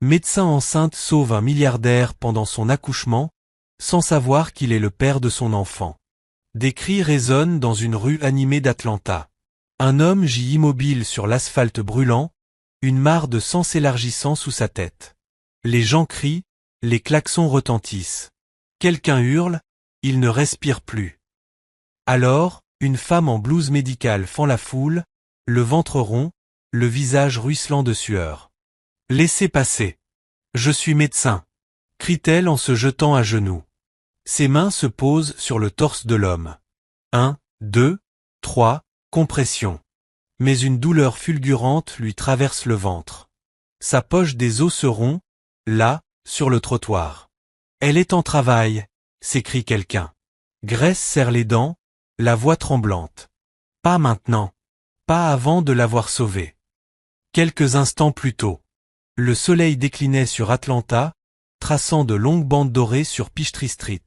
Médecin enceinte sauve un milliardaire pendant son accouchement, sans savoir qu'il est le père de son enfant. Des cris résonnent dans une rue animée d'Atlanta. Un homme gît immobile sur l'asphalte brûlant, une mare de sang s'élargissant sous sa tête. Les gens crient, les klaxons retentissent. Quelqu'un hurle, il ne respire plus. Alors, une femme en blouse médicale fend la foule, le ventre rond, le visage ruisselant de sueur. « Laissez passer. Je suis médecin », crie-t-elle en se jetant à genoux. Ses mains se posent sur le torse de l'homme. 1, 2, 3, compression. Mais une douleur fulgurante lui traverse le ventre. Sa poche des os se rompt, là, sur le trottoir. « Elle est en travail », s'écrie quelqu'un. Grace serre les dents, la voix tremblante. « Pas maintenant. Pas avant de l'avoir sauvée. » Quelques instants plus tôt. Le soleil déclinait sur Atlanta, traçant de longues bandes dorées sur Peachtree Street.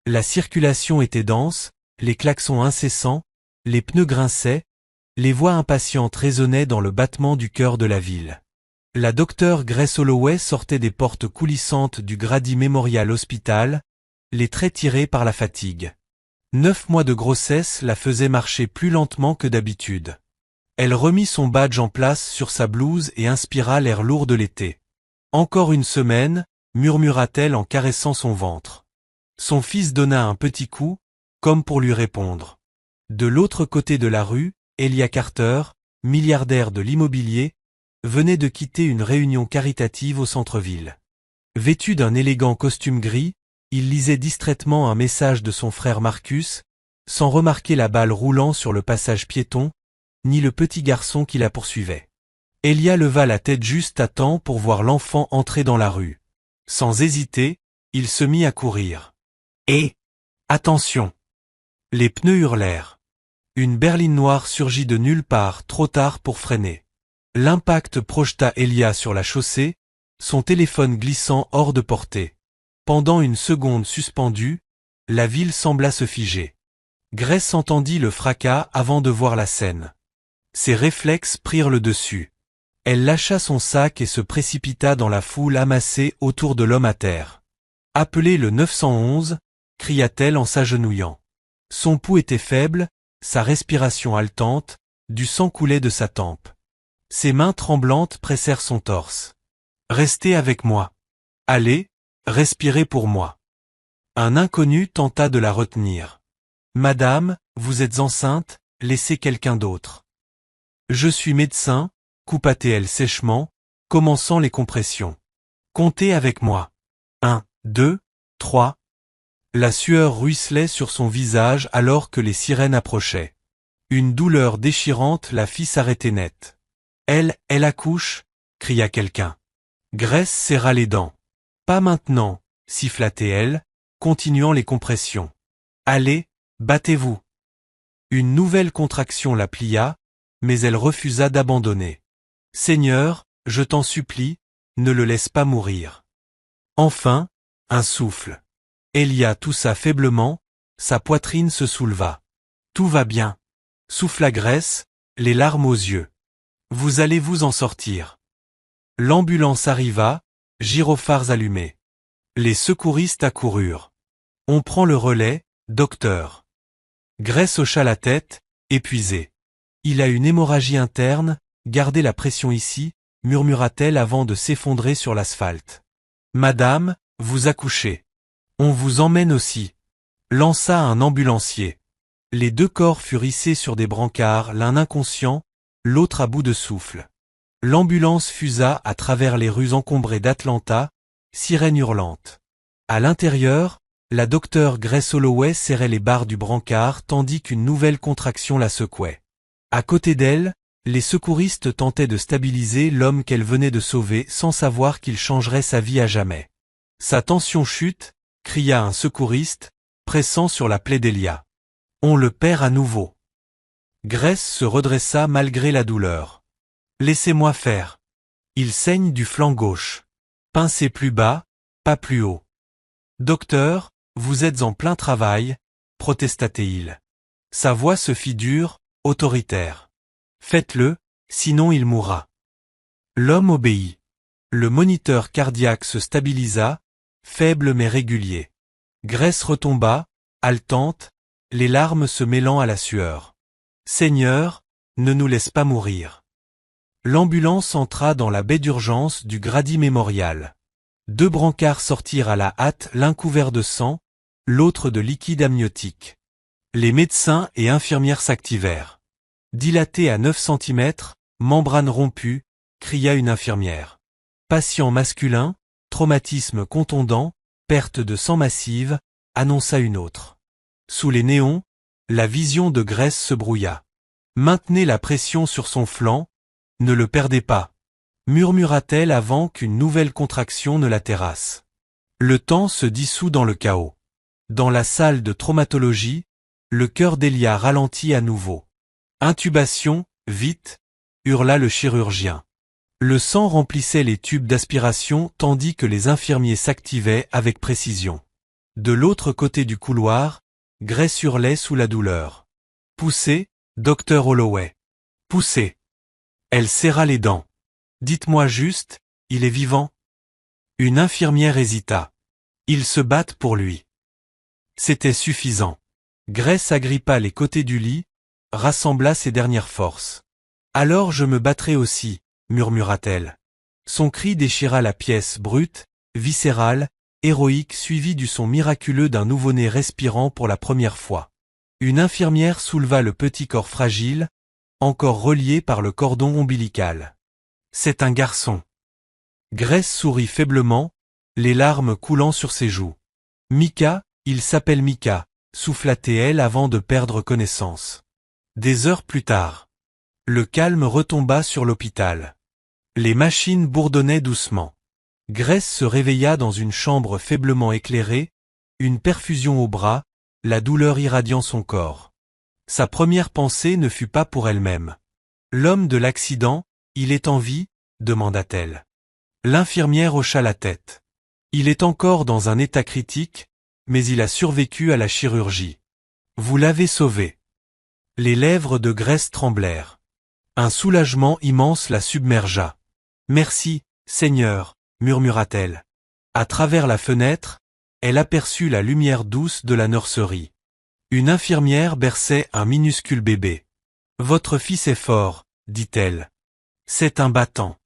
La circulation était dense, les klaxons incessants, les pneus grinçaient, les voix impatientes résonnaient dans le battement du cœur de la ville. La docteure Grace Holloway sortait des portes coulissantes du Grady Memorial Hospital, les traits tirés par la fatigue. 9 mois de grossesse la faisaient marcher plus lentement que d'habitude. Elle remit son badge en place sur sa blouse et inspira l'air lourd de l'été. « Encore une semaine », murmura-t-elle en caressant son ventre. Son fils donna un petit coup, comme pour lui répondre. De l'autre côté de la rue, Elia Carter, milliardaire de l'immobilier, venait de quitter une réunion caritative au centre-ville. Vêtu d'un élégant costume gris, il lisait distraitement un message de son frère Marcus, sans remarquer la balle roulant sur le passage piéton, ni le petit garçon qui la poursuivait. Elia leva la tête juste à temps pour voir l'enfant entrer dans la rue. Sans hésiter, il se mit à courir. Et attention! Les pneus hurlèrent. Une berline noire surgit de nulle part, trop tard pour freiner. L'impact projeta Elia sur la chaussée, son téléphone glissant hors de portée. Pendant une seconde suspendue, la ville sembla se figer. Grace entendit le fracas avant de voir la scène. Ses réflexes prirent le dessus. Elle lâcha son sac et se précipita dans la foule amassée autour de l'homme à terre. « Appelez le 911 » cria-t-elle en s'agenouillant. Son pouls était faible, sa respiration haletante, du sang coulait de sa tempe. Ses mains tremblantes pressèrent son torse. « Restez avec moi. Allez, respirez pour moi. » Un inconnu tenta de la retenir. « Madame, vous êtes enceinte, laissez quelqu'un d'autre. »« Je suis médecin », coupa-t-elle sèchement, commençant les compressions. « Comptez avec moi. 1, 2, 3. » La sueur ruisselait sur son visage alors que les sirènes approchaient. Une douleur déchirante la fit s'arrêter net. « Elle accouche » cria quelqu'un. Grace serra les dents. « Pas maintenant » siffla-t-elle, continuant les compressions. « Allez, battez-vous. » Une nouvelle contraction la plia, mais elle refusa d'abandonner. « Seigneur, je t'en supplie, ne le laisse pas mourir. » Enfin, un souffle. Elia toussa faiblement, sa poitrine se souleva. « Tout va bien. » souffla Grace, les larmes aux yeux. « Vous allez vous en sortir. » L'ambulance arriva, gyrophares allumés. Les secouristes accoururent. « On prend le relais, docteur. » Grace hocha la tête, épuisée. « Il a une hémorragie interne, gardez la pression ici, » murmura-t-elle avant de s'effondrer sur l'asphalte. « Madame, vous accouchez. On vous emmène aussi. » lança un ambulancier. Les 2 corps furent hissés sur des brancards, l'un inconscient, l'autre à bout de souffle. L'ambulance fusa à travers les rues encombrées d'Atlanta, sirène hurlante. À l'intérieur, la docteure Grace Holloway serrait les barres du brancard tandis qu'une nouvelle contraction la secouait. À côté d'elle, les secouristes tentaient de stabiliser l'homme qu'elle venait de sauver sans savoir qu'il changerait sa vie à jamais. « Sa tension chute » cria un secouriste, pressant sur la plaie d'Elia. « On le perd à nouveau. » Grace se redressa malgré la douleur. « Laissez-moi faire. Il saigne du flanc gauche. Pincez plus bas, pas plus haut. »« Docteur, vous êtes en plein travail, » protesta-t-il. Sa voix se fit dure, autoritaire. « Faites-le, sinon il mourra. » L'homme obéit. Le moniteur cardiaque se stabilisa, faible mais régulier. Grace retomba, haletante, les larmes se mêlant à la sueur. Seigneur, ne nous laisse pas mourir. L'ambulance entra dans la baie d'urgence du Grady Memorial. 2 brancards sortirent à la hâte, l'un couvert de sang, l'autre de liquide amniotique. Les médecins et infirmières s'activèrent. Dilaté à 9 cm, membrane rompue, cria une infirmière. Patient masculin, traumatisme contondant, perte de sang massive, annonça une autre. Sous les néons, la vision de Grace se brouilla. Maintenez la pression sur son flanc, ne le perdez pas, murmura-t-elle avant qu'une nouvelle contraction ne la terrasse. Le temps se dissout dans le chaos. Dans la salle de traumatologie, le cœur d'Elia ralentit à nouveau. Intubation, vite, hurla le chirurgien. Le sang remplissait les tubes d'aspiration tandis que les infirmiers s'activaient avec précision. De l'autre côté du couloir, Grace hurlait sous la douleur. Poussez, docteur Holloway. Poussez. Elle serra les dents. Dites-moi juste, il est vivant? Une infirmière hésita. Ils se battent pour lui. C'était suffisant. Grace agrippa les côtés du lit, rassembla ses dernières forces. Alors je me battrai aussi, murmura-t-elle. Son cri déchira la pièce brute, viscérale, héroïque suivie du son miraculeux d'un nouveau-né respirant pour la première fois. Une infirmière souleva le petit corps fragile, encore relié par le cordon ombilical. C'est un garçon. Grace sourit faiblement, les larmes coulant sur ses joues. Micah, il s'appelle Micah, souffla-t-elle avant de perdre connaissance. Des heures plus tard. Le calme retomba sur l'hôpital. Les machines bourdonnaient doucement. Grace se réveilla dans une chambre faiblement éclairée, une perfusion au bras, la douleur irradiant son corps. Sa première pensée ne fut pas pour elle-même. L'homme de l'accident, il est en vie, demanda-t-elle. L'infirmière hocha la tête. Il est encore dans un état critique, mais il a survécu à la chirurgie. Vous l'avez sauvé. Les lèvres de Grace tremblèrent. Un soulagement immense la submergea. Merci, Seigneur, murmura-t-elle. À travers la fenêtre, elle aperçut la lumière douce de la nurserie. Une infirmière berçait un minuscule bébé. Votre fils est fort, dit-elle. C'est un battant.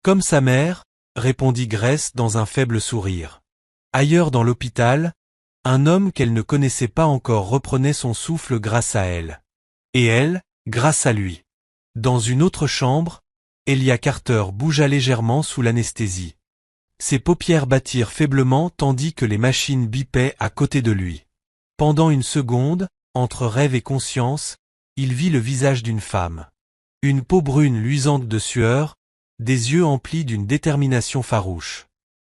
Comme sa mère, répondit Grace dans un faible sourire. Ailleurs dans l'hôpital, un homme qu'elle ne connaissait pas encore reprenait son souffle grâce à elle. Et elle, grâce à lui. Dans une autre chambre, Elia Carter bougea légèrement sous l'anesthésie. Ses paupières battirent faiblement tandis que les machines bipaient à côté de lui. Pendant une seconde, entre rêve et conscience, il vit le visage d'une femme. Une peau brune luisante de sueur, des yeux emplis d'une détermination farouche.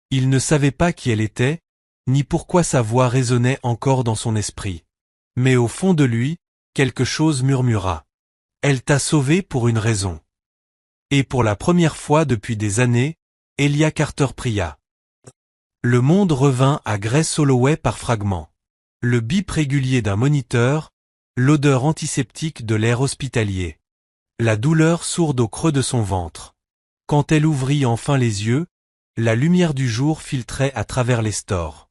Il ne savait pas qui elle était, ni pourquoi sa voix résonnait encore dans son esprit. Mais au fond de lui, quelque chose murmura. Elle t'a sauvé pour une raison. Et pour la première fois depuis des années, Elia Carter pria. Le monde revint à Grace Holloway par fragments. Le bip régulier d'un moniteur, l'odeur antiseptique de l'air hospitalier. La douleur sourde au creux de son ventre. Quand elle ouvrit enfin les yeux, la lumière du jour filtrait à travers les stores,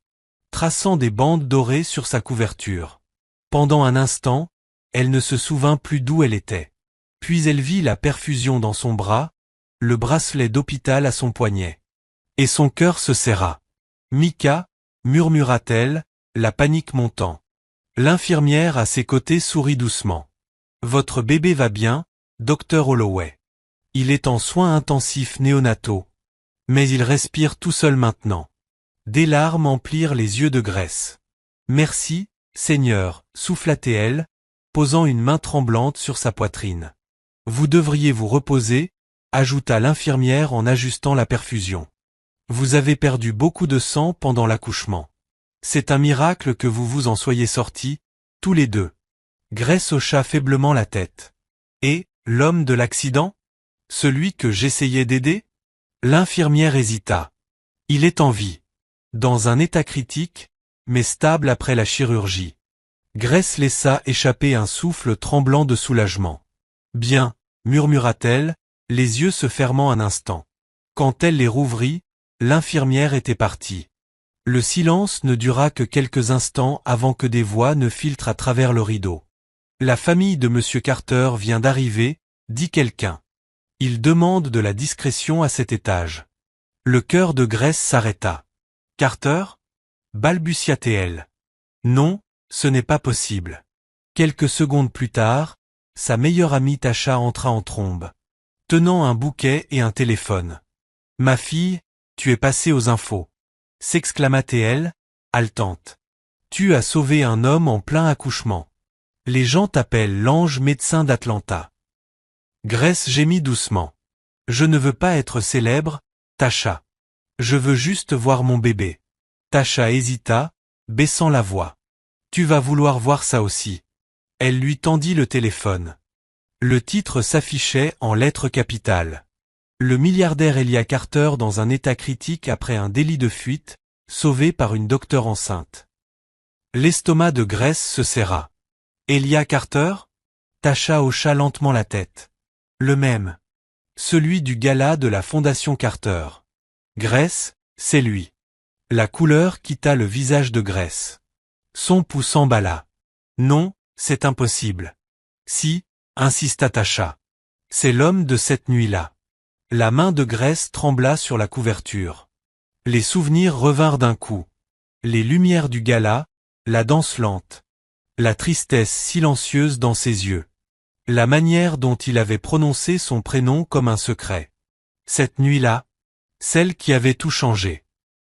traçant des bandes dorées sur sa couverture. Pendant un instant, elle ne se souvint plus d'où elle était. Puis elle vit la perfusion dans son bras, le bracelet d'hôpital à son poignet. Et son cœur se serra. Micah, murmura-t-elle, la panique montant. L'infirmière à ses côtés sourit doucement. Votre bébé va bien, docteur Holloway. Il est en soins intensifs néonataux. Mais il respire tout seul maintenant. Des larmes emplirent les yeux de Grace. Merci, Seigneur, souffla-t-elle, posant une main tremblante sur sa poitrine. Vous devriez vous reposer, ajouta l'infirmière en ajustant la perfusion. Vous avez perdu beaucoup de sang pendant l'accouchement. C'est un miracle que vous vous en soyez sortis, tous les deux. Grace hocha faiblement la tête. Et, l'homme de l'accident? Celui que j'essayais d'aider? L'infirmière hésita. Il est en vie. Dans un état critique, mais stable après la chirurgie. Grace laissa échapper un souffle tremblant de soulagement. Bien, murmura-t-elle, les yeux se fermant un instant. Quand elle les rouvrit, l'infirmière était partie. Le silence ne dura que quelques instants avant que des voix ne filtrent à travers le rideau. La famille de Monsieur Carter vient d'arriver, dit quelqu'un. Il demande de la discrétion à cet étage. Le cœur de Grace s'arrêta. Carter? Balbutia-t-elle. Non, ce n'est pas possible. Quelques secondes plus tard, sa meilleure amie Tasha entra en trombe, tenant un bouquet et un téléphone. Ma fille, tu es passée aux infos, s'exclama-t-elle, haletante. Tu as sauvé un homme en plein accouchement. Les gens t'appellent l'ange médecin d'Atlanta. Grace gémit doucement. Je ne veux pas être célèbre, Tasha. Je veux juste voir mon bébé. Tasha hésita, baissant la voix. Tu vas vouloir voir ça aussi. Elle lui tendit le téléphone. Le titre s'affichait en lettres capitales. Le milliardaire Elia Carter dans un état critique après un délit de fuite, sauvé par une docteure enceinte. L'estomac de Grace se serra. Elia Carter? Tasha hocha lentement la tête. Le même. Celui du gala de la Fondation Carter. Grace, c'est lui. La couleur quitta le visage de Grace. Son pouls s'emballa. Non, c'est impossible. Si, insista Tasha. C'est l'homme de cette nuit-là. La main de Grace trembla sur la couverture. Les souvenirs revinrent d'un coup. Les lumières du gala, la danse lente. La tristesse silencieuse dans ses yeux. La manière dont il avait prononcé son prénom comme un secret. Cette nuit-là, celle qui avait tout changé.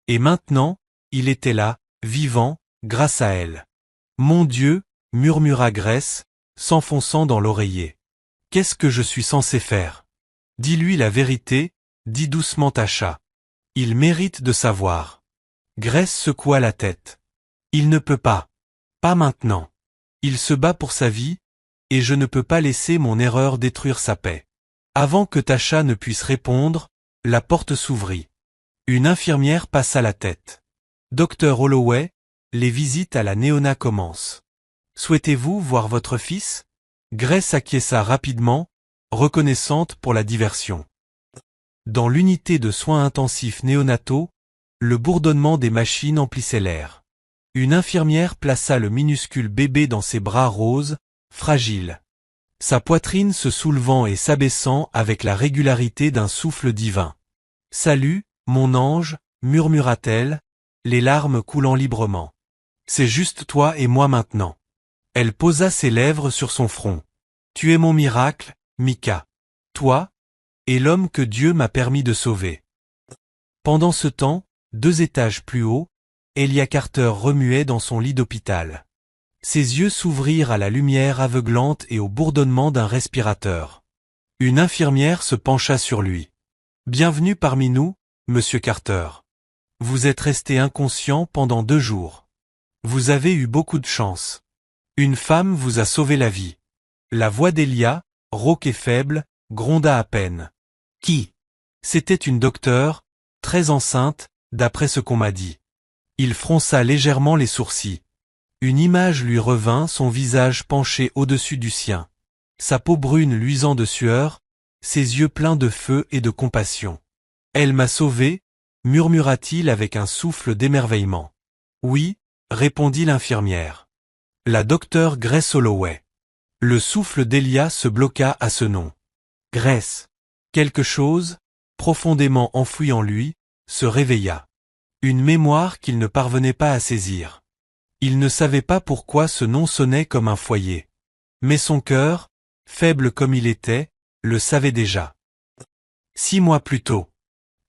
Et maintenant, il était là, vivant, grâce à elle. Mon Dieu, murmura Grace, s'enfonçant dans l'oreiller. Qu'est-ce que je suis censé faire? Dis-lui la vérité, dit doucement Tasha. Il mérite de savoir. Grace secoua la tête. Il ne peut pas. Pas maintenant. Il se bat pour sa vie, et je ne peux pas laisser mon erreur détruire sa paix. Avant que Tasha ne puisse répondre, la porte s'ouvrit. Une infirmière passa la tête. Docteur Holloway, les visites à la néonat commencent. Souhaitez-vous voir votre fils? Grace acquiesça rapidement, reconnaissante pour la diversion. Dans l'unité de soins intensifs néonataux, le bourdonnement des machines emplissait l'air. Une infirmière plaça le minuscule bébé dans ses bras roses, fragile. Sa poitrine se soulevant et s'abaissant avec la régularité d'un souffle divin. « Salut, mon ange », murmura-t-elle, les larmes coulant librement. « C'est juste toi et moi maintenant. » Elle posa ses lèvres sur son front. « Tu es mon miracle, Mika. Toi, et l'homme que Dieu m'a permis de sauver. » Pendant ce temps, 2 étages plus haut, Elia Carter remuait dans son lit d'hôpital. Ses yeux s'ouvrirent à la lumière aveuglante et au bourdonnement d'un respirateur. Une infirmière se pencha sur lui. « Bienvenue parmi nous, Monsieur Carter. Vous êtes resté inconscient pendant 2 jours. Vous avez eu beaucoup de chance. Une femme vous a sauvé la vie. » La voix d'Elia, rauque et faible, gronda à peine. « Qui ?» C'était une docteure, très enceinte, d'après ce qu'on m'a dit. Il fronça légèrement les sourcils. Une image lui revint, son visage penché au-dessus du sien. Sa peau brune luisant de sueur, ses yeux pleins de feu et de compassion. « Elle m'a sauvé » murmura-t-il avec un souffle d'émerveillement. « Oui » répondit l'infirmière. La docteure Grace Holloway. Le souffle d'Elia se bloqua à ce nom. Grace. Quelque chose, profondément enfoui en lui, se réveilla. Une mémoire qu'il ne parvenait pas à saisir. Il ne savait pas pourquoi ce nom sonnait comme un foyer. Mais son cœur, faible comme il était, le savait déjà. 6 mois plus tôt.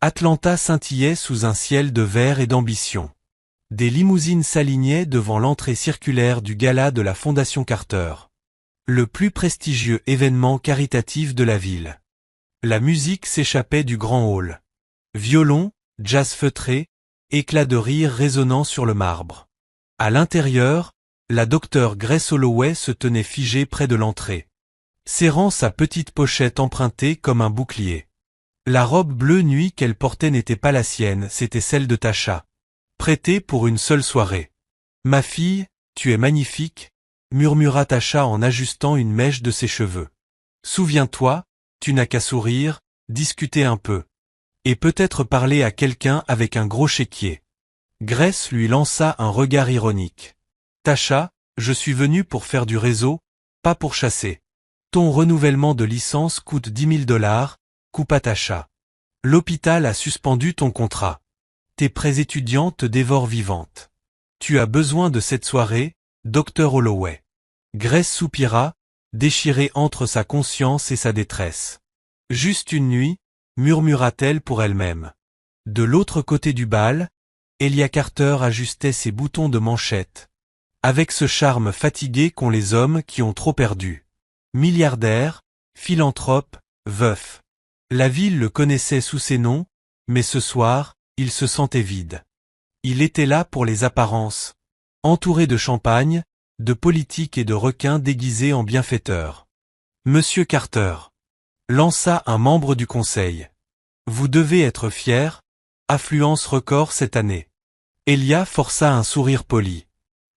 Atlanta scintillait sous un ciel de verre et d'ambition. Des limousines s'alignaient devant l'entrée circulaire du gala de la Fondation Carter. Le plus prestigieux événement caritatif de la ville. La musique s'échappait du grand hall. Violon, jazz feutré, éclats de rire résonnant sur le marbre. À l'intérieur, la docteure Grace Holloway se tenait figée près de l'entrée, serrant sa petite pochette empruntée comme un bouclier. La robe bleue nuit qu'elle portait n'était pas la sienne, c'était celle de Tasha, prêtée pour une seule soirée. « Ma fille, tu es magnifique », murmura Tasha en ajustant une mèche de ses cheveux. « Souviens-toi, tu n'as qu'à sourire, discuter un peu. Et peut-être parler à quelqu'un avec un gros chéquier. Grace lui lança un regard ironique. Tasha, je suis venu pour faire du réseau, pas pour chasser. Ton renouvellement de licence coûte 10 000 $, coupa Tasha. L'hôpital a suspendu ton contrat. Tes prêts étudiants te dévorent vivante. Tu as besoin de cette soirée, Dr Holloway. Grace soupira, déchirée entre sa conscience et sa détresse. Juste une nuit, murmura-t-elle pour elle-même. De l'autre côté du bal, Elia Carter ajustait ses boutons de manchette. Avec ce charme fatigué qu'ont les hommes qui ont trop perdu. Milliardaire, philanthrope, veuf. La ville le connaissait sous ces noms, mais ce soir, il se sentait vide. Il était là pour les apparences. Entouré de champagne, de politiques et de requins déguisés en bienfaiteurs. Monsieur Carter. Lança un membre du conseil. Vous devez être fier, affluence record cette année. Elia força un sourire poli.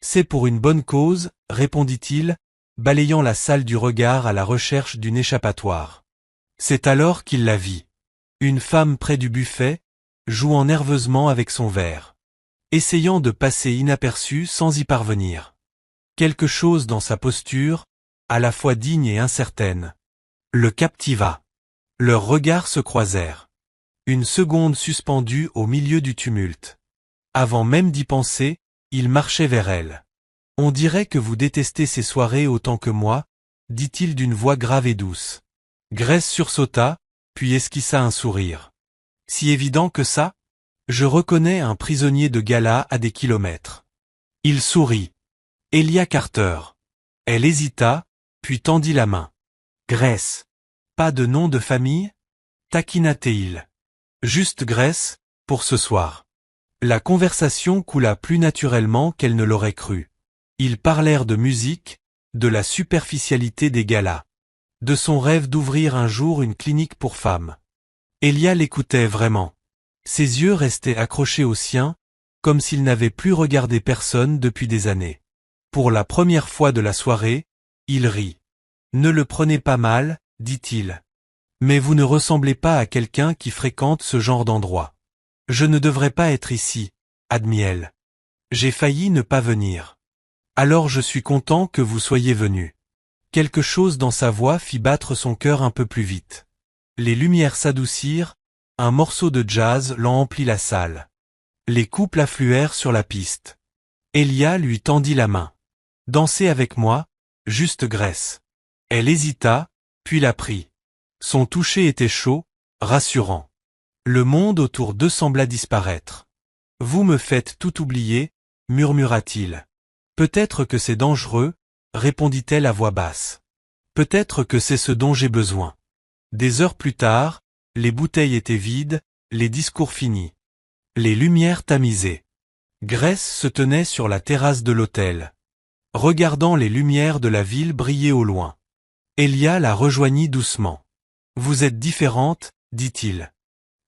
C'est pour une bonne cause, répondit-il, balayant la salle du regard à la recherche d'une échappatoire. C'est alors qu'il la vit. Une femme près du buffet, jouant nerveusement avec son verre. Essayant de passer inaperçue sans y parvenir. Quelque chose dans sa posture, à la fois digne et incertaine, le captiva. Leurs regards se croisèrent. Une seconde suspendue au milieu du tumulte. Avant même d'y penser, il marchait vers elle. On dirait que vous détestez ces soirées autant que moi, dit-il d'une voix grave et douce. Grace sursauta, puis esquissa un sourire. Si évident que ça? Je reconnais un prisonnier de gala à des kilomètres. Il sourit. Elia Carter. Elle hésita, puis tendit la main. Grace. Pas de nom de famille? Taquina-t-il. Juste Grace, pour ce soir. La conversation coula plus naturellement qu'elle ne l'aurait cru. Ils parlèrent de musique, de la superficialité des galas. De son rêve d'ouvrir un jour une clinique pour femmes. Elia l'écoutait vraiment. Ses yeux restaient accrochés aux siens, comme s'il n'avait plus regardé personne depuis des années. Pour la première fois de la soirée, il rit. Ne le prenez pas mal, dit-il. Mais vous ne ressemblez pas à quelqu'un qui fréquente ce genre d'endroit. Je ne devrais pas être ici, admit-elle. J'ai failli ne pas venir. Alors je suis content que vous soyez venu. Quelque chose dans sa voix fit battre son cœur un peu plus vite. Les lumières s'adoucirent, un morceau de jazz l'emplit la salle. Les couples affluèrent sur la piste. Elia lui tendit la main. Dansez avec moi, juste Grace. Elle hésita, puis la prit. Son toucher était chaud, rassurant. Le monde autour d'eux sembla disparaître. Vous me faites tout oublier, murmura-t-il. Peut-être que c'est dangereux, répondit-elle à voix basse. Peut-être que c'est ce dont j'ai besoin. Des heures plus tard, les bouteilles étaient vides, les discours finis. Les lumières tamisées. Grace se tenait sur la terrasse de l'hôtel, regardant les lumières de la ville briller au loin. Elia la rejoignit doucement. Vous êtes différente, dit-il.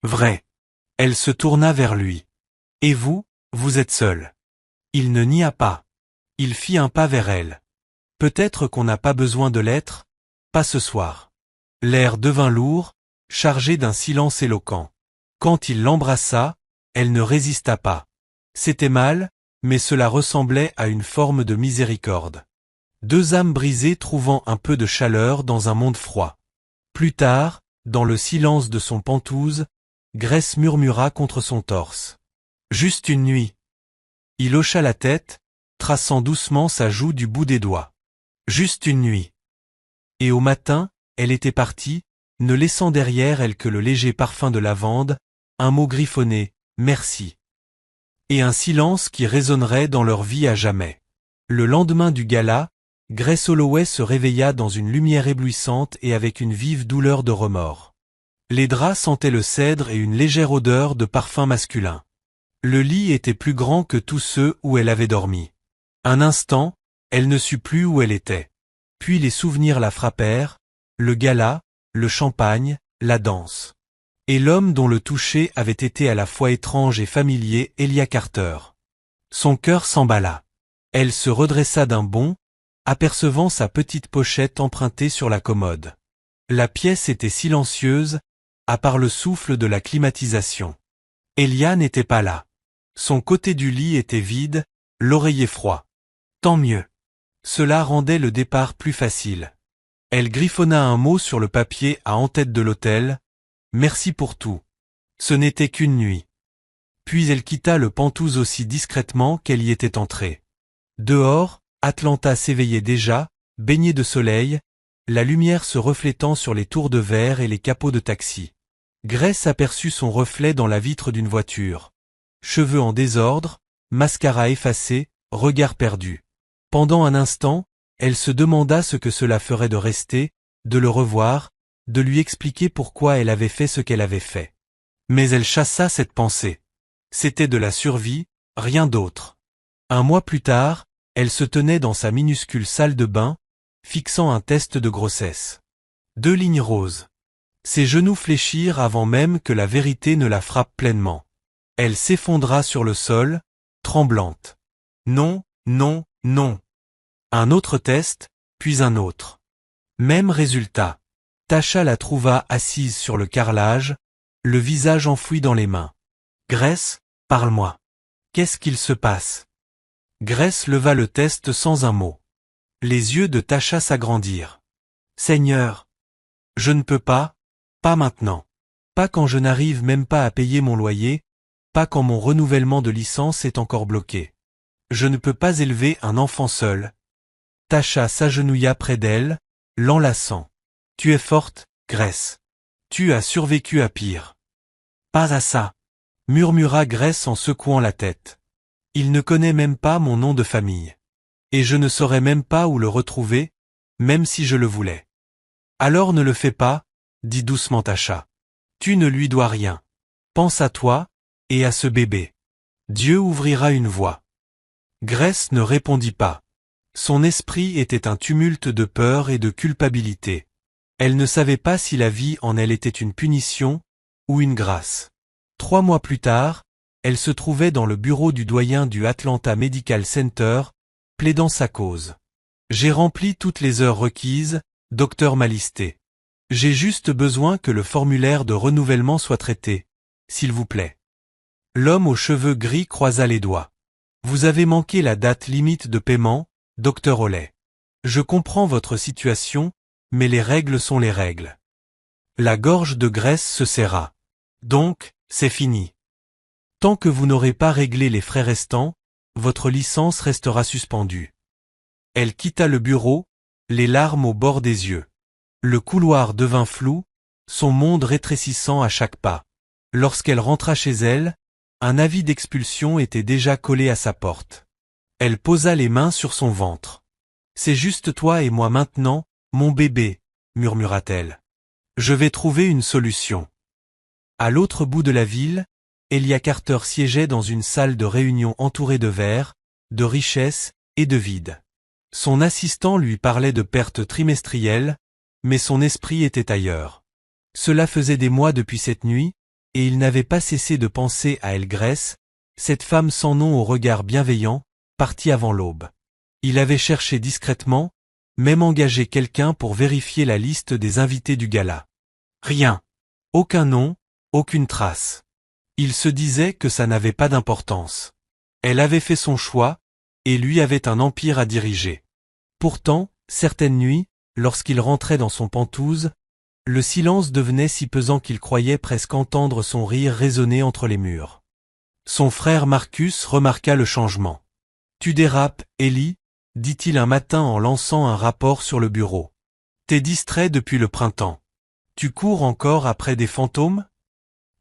Vrai. Elle se tourna vers lui. Et vous, vous êtes seule. Il ne nia pas. Il fit un pas vers elle. Peut-être qu'on n'a pas besoin de l'être, pas ce soir. L'air devint lourd, chargé d'un silence éloquent. Quand il l'embrassa, elle ne résista pas. C'était mal, mais cela ressemblait à une forme de miséricorde. Deux âmes brisées trouvant un peu de chaleur dans un monde froid. Plus tard, dans le silence de son pentouse, Grace murmura contre son torse. Juste une nuit. Il hocha la tête, traçant doucement sa joue du bout des doigts. Juste une nuit. Et au matin, elle était partie, ne laissant derrière elle que le léger parfum de lavande, un mot griffonné, merci. Et un silence qui résonnerait dans leur vie à jamais. Le lendemain du gala, Grace Holloway se réveilla dans une lumière éblouissante et avec une vive douleur de remords. Les draps sentaient le cèdre et une légère odeur de parfum masculin. Le lit était plus grand que tous ceux où elle avait dormi. Un instant, elle ne sut plus où elle était. Puis les souvenirs la frappèrent, le gala, le champagne, la danse. Et l'homme dont le toucher avait été à la fois étrange et familier, Elia Carter. Son cœur s'emballa. Elle se redressa d'un bond, apercevant sa petite pochette empruntée sur la commode. La pièce était silencieuse, à part le souffle de la climatisation. Elia n'était pas là. Son côté du lit était vide, l'oreiller froid. Tant mieux. Cela rendait le départ plus facile. Elle griffonna un mot sur le papier à en-tête de l'hôtel. Merci pour tout. Ce n'était qu'une nuit. Puis elle quitta le Pentouse aussi discrètement qu'elle y était entrée. Dehors, Atlanta s'éveillait déjà, baignée de soleil, la lumière se reflétant sur les tours de verre et les capots de taxi. Grace aperçut son reflet dans la vitre d'une voiture. Cheveux en désordre, mascara effacé, regard perdu. Pendant un instant, elle se demanda ce que cela ferait de rester, de le revoir, de lui expliquer pourquoi elle avait fait ce qu'elle avait fait. Mais elle chassa cette pensée. C'était de la survie, rien d'autre. Un mois plus tard, elle se tenait dans sa minuscule salle de bain, fixant un test de grossesse. 2 lignes roses. Ses genoux fléchirent avant même que la vérité ne la frappe pleinement. Elle s'effondra sur le sol, tremblante. Non, non, non. Un autre test, puis un autre. Même résultat. Tasha la trouva assise sur le carrelage, le visage enfoui dans les mains. Grace, parle-moi. Qu'est-ce qu'il se passe? Grace leva le test sans un mot. Les yeux de Tasha s'agrandirent. Seigneur. Je ne peux pas maintenant. Pas quand je n'arrive même pas à payer mon loyer, pas quand mon renouvellement de licence est encore bloqué. Je ne peux pas élever un enfant seul. Tasha s'agenouilla près d'elle, l'enlaçant. Tu es forte, Grace. Tu as survécu à pire. Pas à ça, murmura Grace en secouant la tête. Il ne connaît même pas mon nom de famille. Et je ne saurais même pas où le retrouver, même si je le voulais. Alors ne le fais pas, dit doucement Tasha. Tu ne lui dois rien. Pense à toi, et à ce bébé. Dieu ouvrira une voie. Grace ne répondit pas. Son esprit était un tumulte de peur et de culpabilité. Elle ne savait pas si la vie en elle était une punition, ou une grâce. 3 mois plus tard, elle se trouvait dans le bureau du doyen du Atlanta Medical Center, plaidant sa cause. J'ai rempli toutes les heures requises, docteur m'a listé. J'ai juste besoin que le formulaire de renouvellement soit traité, s'il vous plaît. L'homme aux cheveux gris croisa les doigts. Vous avez manqué la date limite de paiement, docteur Oley. Je comprends votre situation, mais les règles sont les règles. La gorge de Grace se serra. Donc, c'est fini. Tant que vous n'aurez pas réglé les frais restants, votre licence restera suspendue. Elle quitta le bureau, les larmes au bord des yeux. Le couloir devint flou, son monde rétrécissant à chaque pas. Lorsqu'elle rentra chez elle, un avis d'expulsion était déjà collé à sa porte. Elle posa les mains sur son ventre. C'est juste toi et moi maintenant, mon bébé, murmura-t-elle. Je vais trouver une solution. À l'autre bout de la ville, Elia Carter siégeait dans une salle de réunion entourée de verre, de richesse et de vide. Son assistant lui parlait de pertes trimestrielles, mais son esprit était ailleurs. Cela faisait des mois depuis cette nuit, et il n'avait pas cessé de penser à elle Grace, cette femme sans nom au regard bienveillant, partie avant l'aube. Il avait cherché discrètement, même engagé quelqu'un pour vérifier la liste des invités du gala. Rien. Aucun nom, aucune trace. Il se disait que ça n'avait pas d'importance. Elle avait fait son choix, et lui avait un empire à diriger. Pourtant, certaines nuits, lorsqu'il rentrait dans son Pentouse, le silence devenait si pesant qu'il croyait presque entendre son rire résonner entre les murs. Son frère Marcus remarqua le changement. « Tu dérapes, Ellie » dit-il un matin en lançant un rapport sur le bureau. « T'es distrait depuis le printemps. Tu cours encore après des fantômes ?»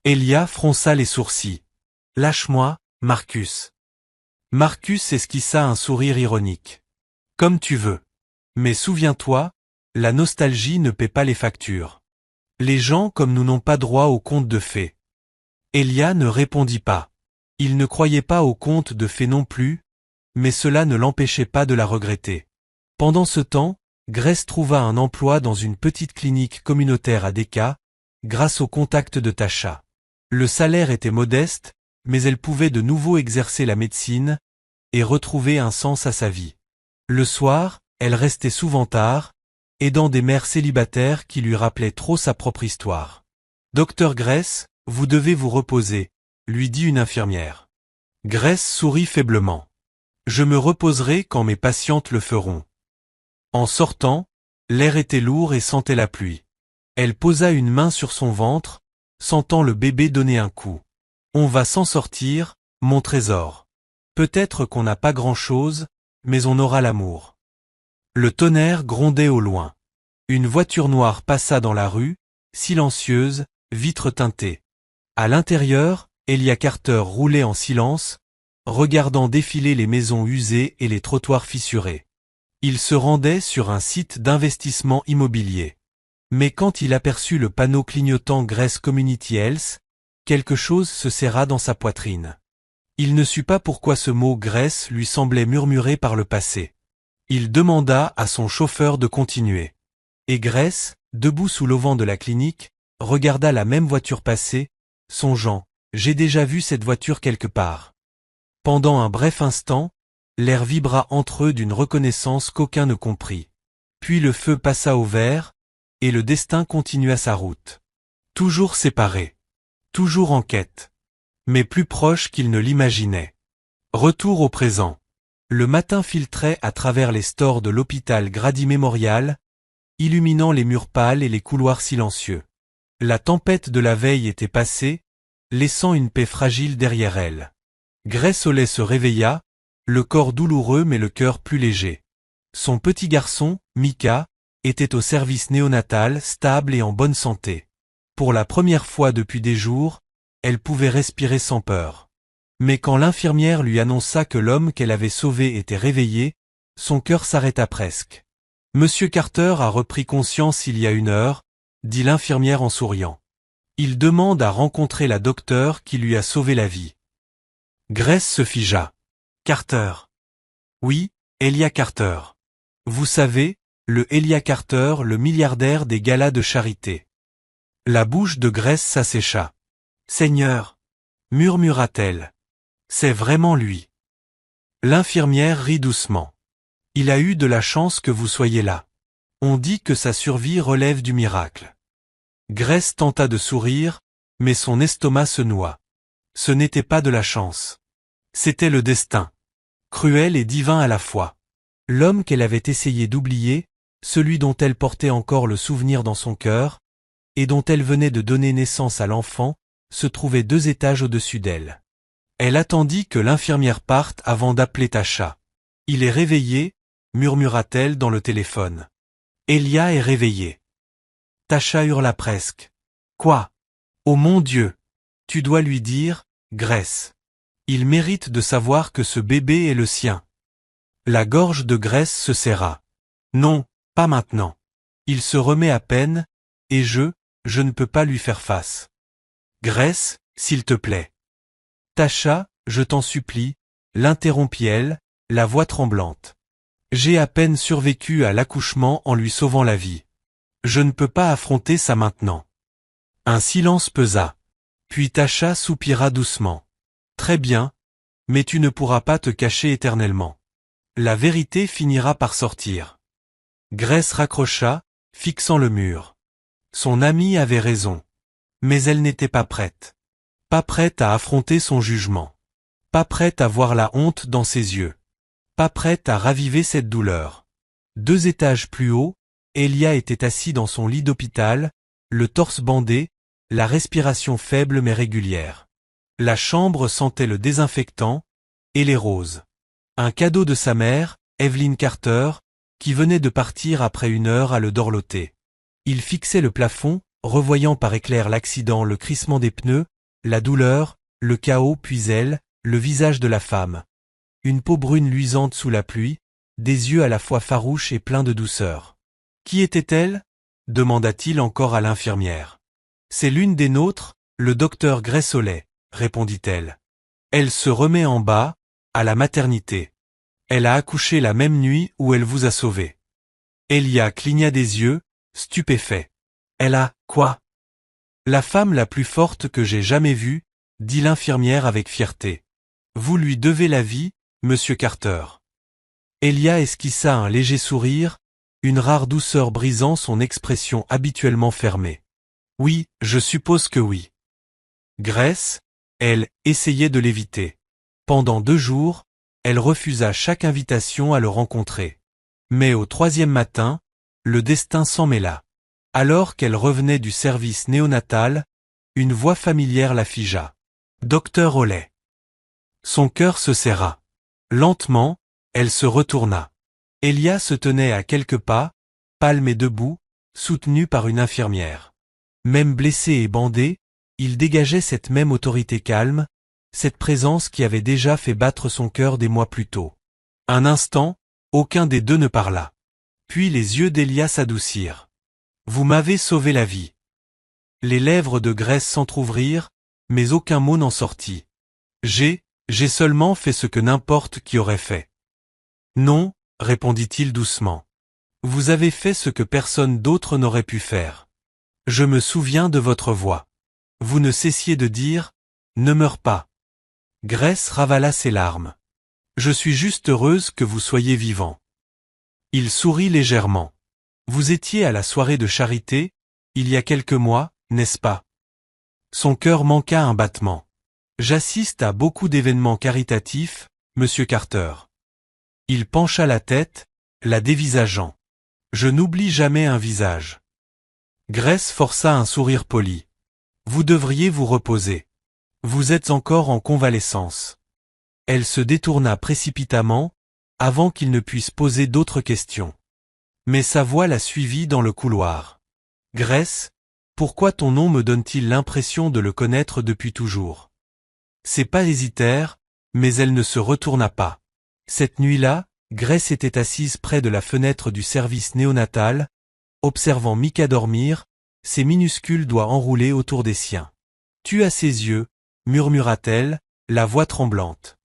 Elia fronça les sourcils. « Lâche-moi, Marcus. » Marcus esquissa un sourire ironique. « Comme tu veux. Mais souviens-toi, la nostalgie ne paie pas les factures. Les gens comme nous n'ont pas droit aux contes de fées. » Elia ne répondit pas. Il ne croyait pas aux contes de fées non plus, mais cela ne l'empêchait pas de la regretter. Pendant ce temps, Grace trouva un emploi dans une petite clinique communautaire à Decca, grâce au contact de Tasha. Le salaire était modeste, mais elle pouvait de nouveau exercer la médecine et retrouver un sens à sa vie. Le soir, elle restait souvent tard, aidant des mères célibataires qui lui rappelaient trop sa propre histoire. Docteur Grace, vous devez vous reposer, lui dit une infirmière. Grace sourit faiblement. Je me reposerai quand mes patientes le feront. En sortant, l'air était lourd et sentait la pluie. Elle posa une main sur son ventre, sentant le bébé donner un coup. On va s'en sortir, mon trésor. Peut-être qu'on n'a pas grand-chose, mais on aura l'amour. Le tonnerre grondait au loin. Une voiture noire passa dans la rue, silencieuse, vitres teintées. À l'intérieur, Elia Carter roulait en silence, regardant défiler les maisons usées et les trottoirs fissurés. Il se rendait sur un site d'investissement immobilier. Mais quand il aperçut le panneau clignotant Grace Community Health, quelque chose se serra dans sa poitrine. Il ne sut pas pourquoi ce mot Grace lui semblait murmuré par le passé. Il demanda à son chauffeur de continuer. Et Grace, debout sous l'auvent de la clinique, regarda la même voiture passer, songeant « J'ai déjà vu cette voiture quelque part ». Pendant un bref instant, l'air vibra entre eux d'une reconnaissance qu'aucun ne comprit. Puis le feu passa au vert, et le destin continua sa route. Toujours séparés. Toujours en quête. Mais plus proches qu'ils ne l'imaginaient. Retour au présent. Le matin filtrait à travers les stores de l'hôpital Grady Memorial, illuminant les murs pâles et les couloirs silencieux. La tempête de la veille était passée, laissant une paix fragile derrière elle. Grace Oley se réveilla, le corps douloureux mais le cœur plus léger. Son petit garçon, Mika, était au service néonatal, stable et en bonne santé. Pour la première fois depuis des jours, elle pouvait respirer sans peur. Mais quand l'infirmière lui annonça que l'homme qu'elle avait sauvé était réveillé, son cœur s'arrêta presque. « Monsieur Carter a repris conscience il y a 1 heure, » dit l'infirmière en souriant. « Il demande à rencontrer la docteure qui lui a sauvé la vie. » Grace se figea. « Carter. » « Oui, Elia Carter. Vous savez, le Elia Carter, le milliardaire des galas de charité. » La bouche de Grace s'assécha. « Seigneur !» murmura-t-elle. « C'est vraiment lui. » L'infirmière rit doucement. « Il a eu de la chance que vous soyez là. On dit que sa survie relève du miracle. » Grace tenta de sourire, mais son estomac se noua. Ce n'était pas de la chance. C'était le destin. Cruel et divin à la fois. L'homme qu'elle avait essayé d'oublier, celui dont elle portait encore le souvenir dans son cœur, et dont elle venait de donner naissance à l'enfant, se trouvait 2 étages au-dessus d'elle. Elle attendit que l'infirmière parte avant d'appeler Tasha. « Il est réveillé », murmura-t-elle dans le téléphone. « Elia est réveillé. » Tasha hurla presque. « Quoi ? Oh mon Dieu ! Tu dois lui dire, Grace. Il mérite de savoir que ce bébé est le sien. » La gorge de Grace se serra. « Non, pas maintenant. Il se remet à peine, et je ne peux pas lui faire face. Grace, s'il te plaît. » Tasha, je t'en supplie, l'interrompit-elle, la voix tremblante. J'ai à peine survécu à l'accouchement en lui sauvant la vie. Je ne peux pas affronter ça maintenant. Un silence pesa. Puis Tasha soupira doucement. Très bien, mais tu ne pourras pas te cacher éternellement. La vérité finira par sortir. Grace raccrocha, fixant le mur. Son amie avait raison. Mais elle n'était pas prête. Pas prête à affronter son jugement. Pas prête à voir la honte dans ses yeux. Pas prête à raviver cette douleur. 2 étages plus haut, Elia était assis dans son lit d'hôpital, le torse bandé, la respiration faible mais régulière. La chambre sentait le désinfectant et les roses. Un cadeau de sa mère, Evelyn Carter, qui venait de partir après 1 heure à le dorloter. Il fixait le plafond, revoyant par éclair l'accident, le crissement des pneus, la douleur, le chaos puis elle, le visage de la femme. Une peau brune luisante sous la pluie, des yeux à la fois farouches et pleins de douceur. « Qui était-elle » demanda-t-il encore à l'infirmière. « C'est l'une des nôtres, le docteur Grace Oley, » répondit-elle. « Elle se remet en bas, à la maternité. Elle a accouché la même nuit où elle vous a sauvé. » Elia cligna des yeux, stupéfait. « Elle a, quoi ? » « La femme la plus forte que j'ai jamais vue, » dit l'infirmière avec fierté. « Vous lui devez la vie, monsieur Carter. » Elia esquissa un léger sourire, une rare douceur brisant son expression habituellement fermée. Oui, je suppose que oui. Grace, elle, essayait de l'éviter. Pendant 2 jours, elle refusa chaque invitation à le rencontrer. Mais au 3e matin, le destin s'en mêla. Alors qu'elle revenait du service néonatal, une voix familière la figea. Docteur Hollet. Son cœur se serra. Lentement, elle se retourna. Elia se tenait à quelques pas, pâle et debout, soutenu par une infirmière. Même blessé et bandé, il dégageait cette même autorité calme, cette présence qui avait déjà fait battre son cœur des mois plus tôt. Un instant, aucun des deux ne parla. Puis les yeux d'Elia s'adoucirent. « Vous m'avez sauvé la vie. » Les lèvres de Grace s'entr'ouvrirent, mais aucun mot n'en sortit. « J'ai seulement fait ce que n'importe qui aurait fait. » Non, répondit-il doucement. Vous avez fait ce que personne d'autre n'aurait pu faire. Je me souviens de votre voix. Vous ne cessiez de dire « Ne meurs pas ». Grace ravala ses larmes. Je suis juste heureuse que vous soyez vivant. Il sourit légèrement. Vous étiez à la soirée de charité, il y a quelques mois, n'est-ce pas? Son cœur manqua un battement. J'assiste à beaucoup d'événements caritatifs, monsieur Carter. Il pencha la tête, la dévisageant. Je n'oublie jamais un visage. Grace força un sourire poli. Vous devriez vous reposer. Vous êtes encore en convalescence. Elle se détourna précipitamment, avant qu'il ne puisse poser d'autres questions. Mais sa voix la suivit dans le couloir. Grace, pourquoi ton nom me donne-t-il l'impression de le connaître depuis toujours? Ses pas hésitèrent, mais elle ne se retourna pas. Cette nuit-là, Grace était assise près de la fenêtre du service néonatal, observant Micah dormir, ses minuscules doigts enroulés autour des siens. Tu as ses yeux, murmura-t-elle, la voix tremblante.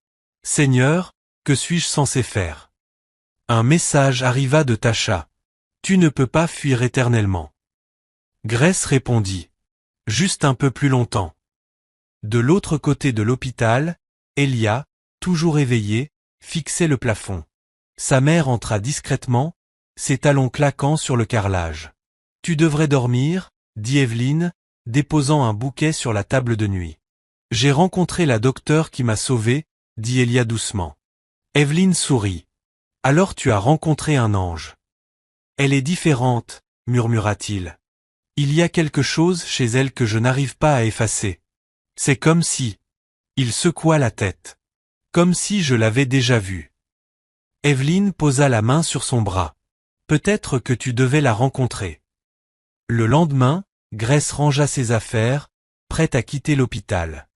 Seigneur, que suis-je censé faire? Un message arriva de Tasha. Tu ne peux pas fuir éternellement. Grace répondit. Juste un peu plus longtemps. De l'autre côté de l'hôpital, Elia, toujours éveillée, fixait le plafond. Sa mère entra discrètement, ses talons claquant sur le carrelage. Tu devrais dormir, dit Evelyn, déposant un bouquet sur la table de nuit. J'ai rencontré la docteure qui m'a sauvé, dit Elia doucement. Evelyn sourit. Alors tu as rencontré un ange. Elle est différente, murmura-t-il. Il y a quelque chose chez elle que je n'arrive pas à effacer. C'est comme si... Il secoua la tête. Comme si je l'avais déjà vue. Evelyn posa la main sur son bras. Peut-être que tu devais la rencontrer. Le lendemain, Grace rangea ses affaires, prête à quitter l'hôpital.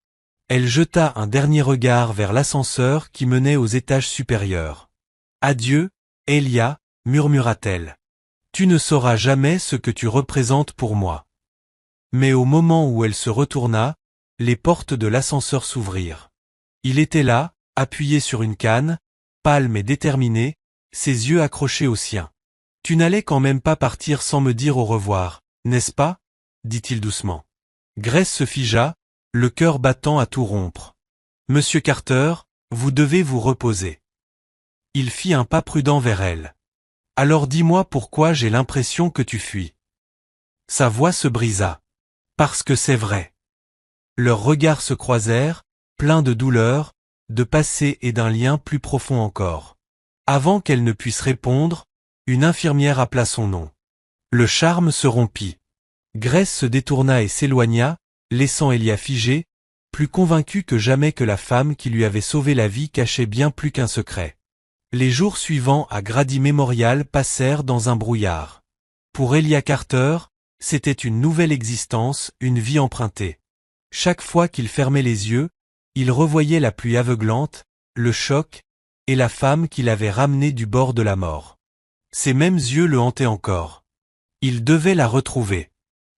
Elle jeta un dernier regard vers l'ascenseur qui menait aux étages supérieurs. Adieu, Elia, murmura-t-elle. Tu ne sauras jamais ce que tu représentes pour moi. Mais au moment où elle se retourna, les portes de l'ascenseur s'ouvrirent. Il était là, appuyé sur une canne, pâle mais déterminé, ses yeux accrochés aux siens. Tu n'allais quand même pas partir sans me dire au revoir, n'est-ce pas? Dit-il doucement. Grace se figea, le cœur battant à tout rompre. Monsieur Carter, vous devez vous reposer. Il fit un pas prudent vers elle. Alors dis-moi pourquoi j'ai l'impression que tu fuis. Sa voix se brisa. Parce que c'est vrai. Leurs regards se croisèrent, pleins de douleur, de passé et d'un lien plus profond encore. Avant qu'elle ne puisse répondre, une infirmière appela son nom. Le charme se rompit. Grace se détourna et s'éloigna, laissant Elia figée, plus convaincue que jamais que la femme qui lui avait sauvé la vie cachait bien plus qu'un secret. Les jours suivants à Grady Memorial passèrent dans un brouillard. Pour Elia Carter, c'était une nouvelle existence, une vie empruntée. Chaque fois qu'il fermait les yeux, il revoyait la pluie aveuglante, le choc, et la femme qu'il avait ramenée du bord de la mort. Ses mêmes yeux le hantaient encore. Il devait la retrouver.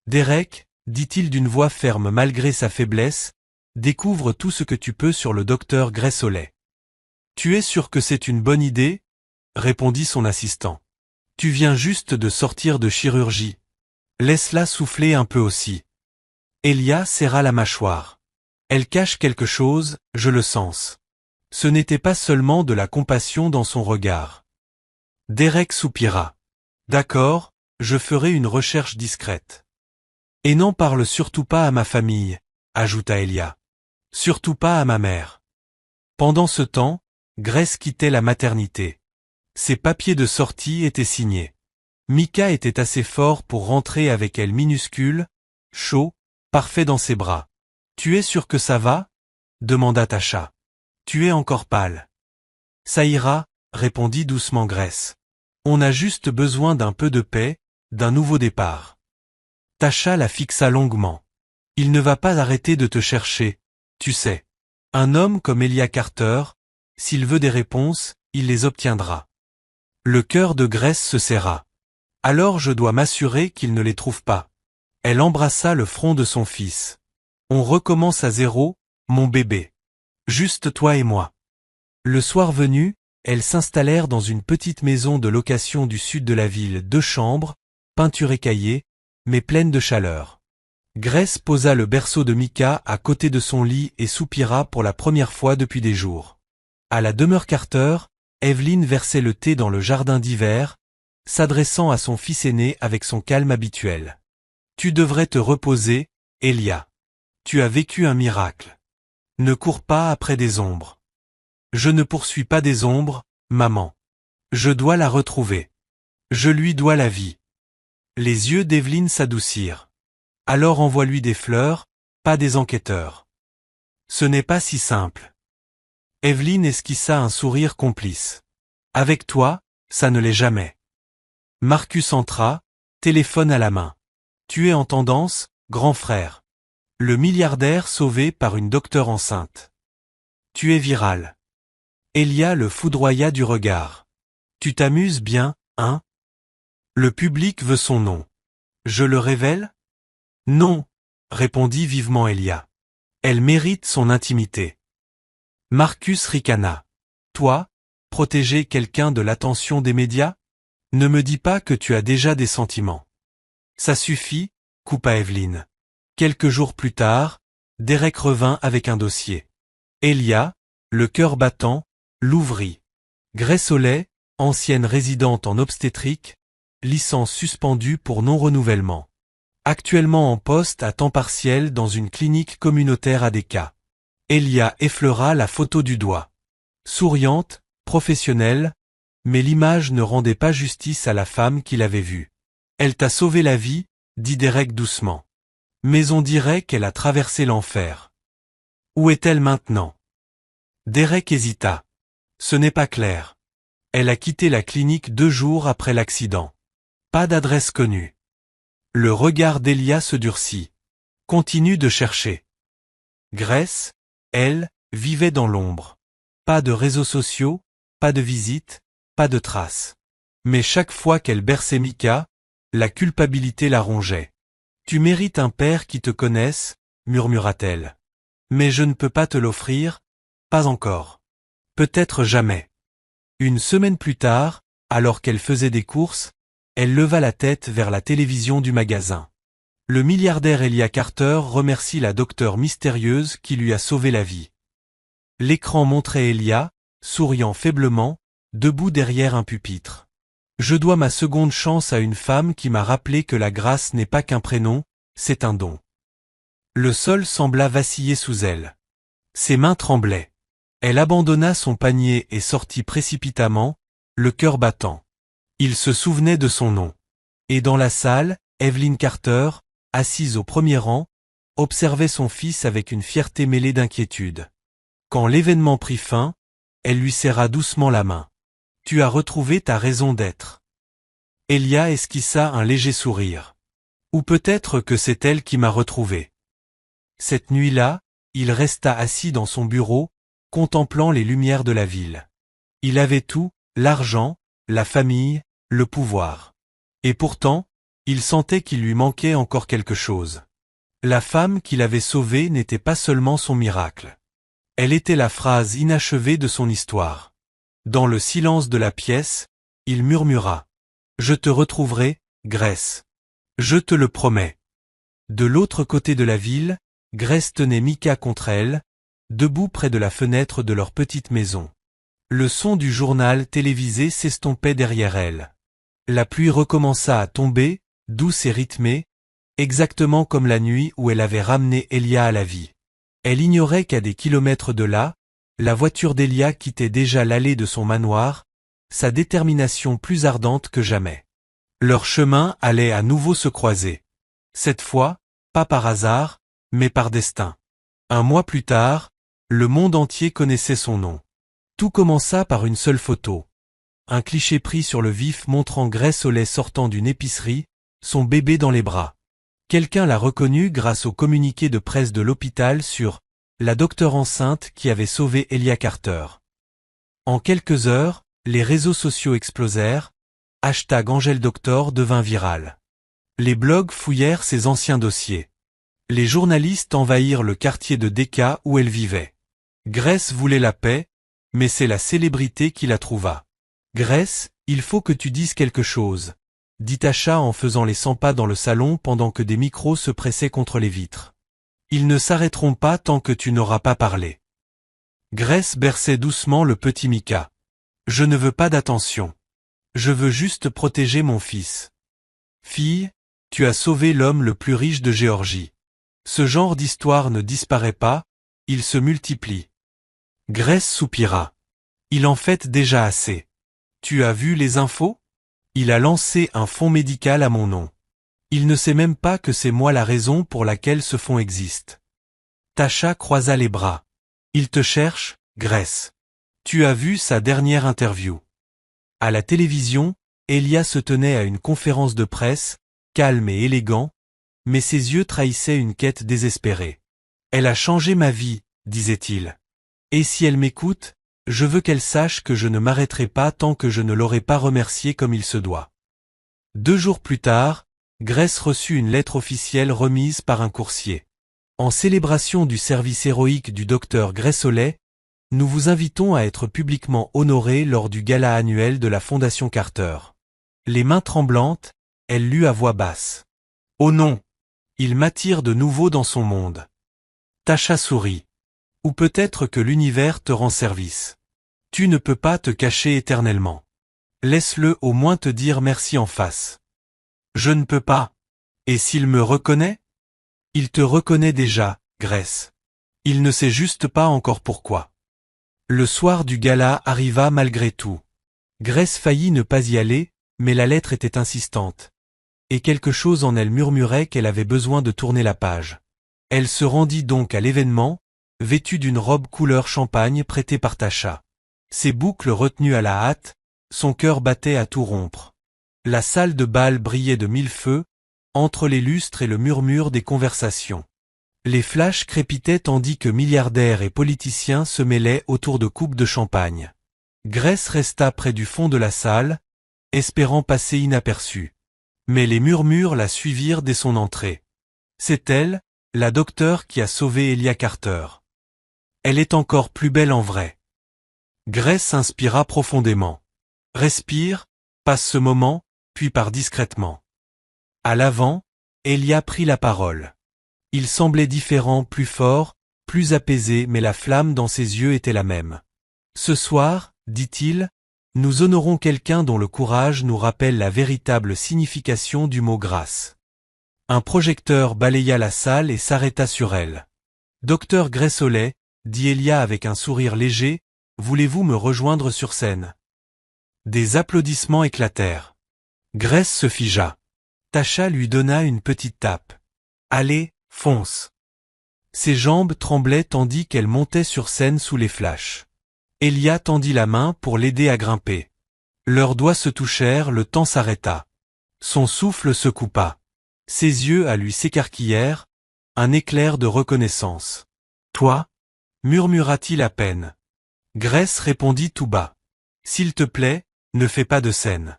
Derek, dit-il d'une voix ferme malgré sa faiblesse, découvre tout ce que tu peux sur le docteur Grace Hollet. Tu es sûr que c'est une bonne idée? Répondit son assistant. Tu viens juste de sortir de chirurgie. Laisse-la souffler un peu aussi. Elia serra la mâchoire. Elle cache quelque chose, je le sens. Ce n'était pas seulement de la compassion dans son regard. Derek soupira. D'accord, je ferai une recherche discrète. Et n'en parle surtout pas à ma famille, ajouta Elia. Surtout pas à ma mère. Pendant ce temps, Grace quittait la maternité. Ses papiers de sortie étaient signés. Mika était assez fort pour rentrer avec elle minuscule, chaud, parfait dans ses bras. Tu es sûr que ça va? Demanda Tasha. Tu es encore pâle. Ça ira, répondit doucement Grace. On a juste besoin d'un peu de paix, d'un nouveau départ. Tasha la fixa longuement. Il ne va pas arrêter de te chercher, tu sais. Un homme comme Elia Carter, s'il veut des réponses, il les obtiendra. Le cœur de Grace se serra. Alors je dois m'assurer qu'il ne les trouve pas. Elle embrassa le front de son fils. On recommence à zéro, mon bébé. Juste toi et moi. Le soir venu, elles s'installèrent dans une petite maison de location du sud de la ville, 2 chambres, peinture écaillée, mais pleine de chaleur. Grace posa le berceau de Mika à côté de son lit et soupira pour la première fois depuis des jours. À la demeure Carter, Evelyn versait le thé dans le jardin d'hiver, s'adressant à son fils aîné avec son calme habituel. Tu devrais te reposer, Elia. Tu as vécu un miracle. Ne cours pas après des ombres. Je ne poursuis pas des ombres, maman. Je dois la retrouver. Je lui dois la vie. Les yeux d'Evelyn s'adoucirent. Alors envoie-lui des fleurs, pas des enquêteurs. Ce n'est pas si simple. Evelyn esquissa un sourire complice. Avec toi, ça ne l'est jamais. Marcus entra, téléphone à la main. Tu es en tendance, grand frère. Le milliardaire sauvé par une docteure enceinte. Tu es viral. Elia le foudroya du regard. Tu t'amuses bien, hein? Le public veut son nom. Je le révèle? Non, répondit vivement Elia. Elle mérite son intimité. Marcus ricana. Toi, protéger quelqu'un de l'attention des médias? Ne me dis pas que tu as déjà des sentiments. Ça suffit, coupa Evelyn. Quelques jours plus tard, Derek revint avec un dossier. Elia, le cœur battant, l'ouvrit. Grace Oley, ancienne résidente en obstétrique, licence suspendue pour non-renouvellement. Actuellement en poste à temps partiel dans une clinique communautaire ADK. Elia effleura la photo du doigt. Souriante, professionnelle, mais l'image ne rendait pas justice à la femme qu'il avait vue. Elle t'a sauvé la vie, dit Derek doucement. Mais on dirait qu'elle a traversé l'enfer. Où est-elle maintenant? Derek hésita. Ce n'est pas clair. Elle a quitté la clinique 2 jours après l'accident. Pas d'adresse connue. Le regard d'Elia se durcit. Continue de chercher. Grace, elle, vivait dans l'ombre. Pas de réseaux sociaux, pas de visites, pas de traces. Mais chaque fois qu'elle berçait Mika, la culpabilité la rongeait. Tu mérites un père qui te connaisse, murmura-t-elle. Mais je ne peux pas te l'offrir, pas encore. Peut-être jamais. Une semaine plus tard, alors qu'elle faisait des courses, elle leva la tête vers la télévision du magasin. Le milliardaire Elia Carter remercie la docteure mystérieuse qui lui a sauvé la vie. L'écran montrait Elia, souriant faiblement, debout derrière un pupitre. Je dois ma seconde chance à une femme qui m'a rappelé que la grâce n'est pas qu'un prénom, c'est un don. Le sol sembla vaciller sous elle. Ses mains tremblaient. Elle abandonna son panier et sortit précipitamment, le cœur battant. Il se souvenait de son nom. Et dans la salle, Evelyn Carter, assise au premier rang, observait son fils avec une fierté mêlée d'inquiétude. Quand l'événement prit fin, elle lui serra doucement la main. Tu as retrouvé ta raison d'être. Elia esquissa un léger sourire. Ou peut-être que c'est elle qui m'a retrouvé. Cette nuit-là, il resta assis dans son bureau, contemplant les lumières de la ville. Il avait tout, l'argent, la famille, le pouvoir. Et pourtant, il sentait qu'il lui manquait encore quelque chose. La femme qu'il avait sauvée n'était pas seulement son miracle. Elle était la phrase inachevée de son histoire. Dans le silence de la pièce, il murmura. « Je te retrouverai, Grace. Je te le promets. » De l'autre côté de la ville, Grace tenait Mika contre elle, debout près de la fenêtre de leur petite maison. Le son du journal télévisé s'estompait derrière elle. La pluie recommença à tomber, douce et rythmée, exactement comme la nuit où elle avait ramené Elia à la vie. Elle ignorait qu'à des kilomètres de là, la voiture d'Elia quittait déjà l'allée de son manoir, sa détermination plus ardente que jamais. Leur chemin allait à nouveau se croiser. Cette fois, pas par hasard, mais par destin. Un mois plus tard, le monde entier connaissait son nom. Tout commença par une seule photo. Un cliché pris sur le vif montrant Grace Holey sortant d'une épicerie, son bébé dans les bras. Quelqu'un l'a reconnue grâce au communiqué de presse de l'hôpital sur « la docteure enceinte qui avait sauvé Elia Carter ». En quelques heures, les réseaux sociaux explosèrent, #AngelDoctor devint viral. Les blogs fouillèrent ses anciens dossiers. Les journalistes envahirent le quartier de Decca où elle vivait. Grace voulait la paix, mais c'est la célébrité qui la trouva. « Grace, il faut que tu dises quelque chose », dit Tasha en faisant les 100 pas dans le salon pendant que des micros se pressaient contre les vitres. « Ils ne s'arrêteront pas tant que tu n'auras pas parlé. » Grace berçait doucement le petit Mika. « Je ne veux pas d'attention. Je veux juste protéger mon fils. Fille, tu as sauvé l'homme le plus riche de Géorgie. Ce genre d'histoire ne disparaît pas, il se multiplie. » Grace soupira. « Il en fait déjà assez. Tu as vu les infos ? Il a lancé un fonds médical à mon nom. Il ne sait même pas que c'est moi la raison pour laquelle ce fonds existe. » Tasha croisa les bras. « Il te cherche, Grace. Tu as vu sa dernière interview. » À la télévision, Elia se tenait à une conférence de presse, calme et élégant, mais ses yeux trahissaient une quête désespérée. « Elle a changé ma vie, disait-il. Et si elle m'écoute, je veux qu'elle sache que je ne m'arrêterai pas tant que je ne l'aurai pas remerciée comme il se doit. » 2 jours plus tard, Grace reçut une lettre officielle remise par un coursier. En célébration du service héroïque du docteur Grace Holey, nous vous invitons à être publiquement honorés lors du gala annuel de la Fondation Carter. Les mains tremblantes, elle lut à voix basse. « Oh non! Il m'attire de nouveau dans son monde. » Tasha sourit. « Ou peut-être que l'univers te rend service. Tu ne peux pas te cacher éternellement. Laisse-le au moins te dire merci en face. »« Je ne peux pas. Et s'il me reconnaît ? » ?»« Il te reconnaît déjà, Grace. Il ne sait juste pas encore pourquoi. » Le soir du gala arriva malgré tout. Grace faillit ne pas y aller, mais la lettre était insistante. Et quelque chose en elle murmurait qu'elle avait besoin de tourner la page. Elle se rendit donc à l'événement, vêtue d'une robe couleur champagne prêtée par Tasha. Ses boucles retenues à la hâte, son cœur battait à tout rompre. La salle de bal brillait de 1000 feux, entre les lustres et le murmure des conversations. Les flashs crépitaient tandis que milliardaires et politiciens se mêlaient autour de coupes de champagne. Grace resta près du fond de la salle, espérant passer inaperçue. Mais les murmures la suivirent dès son entrée. C'est elle, la docteure qui a sauvé Elia Carter. Elle est encore plus belle en vrai. Grace inspira profondément. Respire, passe ce moment, puis part discrètement. À l'avant, Elia prit la parole. Il semblait différent, plus fort, plus apaisé, mais la flamme dans ses yeux était la même. « Ce soir, dit-il, nous honorons quelqu'un dont le courage nous rappelle la véritable signification du mot grâce. » Un projecteur balaya la salle et s'arrêta sur elle. « Docteur Grace Holey, dit Elia avec un sourire léger, voulez-vous me rejoindre sur scène ?» Des applaudissements éclatèrent. Grace se figea. Tasha lui donna une petite tape. « Allez, fonce !» Ses jambes tremblaient tandis qu'elle montait sur scène sous les flashs. Elia tendit la main pour l'aider à grimper. Leurs doigts se touchèrent, le temps s'arrêta. Son souffle se coupa. Ses yeux à lui s'écarquillèrent, un éclair de reconnaissance. « Toi ?» murmura-t-il à peine. Grace répondit tout bas. « S'il te plaît, ne fais pas de scène. »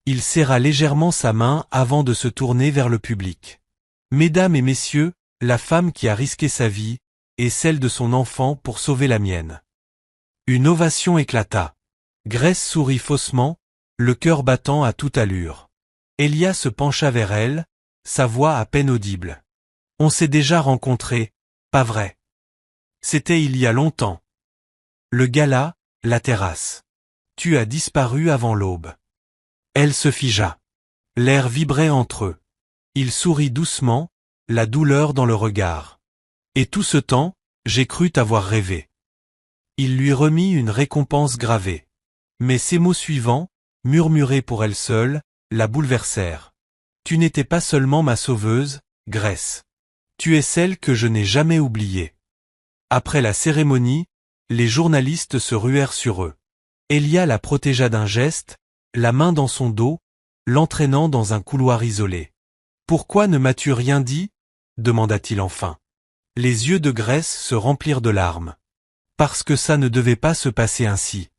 Il serra légèrement sa main avant de se tourner vers le public. « Mesdames et messieurs, la femme qui a risqué sa vie, et celle de son enfant pour sauver la mienne. » Une ovation éclata. Grace sourit faussement, le cœur battant à toute allure. Elia se pencha vers elle, sa voix à peine audible. « On s'est déjà rencontrés, pas vrai ? C'était il y a longtemps. Le gala, la terrasse. Tu as disparu avant l'aube. » Elle se figea. L'air vibrait entre eux. Il sourit doucement, la douleur dans le regard. Et tout ce temps, j'ai cru t'avoir rêvé. Il lui remit une récompense gravée. Mais ces mots suivants, murmurés pour elle seule, la bouleversèrent. Tu n'étais pas seulement ma sauveuse, Grace. Tu es celle que je n'ai jamais oubliée. Après la cérémonie, les journalistes se ruèrent sur eux. Elia la protégea d'un geste, la main dans son dos, l'entraînant dans un couloir isolé. « Pourquoi ne m'as-tu rien dit ?» demanda-t-il enfin. Les yeux de Grace se remplirent de larmes. « Parce que ça ne devait pas se passer ainsi.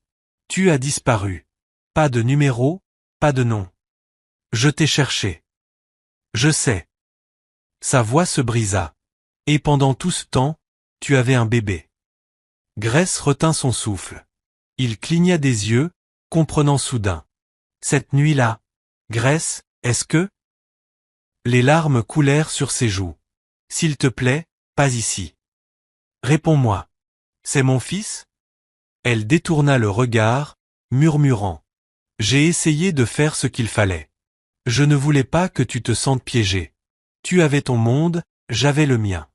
Tu as disparu. Pas de numéro, pas de nom. Je t'ai cherché. Je sais. » Sa voix se brisa. « Et pendant tout ce temps, tu avais un bébé. » Grace retint son souffle. Il cligna des yeux, comprenant soudain. « Cette nuit-là, Grace, est-ce que… » Les larmes coulèrent sur ses joues. « S'il te plaît, pas ici. Réponds-moi. C'est mon fils ?» Elle détourna le regard, murmurant. « J'ai essayé de faire ce qu'il fallait. Je ne voulais pas que tu te sentes piégé. Tu avais ton monde, j'avais le mien. »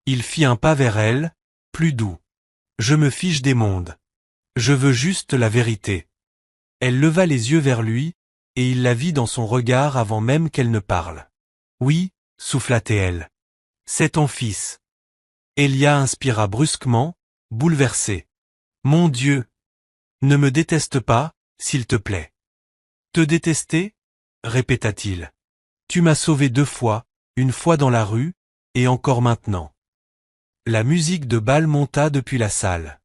Il fit un pas vers elle, plus doux. « Je me fiche des mondes. Je veux juste la vérité. » Elle leva les yeux vers lui, et il la vit dans son regard avant même qu'elle ne parle. « Oui, » souffla-t-elle. « C'est ton fils. » Elia inspira brusquement, bouleversé. « Mon Dieu! Ne me déteste pas, s'il te plaît. »« Te détester ?» répéta-t-il. « Tu m'as sauvé 2 fois, une fois dans la rue, et encore maintenant. » La musique de bal monta depuis la salle.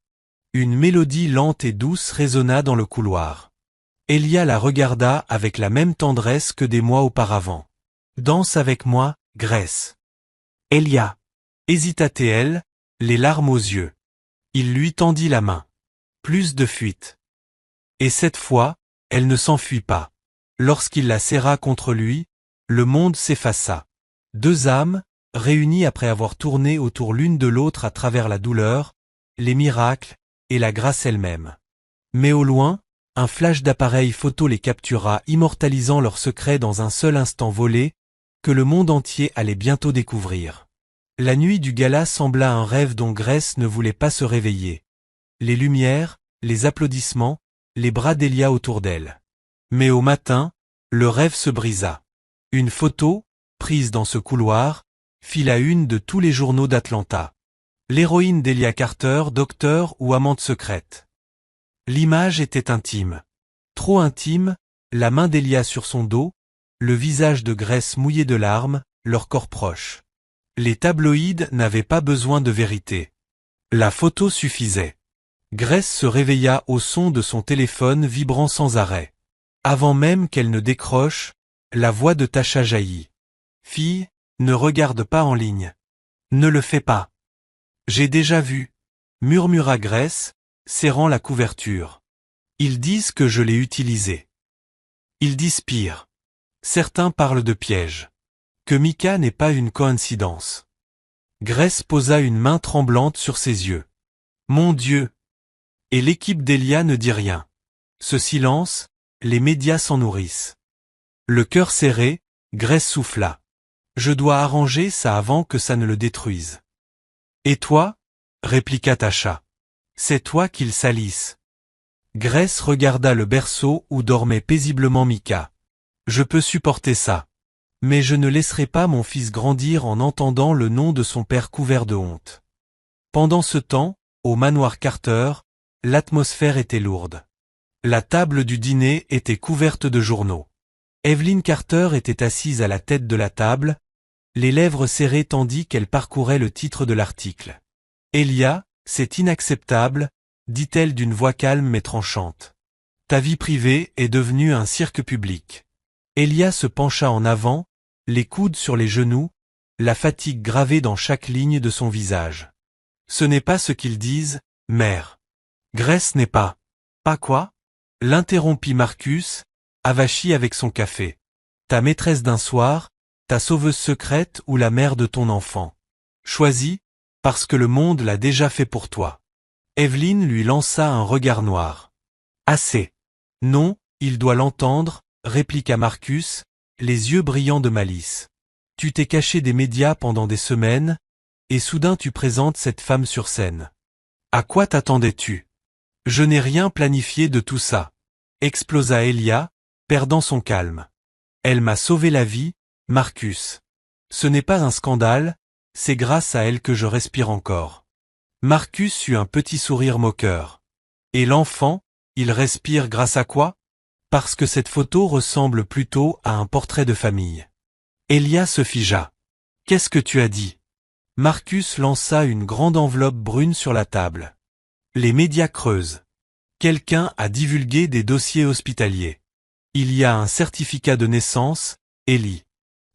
Une mélodie lente et douce résonna dans le couloir. Elia la regarda avec la même tendresse que des mois auparavant. « Danse avec moi, Grace. »« Elia !» hésita-t-elle, les larmes aux yeux. Il lui tendit la main. Plus de fuite. Et cette fois, elle ne s'enfuit pas. Lorsqu'il la serra contre lui, le monde s'effaça. 2 âmes, réunies après avoir tourné autour l'une de l'autre à travers la douleur, les miracles et la grâce elle-même. Mais au loin, un flash d'appareil photo les captura, immortalisant leurs secrets dans un seul instant volé, que le monde entier allait bientôt découvrir. La nuit du gala sembla un rêve dont Grace ne voulait pas se réveiller. Les lumières, les applaudissements, les bras d'Elia autour d'elle. Mais au matin, le rêve se brisa. Une photo, prise dans ce couloir, fit la une de tous les journaux d'Atlanta. L'héroïne d'Elia Carter, docteur ou amante secrète. L'image était intime. Trop intime, la main d'Elia sur son dos, le visage de Grace mouillé de larmes, leur corps proche. Les tabloïds n'avaient pas besoin de vérité. La photo suffisait. Grace se réveilla au son de son téléphone vibrant sans arrêt. Avant même qu'elle ne décroche, la voix de Tasha jaillit. « Fille, ne regarde pas en ligne. Ne le fais pas. »« J'ai déjà vu, » murmura Grace, serrant la couverture. « Ils disent que je l'ai utilisé. Ils disent pire. Certains parlent de piège. Que Mika n'est pas une coïncidence. » Grace posa une main tremblante sur ses yeux. « Mon Dieu !» Et l'équipe d'Elia ne dit rien. Ce silence, les médias s'en nourrissent. Le cœur serré, Grace souffla. « Je dois arranger ça avant que ça ne le détruise. »« Et toi ?» répliqua Tasha. « C'est toi qu'ils salissent. » Grace regarda le berceau où dormait paisiblement Mika. « Je peux supporter ça. Mais je ne laisserai pas mon fils grandir en entendant le nom de son père couvert de honte. » Pendant ce temps, au manoir Carter, l'atmosphère était lourde. La table du dîner était couverte de journaux. Evelyn Carter était assise à la tête de la table, les lèvres serrées tandis qu'elle parcourait le titre de l'article. « Elia, c'est inacceptable, » dit-elle d'une voix calme mais tranchante. « Ta vie privée est devenue un cirque public. » Elia se pencha en avant, les coudes sur les genoux, la fatigue gravée dans chaque ligne de son visage. « Ce n'est pas ce qu'ils disent, mère. »« Grace n'est pas. »« Pas quoi ?» l'interrompit Marcus, avachi avec son café. « Ta maîtresse d'un soir, ta sauveuse secrète ou la mère de ton enfant. Choisis, parce que le monde l'a déjà fait pour toi. » Evelyn lui lança un regard noir. « Assez. »« Non, il doit l'entendre, » répliqua Marcus, les yeux brillants de malice. Tu t'es caché des médias pendant des semaines, et soudain tu présentes cette femme sur scène. À quoi t'attendais-tu? Je n'ai rien planifié de tout ça. Explosa Elia, perdant son calme. Elle m'a sauvé la vie, Marcus. Ce n'est pas un scandale, c'est grâce à elle que je respire encore. Marcus eut un petit sourire moqueur. Et l'enfant, il respire grâce à quoi? Parce que cette photo ressemble plutôt à un portrait de famille. Elia se figea. Qu'est-ce que tu as dit? Marcus lança une grande enveloppe brune sur la table. Les médias creusent. Quelqu'un a divulgué des dossiers hospitaliers. Il y a un certificat de naissance, Ellie.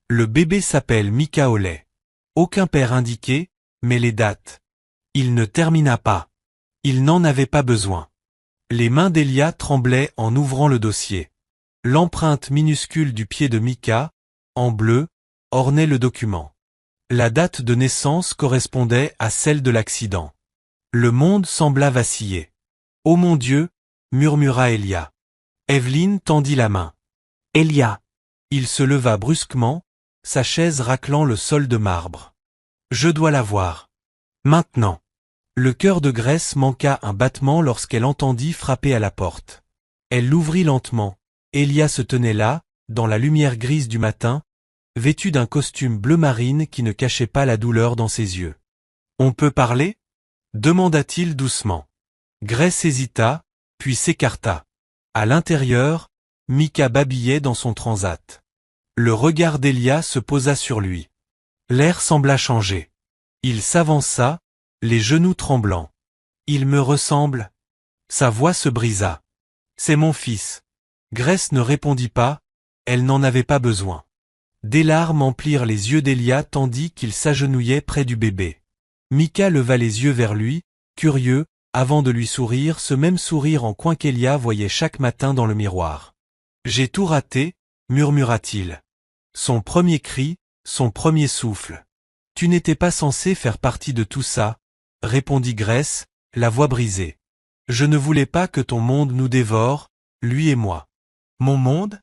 Le bébé s'appelle Micah au lait. Aucun père indiqué, mais les dates. Il ne termina pas. Il n'en avait pas besoin. Les mains d'Elia tremblaient en ouvrant le dossier. L'empreinte minuscule du pied de Micah, en bleu, ornait le document. La date de naissance correspondait à celle de l'accident. Le monde sembla vaciller. « Oh mon Dieu !» murmura Elia. Evelyn tendit la main. « Elia !» Il se leva brusquement, sa chaise raclant le sol de marbre. « Je dois la voir. Maintenant !» Le cœur de Grace manqua un battement lorsqu'elle entendit frapper à la porte. Elle l'ouvrit lentement. Elia se tenait là, dans la lumière grise du matin, vêtu d'un costume bleu marine qui ne cachait pas la douleur dans ses yeux. « On peut parler ?» demanda-t-il doucement. Grace hésita, puis s'écarta. À l'intérieur, Micah babillait dans son transat. Le regard d'Elia se posa sur lui. L'air sembla changer. Il s'avança, les genoux tremblants. « Il me ressemble ?» Sa voix se brisa. « C'est mon fils. » Grace ne répondit pas, elle n'en avait pas besoin. Des larmes emplirent les yeux d'Elia tandis qu'il s'agenouillait près du bébé. Micah leva les yeux vers lui, curieux, avant de lui sourire ce même sourire en coin qu'Elia voyait chaque matin dans le miroir. « J'ai tout raté » murmura-t-il. Son premier cri, son premier souffle. « Tu n'étais pas censé faire partie de tout ça » répondit Grace, la voix brisée. « Je ne voulais pas que ton monde nous dévore, lui et moi. »« Mon monde ?»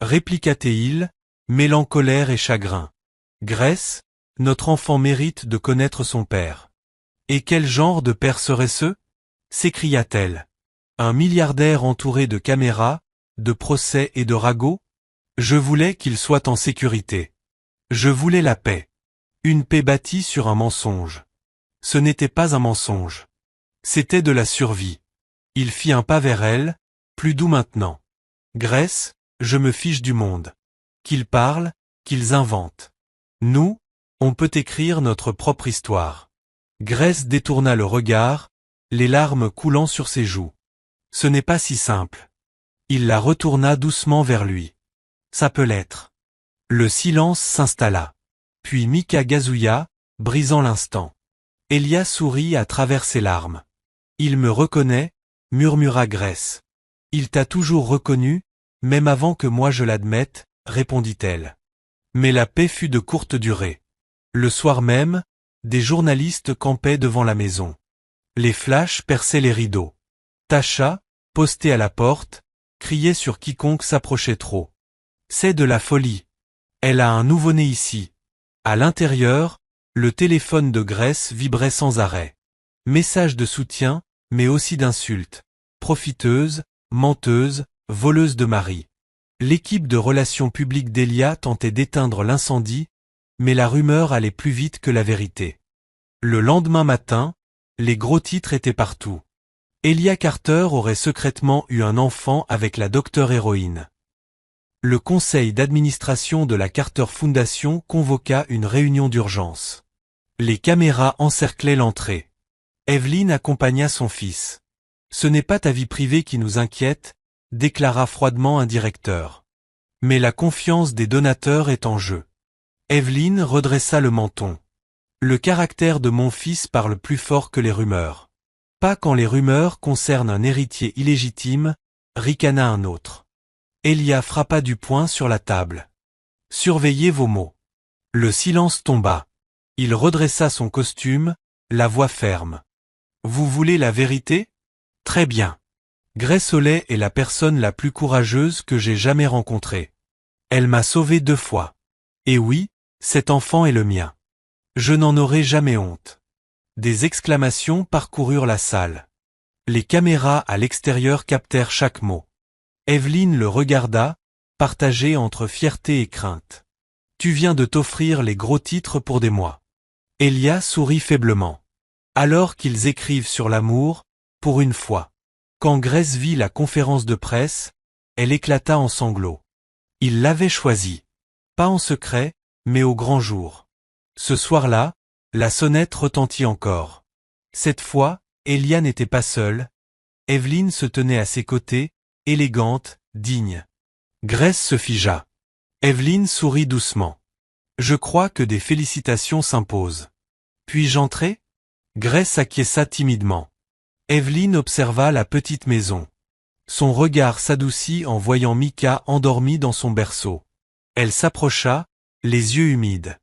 répliqua-t-il, mêlant colère et chagrin. « Grace, notre enfant mérite de connaître son père. »« Et quel genre de père serait-ce » s'écria-t-elle. « Un milliardaire entouré de caméras, de procès et de ragots ? Je voulais qu'il soit en sécurité. Je voulais la paix. Une paix bâtie sur un mensonge. Ce n'était pas un mensonge. C'était de la survie. » Il fit un pas vers elle, plus doux maintenant. « Grace, je me fiche du monde. Qu'ils parlent, qu'ils inventent. Nous, on peut écrire notre propre histoire. » Grace détourna le regard, les larmes coulant sur ses joues. « Ce n'est pas si simple. » Il la retourna doucement vers lui. « Ça peut l'être. » Le silence s'installa. Puis Micah gazouilla, brisant l'instant. Elia sourit à travers ses larmes. « Il me reconnaît » murmura Grace. « Il t'a toujours reconnu, même avant que moi je l'admette » répondit-elle. Mais la paix fut de courte durée. Le soir même, des journalistes campaient devant la maison. Les flashs perçaient les rideaux. Tasha, postée à la porte, criait sur quiconque s'approchait trop. « C'est de la folie. Elle a un nouveau-né ici. » À l'intérieur, le téléphone de Grace vibrait sans arrêt. Messages de soutien, mais aussi d'insultes. Profiteuse, menteuse, voleuse de mari. L'équipe de relations publiques d'Elia tentait d'éteindre l'incendie, mais la rumeur allait plus vite que la vérité. Le lendemain matin, les gros titres étaient partout. Elia Carter aurait secrètement eu un enfant avec la docteure héroïne. Le conseil d'administration de la Carter Foundation convoqua une réunion d'urgence. Les caméras encerclaient l'entrée. Evelyn accompagna son fils. « Ce n'est pas ta vie privée qui nous inquiète », déclara froidement un directeur. « Mais la confiance des donateurs est en jeu. » Evelyn redressa le menton. « Le caractère de mon fils parle plus fort que les rumeurs. » « Pas quand les rumeurs concernent un héritier illégitime », ricana un autre. Elia frappa du poing sur la table. « Surveillez vos mots. » Le silence tomba. Il redressa son costume, la voix ferme. « Vous voulez la vérité ? Très bien. Grace Oley est la personne la plus courageuse que j'ai jamais rencontrée. Elle m'a sauvé 2 fois. Et oui, Cet enfant est le mien. Je n'en aurai jamais honte. Des exclamations parcoururent la salle. Les caméras à l'extérieur captèrent chaque mot. Evelyne le regarda, partagée entre fierté et crainte. Tu viens de t'offrir les gros titres pour des mois. Elia sourit faiblement. Alors qu'ils écrivent sur l'amour, pour une fois. Quand Grace vit la conférence de presse, elle éclata en sanglots. Il l'avait choisi. Pas en secret, mais au grand jour. Ce soir-là, la sonnette retentit encore. Cette fois, Elia n'était pas seule. Evelyne se tenait à ses côtés, élégante, digne. Grace se figea. Evelyne sourit doucement. Je crois que des félicitations s'imposent. Puis-je entrer? Grace acquiesça timidement. Evelyne observa la petite maison. Son regard s'adoucit en voyant Micah endormie dans son berceau. Elle s'approcha, les yeux humides.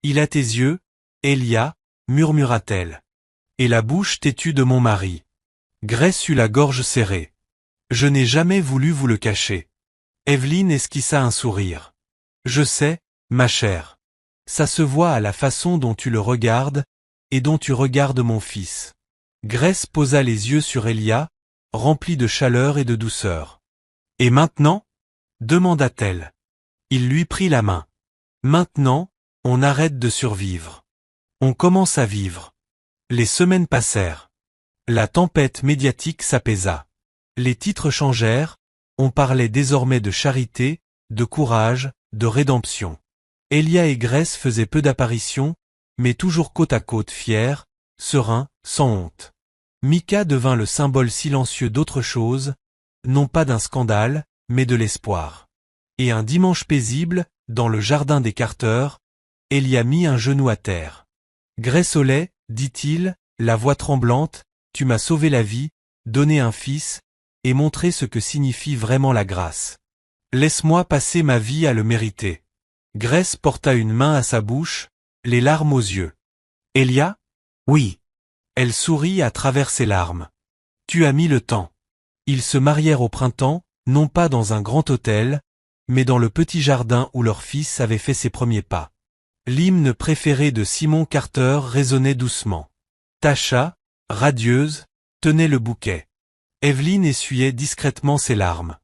Il a tes yeux, Elia, murmura-t-elle. Et la bouche têtue de mon mari. Grace eut la gorge serrée. Je n'ai jamais voulu vous le cacher. Evelyne esquissa un sourire. Je sais, ma chère. Ça se voit à la façon dont tu le regardes, et dont tu regardes mon fils. Grace posa les yeux sur Elia, remplis de chaleur et de douceur. Et maintenant? Demanda-t-elle. Il lui prit la main. Maintenant, on arrête de survivre. On commence à vivre. Les semaines passèrent. La tempête médiatique s'apaisa. Les titres changèrent, on parlait désormais de charité, de courage, de rédemption. Elia et Grace faisaient peu d'apparitions, mais toujours côte à côte fiers, sereins, sans honte. Micah devint le symbole silencieux d'autre chose, non pas d'un scandale, mais de l'espoir. Et un dimanche paisible, dans le jardin des Carter, Elia mit un genou à terre. Grace au lait, dit-il, la voix tremblante, tu m'as sauvé la vie, donné un fils, et montré ce que signifie vraiment la grâce. Laisse-moi passer ma vie à le mériter. Grace porta une main à sa bouche, les larmes aux yeux. Elia? Oui. Elle sourit à travers ses larmes. Tu as mis le temps. Ils se marièrent au printemps, non pas dans un grand hôtel, mais dans le petit jardin où leur fils avait fait ses premiers pas. L'hymne préféré de Simon Carter résonnait doucement. Tasha, radieuse, tenait le bouquet. Evelyne essuyait discrètement ses larmes.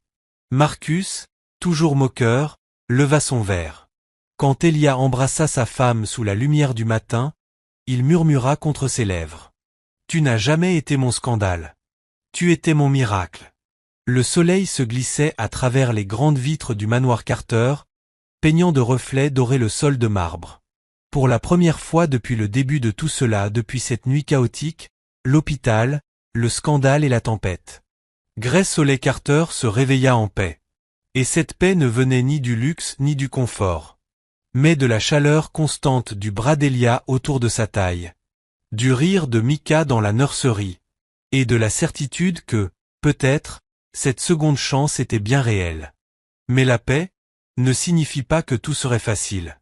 Marcus, toujours moqueur, leva son verre. Quand Elia embrassa sa femme sous la lumière du matin, il murmura contre ses lèvres. Tu n'as jamais été mon scandale. Tu étais mon miracle. Le soleil se glissait à travers les grandes vitres du manoir Carter, peignant de reflets dorés le sol de marbre. Pour la première fois depuis le début de tout cela, depuis cette nuit chaotique, l'hôpital, le scandale et la tempête. Grace Oley Carter se réveilla en paix. Et cette paix ne venait ni du luxe ni du confort, mais de la chaleur constante du bras d'Elia autour de sa taille, du rire de Micah dans la nurserie, et de la certitude que, peut-être, cette seconde chance était bien réelle. Mais la paix ne signifie pas que tout serait facile.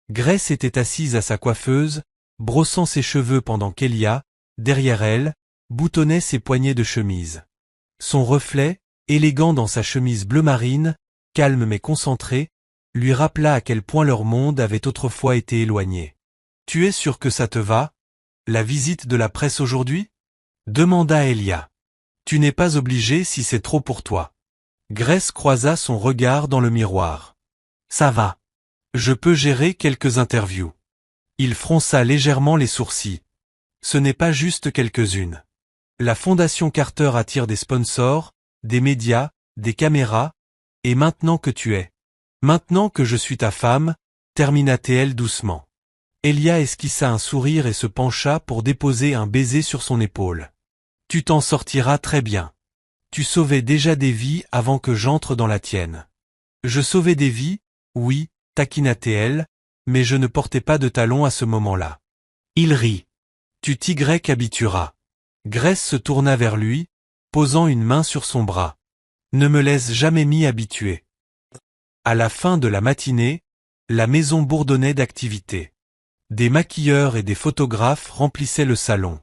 Grace était assise à sa coiffeuse, brossant ses cheveux pendant qu'Elia, derrière elle, boutonnait ses poignets de chemise. Son reflet, élégant dans sa chemise bleu marine, calme mais concentré, lui rappela à quel point leur monde avait autrefois été éloigné. « Tu es sûr que ça te va, la visite de la presse aujourd'hui ?» demanda Elia. « Tu n'es pas obligé si c'est trop pour toi. » Grace croisa son regard dans le miroir. « Ça va. Je peux gérer quelques interviews. » Il fronça légèrement les sourcils. « Ce n'est pas juste quelques-unes. La Fondation Carter attire des sponsors, des médias, des caméras, et maintenant que tu es. Maintenant que je suis ta femme, termina-t-elle doucement. Elia esquissa un sourire et se pencha pour déposer un baiser sur son épaule. Tu t'en sortiras très bien. Tu sauvais déjà des vies avant que j'entre dans la tienne. Je sauvais des vies, oui, taquina-t-elle, mais je ne portais pas de talons à ce moment-là. Il rit. Tu t'y habitueras. Grace se tourna vers lui, posant une main sur son bras. Ne me laisse jamais m'y habituer. À la fin de la matinée, la maison bourdonnait d'activité. Des maquilleurs et des photographes remplissaient le salon.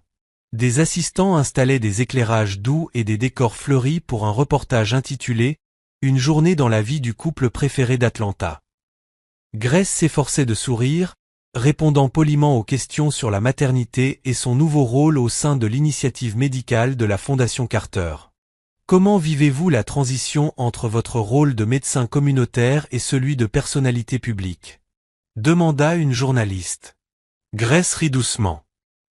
Des assistants installaient des éclairages doux et des décors fleuris pour un reportage intitulé « Une journée dans la vie du couple préféré d'Atlanta ». Grace s'efforçait de sourire, répondant poliment aux questions sur la maternité et son nouveau rôle au sein de l'initiative médicale de la Fondation Carter. Comment vivez-vous la transition entre votre rôle de médecin communautaire et celui de personnalité publique? Demanda une journaliste. Grace rit doucement.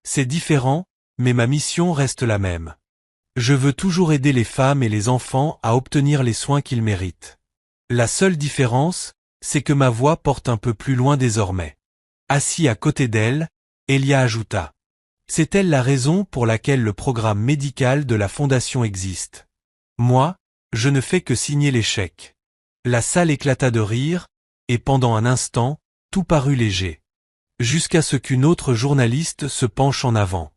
C'est différent, mais ma mission reste la même. Je veux toujours aider les femmes et les enfants à obtenir les soins qu'ils méritent. La seule différence, c'est que ma voix porte un peu plus loin désormais. Assis à côté d'elle, Elia ajouta. C'est elle la raison pour laquelle le programme médical de la Fondation existe. Moi, je ne fais que signer les chèques. La salle éclata de rire, et pendant un instant, tout parut léger. Jusqu'à ce qu'une autre journaliste se penche en avant.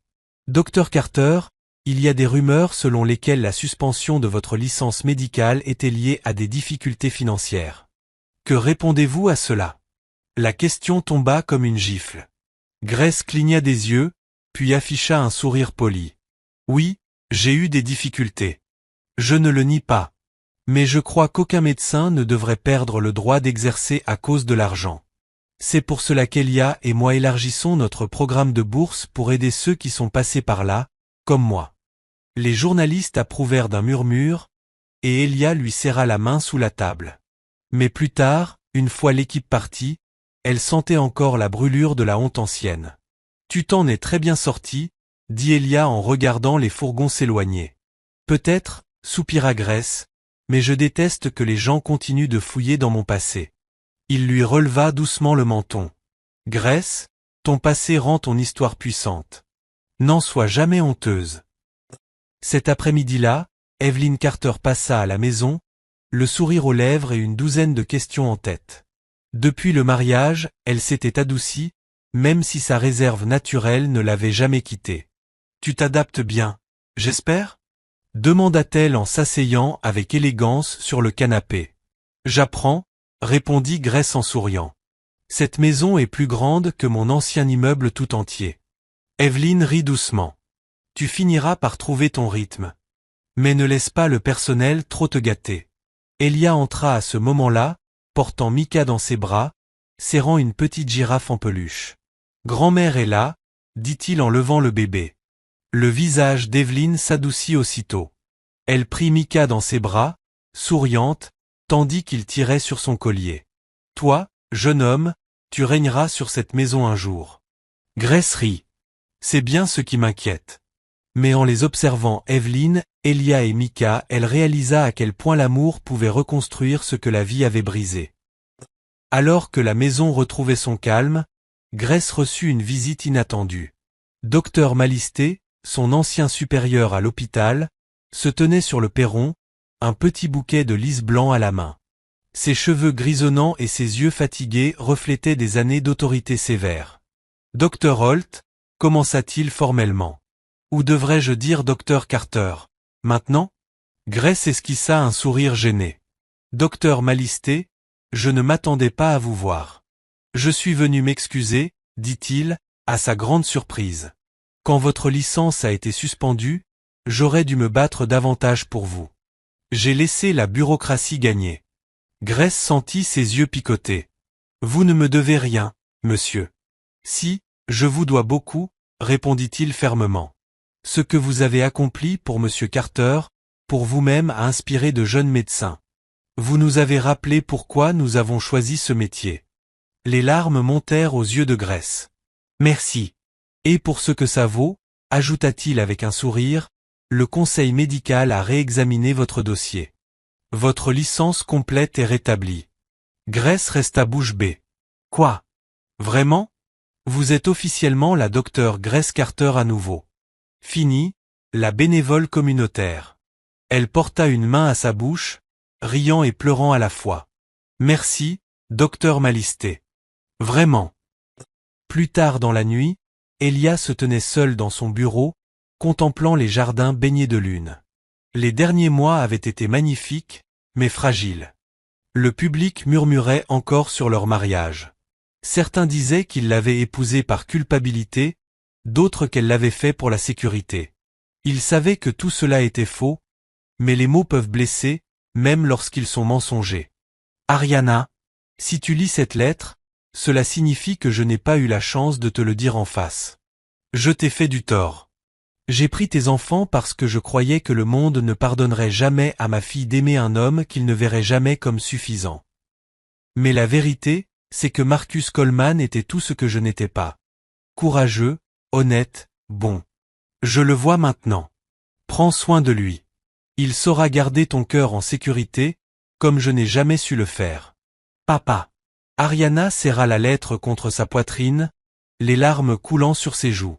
Dr Carter, il y a des rumeurs selon lesquelles la suspension de votre licence médicale était liée à des difficultés financières. Que répondez-vous à cela? La question tomba comme une gifle. Grace cligna des yeux, puis afficha un sourire poli. Oui, j'ai eu des difficultés. Je ne le nie pas. Mais je crois qu'aucun médecin ne devrait perdre le droit d'exercer à cause de l'argent. C'est pour cela qu'Elia et moi élargissons notre programme de bourse pour aider ceux qui sont passés par là, comme moi. Les journalistes approuvèrent d'un murmure, et Elia lui serra la main sous la table. Mais plus tard, une fois l'équipe partie, elle sentait encore la brûlure de la honte ancienne. Tu t'en es très bien sorti, dit Elia en regardant les fourgons s'éloigner. Peut-être, soupira Grace, mais je déteste que les gens continuent de fouiller dans mon passé. Il lui releva doucement le menton. Grace, ton passé rend ton histoire puissante. N'en sois jamais honteuse. Cet après-midi-là, Evelyn Carter passa à la maison, le sourire aux lèvres et une douzaine de questions en tête. Depuis le mariage, elle s'était adoucie, même si sa réserve naturelle ne l'avait jamais quittée. Tu t'adaptes bien, j'espère? Demanda-t-elle en s'asseyant avec élégance sur le canapé. J'apprends, répondit Grace en souriant. Cette maison est plus grande que mon ancien immeuble tout entier. Evelyn rit doucement. Tu finiras par trouver ton rythme. Mais ne laisse pas le personnel trop te gâter. Elia entra à ce moment-là, portant Mika dans ses bras, serrant une petite girafe en peluche. Grand-mère est là, dit-il en levant le bébé. Le visage d'Evelyn s'adoucit aussitôt. Elle prit Mika dans ses bras, souriante, tandis qu'il tirait sur son collier. Toi, jeune homme, tu régneras sur cette maison un jour. Grace rit. C'est bien ce qui m'inquiète. Mais en les observant Evelyn, Elia et Mika, elle réalisa à quel point l'amour pouvait reconstruire ce que la vie avait brisé. Alors que la maison retrouvait son calme, Grace reçut une visite inattendue. Dr Malisté, son ancien supérieur à l'hôpital, se tenait sur le perron, un petit bouquet de lys blanc à la main. Ses cheveux grisonnants et ses yeux fatigués reflétaient des années d'autorité sévère. Dr Holt, commença-t-il formellement. Ou devrais-je dire Dr Carter, maintenant? Grace esquissa un sourire gêné. Dr Malisté, je ne m'attendais pas à vous voir. Je suis venu m'excuser, dit-il, à sa grande surprise. Quand votre licence a été suspendue, j'aurais dû me battre davantage pour vous. J'ai laissé la bureaucratie gagner. Grace sentit ses yeux picoter. Vous ne me devez rien, monsieur. Si, je vous dois beaucoup, répondit-il fermement. Ce que vous avez accompli pour monsieur Carter, pour vous-même a inspiré de jeunes médecins. Vous nous avez rappelé pourquoi nous avons choisi ce métier. Les larmes montèrent aux yeux de Grace. Merci. Et pour ce que ça vaut, ajouta-t-il avec un sourire, le conseil médical a réexaminé votre dossier. Votre licence complète est rétablie. Grace resta bouche bée. Quoi? Vraiment? Vous êtes officiellement la docteure Grace Carter à nouveau. Fini, la bénévole communautaire. Elle porta une main à sa bouche, riant et pleurant à la fois. Merci, docteur Malisté. Vraiment. Plus tard dans la nuit, Elia se tenait seule dans son bureau, contemplant les jardins baignés de lune. Les derniers mois avaient été magnifiques, mais fragiles. Le public murmurait encore sur leur mariage. Certains disaient qu'il l'avait épousée par culpabilité, d'autres qu'elle l'avait fait pour la sécurité. Il savait que tout cela était faux, mais les mots peuvent blesser, même lorsqu'ils sont mensongers. Ariana, si tu lis cette lettre, cela signifie que je n'ai pas eu la chance de te le dire en face. Je t'ai fait du tort. J'ai pris tes enfants parce que je croyais que le monde ne pardonnerait jamais à ma fille d'aimer un homme qu'il ne verrait jamais comme suffisant. Mais la vérité, c'est que Marcus Coleman était tout ce que je n'étais pas. Courageux, honnête, bon. Je le vois maintenant. Prends soin de lui. Il saura garder ton cœur en sécurité, comme je n'ai jamais su le faire. Papa. Ariana serra la lettre contre sa poitrine, les larmes coulant sur ses joues.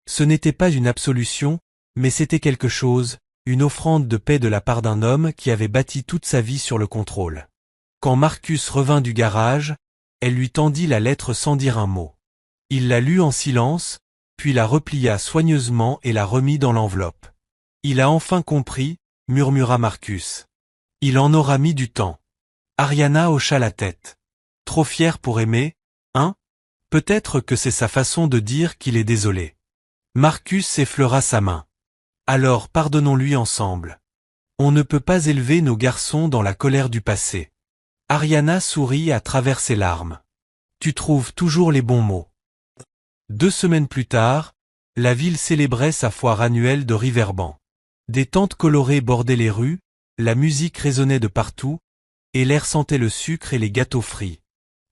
Ce n'était pas une absolution, mais c'était quelque chose, une offrande de paix de la part d'un homme qui avait bâti toute sa vie sur le contrôle. Quand Marcus revint du garage, elle lui tendit la lettre sans dire un mot. Il la lut en silence, puis la replia soigneusement et la remit dans l'enveloppe. Il a enfin compris, murmura Marcus. Il en aura mis du temps. Ariana hocha la tête. Trop fier pour aimer, hein? Peut-être que c'est sa façon de dire qu'il est désolé. Marcus effleura sa main. Alors pardonnons-lui ensemble. On ne peut pas élever nos garçons dans la colère du passé. Ariana sourit à travers ses larmes. Tu trouves toujours les bons mots. 2 semaines plus tard, la ville célébrait sa foire annuelle de Riverban. Des tentes colorées bordaient les rues, la musique résonnait de partout, et l'air sentait le sucre et les gâteaux frits.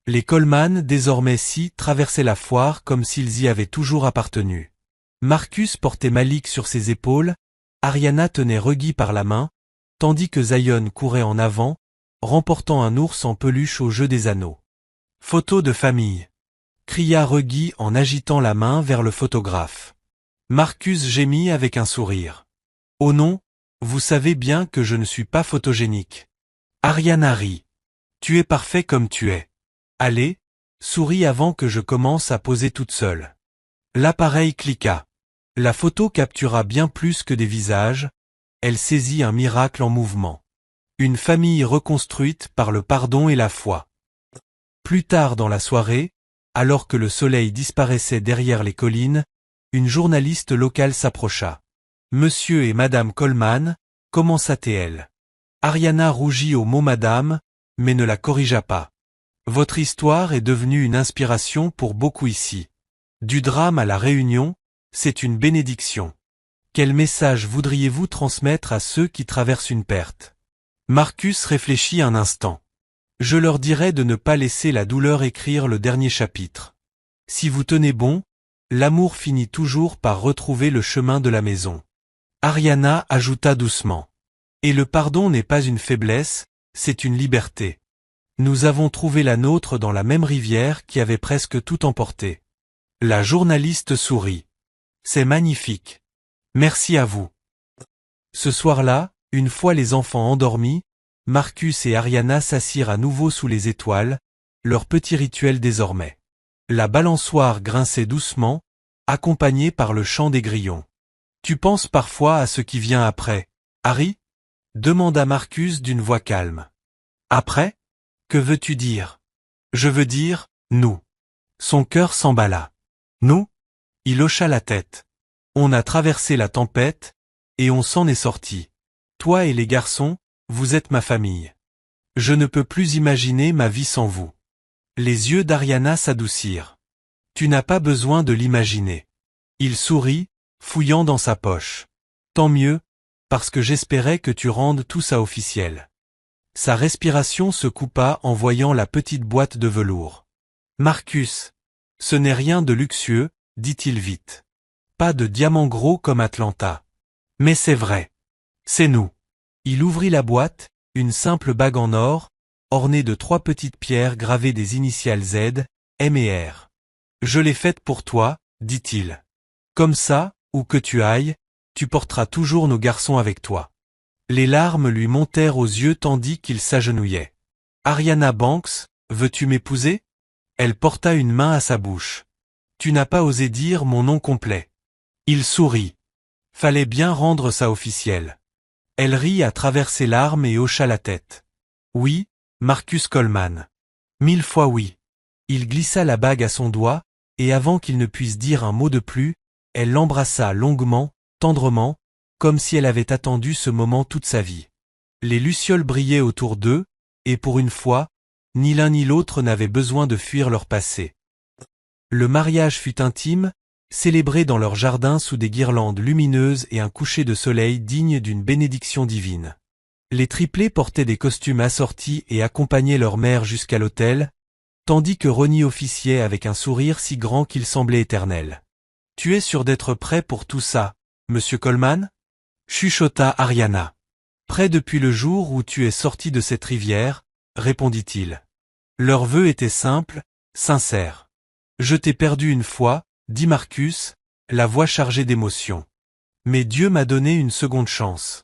Les Coleman, désormais traversaient la foire comme s'ils y avaient toujours appartenu. Marcus portait Malik sur ses épaules, Ariana tenait Reggie par la main, tandis que Zion courait en avant, remportant un ours en peluche au jeu des anneaux. Photo de famille, cria Reggie en agitant la main vers le photographe. Marcus gémit avec un sourire. Oh non, vous savez bien que je ne suis pas photogénique. Ariana rit. Tu es parfait comme tu es. Allez, souris avant que je commence à poser toute seule. L'appareil cliqua. La photo captura bien plus que des visages, elle saisit un miracle en mouvement. Une famille reconstruite par le pardon et la foi. Plus tard dans la soirée, alors que le soleil disparaissait derrière les collines, une journaliste locale s'approcha. Monsieur et Madame Coleman, commença-t-elle. Ariana rougit au mot Madame, mais ne la corrigea pas. Votre histoire est devenue une inspiration pour beaucoup ici. Du drame à la réunion, c'est une bénédiction. Quel message voudriez-vous transmettre à ceux qui traversent une perte? Marcus réfléchit un instant. Je leur dirai de ne pas laisser la douleur écrire le dernier chapitre. Si vous tenez bon, l'amour finit toujours par retrouver le chemin de la maison. Ariana ajouta doucement. Et le pardon n'est pas une faiblesse, c'est une liberté. Nous avons trouvé la nôtre dans la même rivière qui avait presque tout emporté. La journaliste sourit. C'est magnifique. Merci à vous. Ce soir-là, une fois les enfants endormis, Marcus et Ariana s'assirent à nouveau sous les étoiles, leur petit rituel désormais. La balançoire grinçait doucement, accompagnée par le chant des grillons. Tu penses parfois à ce qui vient après, Harry? Demanda Marcus d'une voix calme. Après? Que veux-tu dire? Je veux dire, nous. Son cœur s'emballa. Nous? Il hocha la tête. On a traversé la tempête, et on s'en est sorti. Toi et les garçons, vous êtes ma famille. Je ne peux plus imaginer ma vie sans vous. Les yeux d'Ariana s'adoucirent. Tu n'as pas besoin de l'imaginer. Il sourit, fouillant dans sa poche. Tant mieux, parce que j'espérais que tu rendes tout ça officiel. Sa respiration se coupa en voyant la petite boîte de velours. Marcus, ce n'est rien de luxueux, dit-il vite. Pas de diamants gros comme Atlanta. Mais c'est vrai. C'est nous. Il ouvrit la boîte, une simple bague en or, ornée de 3 petites pierres gravées des initiales Z, M et R. Je l'ai faite pour toi, dit-il. Comme ça, où que tu ailles, tu porteras toujours nos garçons avec toi. Les larmes lui montèrent aux yeux tandis qu'il s'agenouillait. Ariana Banks, veux-tu m'épouser? Elle porta une main à sa bouche. Tu n'as pas osé dire mon nom complet. Il sourit. Fallait bien rendre ça officiel. Elle rit à travers ses larmes et hocha la tête. Oui, Marcus Coleman. 1000 fois oui. Il glissa la bague à son doigt, et avant qu'il ne puisse dire un mot de plus, elle l'embrassa longuement, tendrement, comme si elle avait attendu ce moment toute sa vie. Les lucioles brillaient autour d'eux, et pour une fois, ni l'un ni l'autre n'avaient besoin de fuir leur passé. Le mariage fut intime, célébré dans leur jardin sous des guirlandes lumineuses et un coucher de soleil digne d'une bénédiction divine. Les triplés portaient des costumes assortis et accompagnaient leur mère jusqu'à l'autel, tandis que Ronnie officiait avec un sourire si grand qu'il semblait éternel. « Tu es sûr d'être prêt pour tout ça, monsieur Coleman ?» chuchota Ariana. « Prêt depuis le jour où tu es sorti de cette rivière, » répondit-il. Leur vœu était simple, sincère. « Je t'ai perdu une fois, » dit Marcus, la voix chargée d'émotion. « Mais Dieu m'a donné une seconde chance.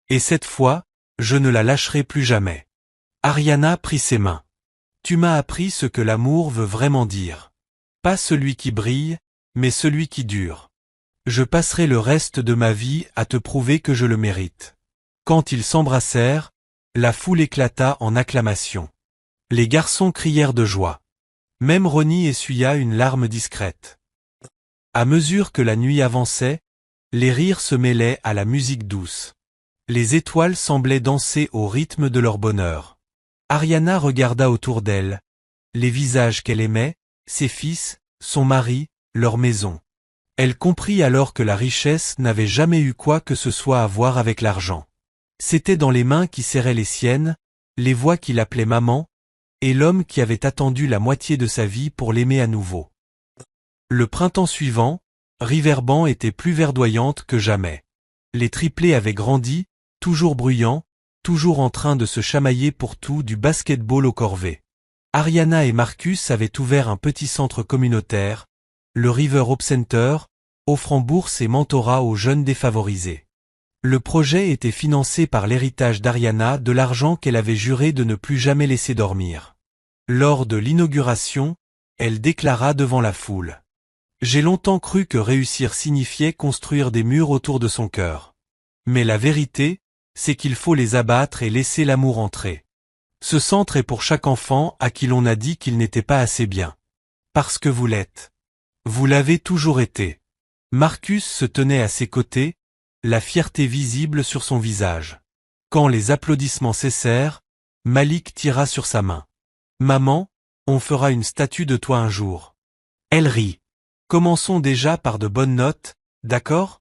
Et cette fois, je ne la lâcherai plus jamais. » Ariana prit ses mains. « Tu m'as appris ce que l'amour veut vraiment dire. Pas celui qui brille, mais celui qui dure. Je passerai le reste de ma vie à te prouver que je le mérite. » Quand ils s'embrassèrent, la foule éclata en acclamations. Les garçons crièrent de joie. Même Ronnie essuya une larme discrète. À mesure que la nuit avançait, les rires se mêlaient à la musique douce. Les étoiles semblaient danser au rythme de leur bonheur. Ariana regarda autour d'elle, les visages qu'elle aimait, ses fils, son mari, leur maison. Elle comprit alors que la richesse n'avait jamais eu quoi que ce soit à voir avec l'argent. C'était dans les mains qui serraient les siennes, les voix qui l'appelaient maman, et l'homme qui avait attendu la moitié de sa vie pour l'aimer à nouveau. Le printemps suivant, Riverban était plus verdoyante que jamais. Les triplés avaient grandi, toujours bruyants, toujours en train de se chamailler pour tout du basket-ball au corvée. Ariana et Marcus avaient ouvert un petit centre communautaire, le River Hope Center, offrant bourse et mentorat aux jeunes défavorisés. Le projet était financé par l'héritage d'Ariana de l'argent qu'elle avait juré de ne plus jamais laisser dormir. Lors de l'inauguration, elle déclara devant la foule. « J'ai longtemps cru que réussir signifiait construire des murs autour de son cœur. Mais la vérité, c'est qu'il faut les abattre et laisser l'amour entrer. Ce centre est pour chaque enfant à qui l'on a dit qu'il n'était pas assez bien. Parce que vous l'êtes. Vous l'avez toujours été. » Marcus se tenait à ses côtés, la fierté visible sur son visage. Quand les applaudissements cessèrent, Malik tira sur sa main. « Maman, on fera une statue de toi un jour. » Elle rit. « Commençons déjà par de bonnes notes, d'accord ?»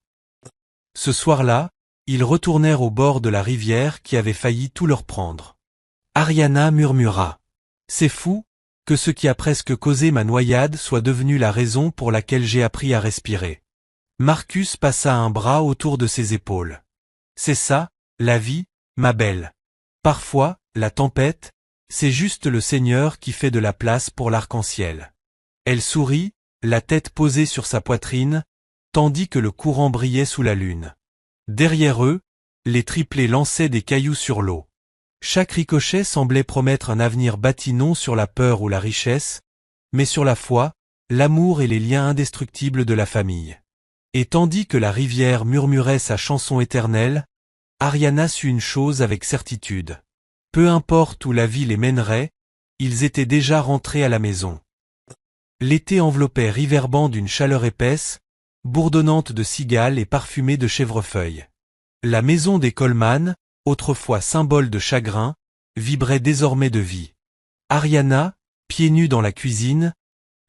Ce soir-là, ils retournèrent au bord de la rivière qui avait failli tout leur prendre. Ariana murmura. « C'est fou, que ce qui a presque causé ma noyade soit devenu la raison pour laquelle j'ai appris à respirer. » Marcus passa un bras autour de ses épaules. « C'est ça, la vie, ma belle. Parfois, la tempête, c'est juste le Seigneur qui fait de la place pour l'arc-en-ciel. » Elle sourit, la tête posée sur sa poitrine, tandis que le courant brillait sous la lune. Derrière eux, les triplés lançaient des cailloux sur l'eau. Chaque ricochet semblait promettre un avenir bâti non sur la peur ou la richesse, mais sur la foi, l'amour et les liens indestructibles de la famille. Et tandis que la rivière murmurait sa chanson éternelle, Ariana sut une chose avec certitude. Peu importe où la vie les mènerait, ils étaient déjà rentrés à la maison. L'été enveloppait Riverban d'une chaleur épaisse, bourdonnante de cigales et parfumée de chèvrefeuille. La maison des Coleman, autrefois symbole de chagrin, vibrait désormais de vie. Ariana, pieds nus dans la cuisine,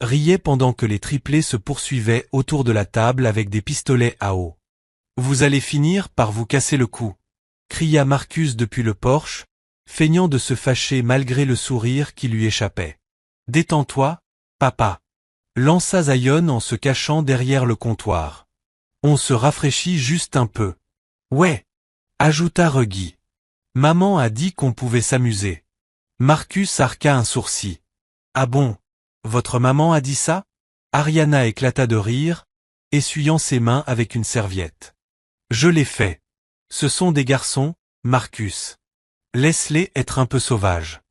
riait pendant que les triplés se poursuivaient autour de la table avec des pistolets à eau. « Vous allez finir par vous casser le cou » cria Marcus depuis le porche, feignant de se fâcher malgré le sourire qui lui échappait. « Détends-toi, papa » lança Zion en se cachant derrière le comptoir. « On se rafraîchit juste un peu. »« Ouais » ajouta Reggie. « Maman a dit qu'on pouvait s'amuser. » Marcus arqua un sourcil. « Ah bon, votre maman a dit ça ?» Ariana éclata de rire, essuyant ses mains avec une serviette. « Je l'ai fait. Ce sont des garçons, Marcus. Laisse-les être un peu sauvages. »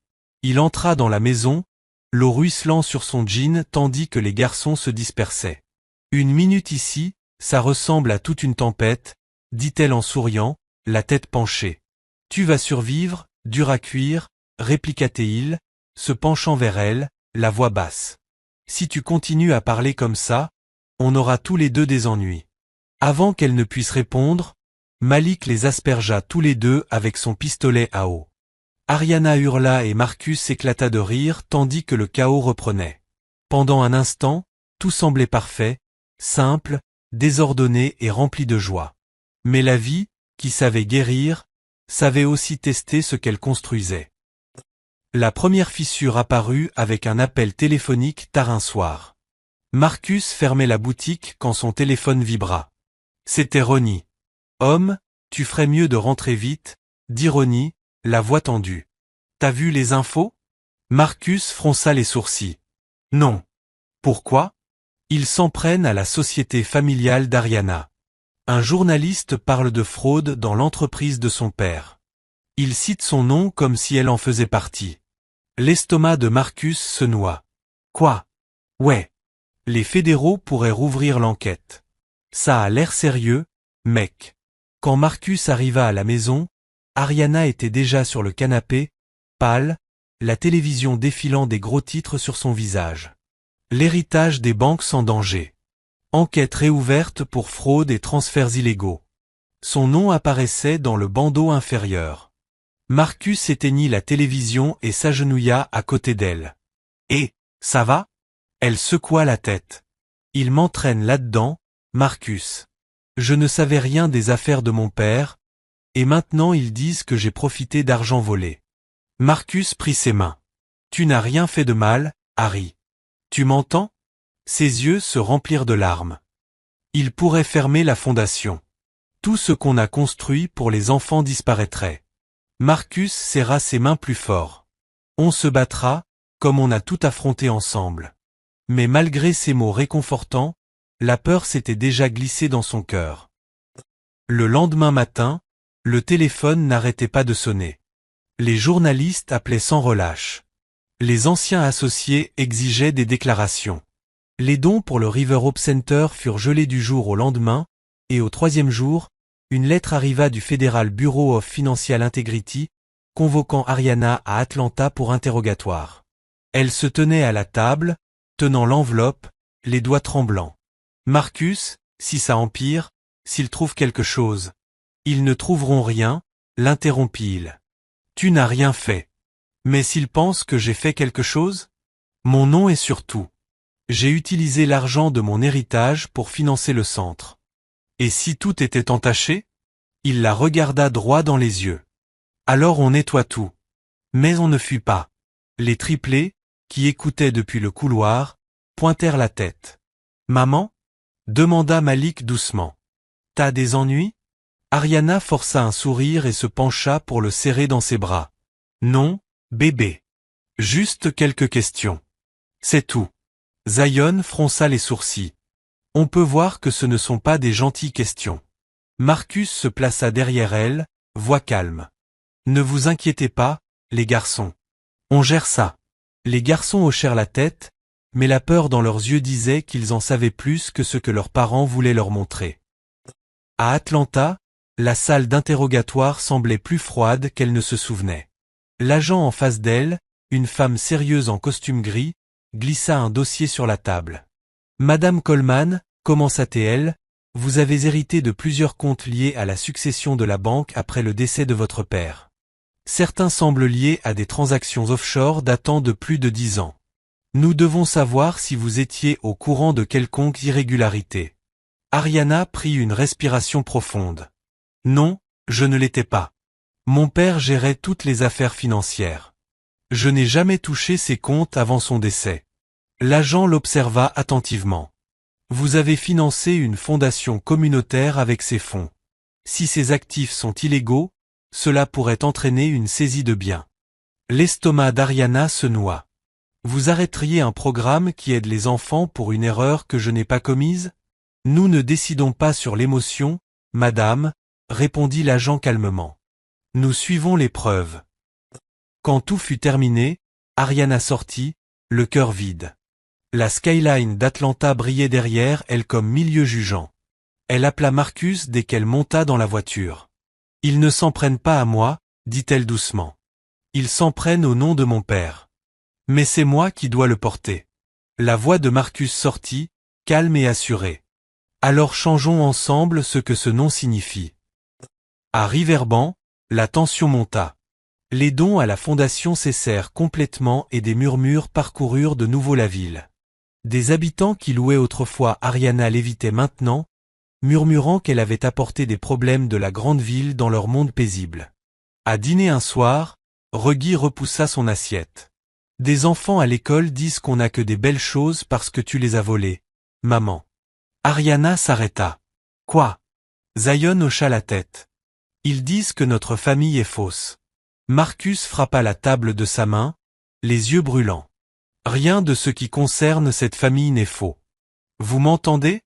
Il entra dans la maison, l'eau ruisselant sur son jean tandis que les garçons se dispersaient. « Une minute ici, ça ressemble à toute une tempête, » dit-elle en souriant, la tête penchée. « Tu vas survivre, dur à cuire, » répliqua Théil, se penchant vers elle, la voix basse. « Si tu continues à parler comme ça, on aura tous les deux des ennuis. » Avant qu'elle ne puisse répondre, Malik les aspergea tous les deux avec son pistolet à eau. Ariana hurla et Marcus éclata de rire tandis que le chaos reprenait. Pendant un instant, tout semblait parfait, simple, désordonné et rempli de joie. Mais la vie, qui savait guérir, savait aussi tester ce qu'elle construisait. La première fissure apparut avec un appel téléphonique tard un soir. Marcus fermait la boutique quand son téléphone vibra. C'était Ronnie. « Homme, tu ferais mieux de rentrer vite », dit Ronnie, la voix tendue. « T'as vu les infos ?» Marcus fronça les sourcils. « Non. » « Pourquoi ?» Ils s'en prennent à la société familiale d'Ariana. Un journaliste parle de fraude dans l'entreprise de son père. Il cite son nom comme si elle en faisait partie. L'estomac de Marcus se noie. Quoi? Ouais. Les fédéraux pourraient rouvrir l'enquête. Ça a l'air sérieux, mec. Quand Marcus arriva à la maison, Ariana était déjà sur le canapé, pâle, la télévision défilant des gros titres sur son visage. L'héritage des banques sans danger. Enquête réouverte pour fraude et transferts illégaux. Son nom apparaissait dans le bandeau inférieur. Marcus éteignit la télévision et s'agenouilla à côté d'elle. « Et, ça va ?» Elle secoua la tête. « Il m'entraîne là-dedans, Marcus. Je ne savais rien des affaires de mon père, et maintenant ils disent que j'ai profité d'argent volé. » Marcus prit ses mains. « Tu n'as rien fait de mal, Harry. Tu m'entends ?» Ses yeux se remplirent de larmes. Il pourrait fermer la fondation. Tout ce qu'on a construit pour les enfants disparaîtrait. Marcus serra ses mains plus fort. On se battra, comme on a tout affronté ensemble. Mais malgré ces mots réconfortants, la peur s'était déjà glissée dans son cœur. Le lendemain matin, le téléphone n'arrêtait pas de sonner. Les journalistes appelaient sans relâche. Les anciens associés exigeaient des déclarations. Les dons pour le River Hope Center furent gelés du jour au lendemain, et au troisième jour, une lettre arriva du Federal Bureau of Financial Integrity, convoquant Ariana à Atlanta pour interrogatoire. Elle se tenait à la table, tenant l'enveloppe, les doigts tremblants. « Marcus, si ça empire, s'ils trouvent quelque chose. »« Ils ne trouveront rien, » l'interrompit-il. « Tu n'as rien fait. Mais s'ils pensent que j'ai fait quelque chose? Mon nom est sur tout. J'ai utilisé l'argent de mon héritage pour financer le centre. Et si tout était entaché? » Il la regarda droit dans les yeux. « Alors on nettoie tout. » Mais on ne fuit pas. Les triplés, qui écoutaient depuis le couloir, pointèrent la tête. « Maman ?» demanda Malik doucement. « T'as des ennuis ?» Ariana força un sourire et se pencha pour le serrer dans ses bras. « Non, bébé. Juste quelques questions. C'est tout. » Zion fronça les sourcils. « On peut voir que ce ne sont pas des gentilles questions. » Marcus se plaça derrière elle, voix calme. « Ne vous inquiétez pas, les garçons. On gère ça. » Les garçons hochèrent la tête, mais la peur dans leurs yeux disait qu'ils en savaient plus que ce que leurs parents voulaient leur montrer. À Atlanta, la salle d'interrogatoire semblait plus froide qu'elle ne se souvenait. L'agent en face d'elle, une femme sérieuse en costume gris, glissa un dossier sur la table. « Madame Coleman, commença-t-elle, vous avez hérité de plusieurs comptes liés à la succession de la banque après le décès de votre père. Certains semblent liés à des transactions offshore datant de plus de 10 ans. Nous devons savoir si vous étiez au courant de quelconque irrégularité. » Ariana prit une respiration profonde. « Non, je ne l'étais pas. Mon père gérait toutes les affaires financières. Je n'ai jamais touché ses comptes avant son décès. » L'agent l'observa attentivement. « Vous avez financé une fondation communautaire avec ces fonds. Si ces actifs sont illégaux, cela pourrait entraîner une saisie de biens. » L'estomac d'Ariana se noua. « Vous arrêteriez un programme qui aide les enfants pour une erreur que je n'ai pas commise? Nous ne décidons pas sur l'émotion, madame, répondit l'agent calmement. Nous suivons les preuves. » Quand tout fut terminé, Ariana sortit, le cœur vide. La skyline d'Atlanta brillait derrière elle comme milieu jugeant. Elle appela Marcus dès qu'elle monta dans la voiture. « Ils ne s'en prennent pas à moi, dit-elle doucement. Ils s'en prennent au nom de mon père. Mais c'est moi qui dois le porter. » La voix de Marcus sortit, calme et assurée. « Alors changeons ensemble ce que ce nom signifie. » À Riverbank, la tension monta. Les dons à la fondation cessèrent complètement et des murmures parcoururent de nouveau la ville. Des habitants qui louaient autrefois Ariana l'évitaient maintenant, murmurant qu'elle avait apporté des problèmes de la grande ville dans leur monde paisible. À dîner un soir, Reggie repoussa son assiette. Des enfants à l'école disent qu'on n'a que des belles choses parce que tu les as volées, maman. Ariana s'arrêta. Quoi? Zion hocha la tête. Ils disent que notre famille est fausse. Marcus frappa la table de sa main, les yeux brûlants. Rien de ce qui concerne cette famille n'est faux. Vous m'entendez?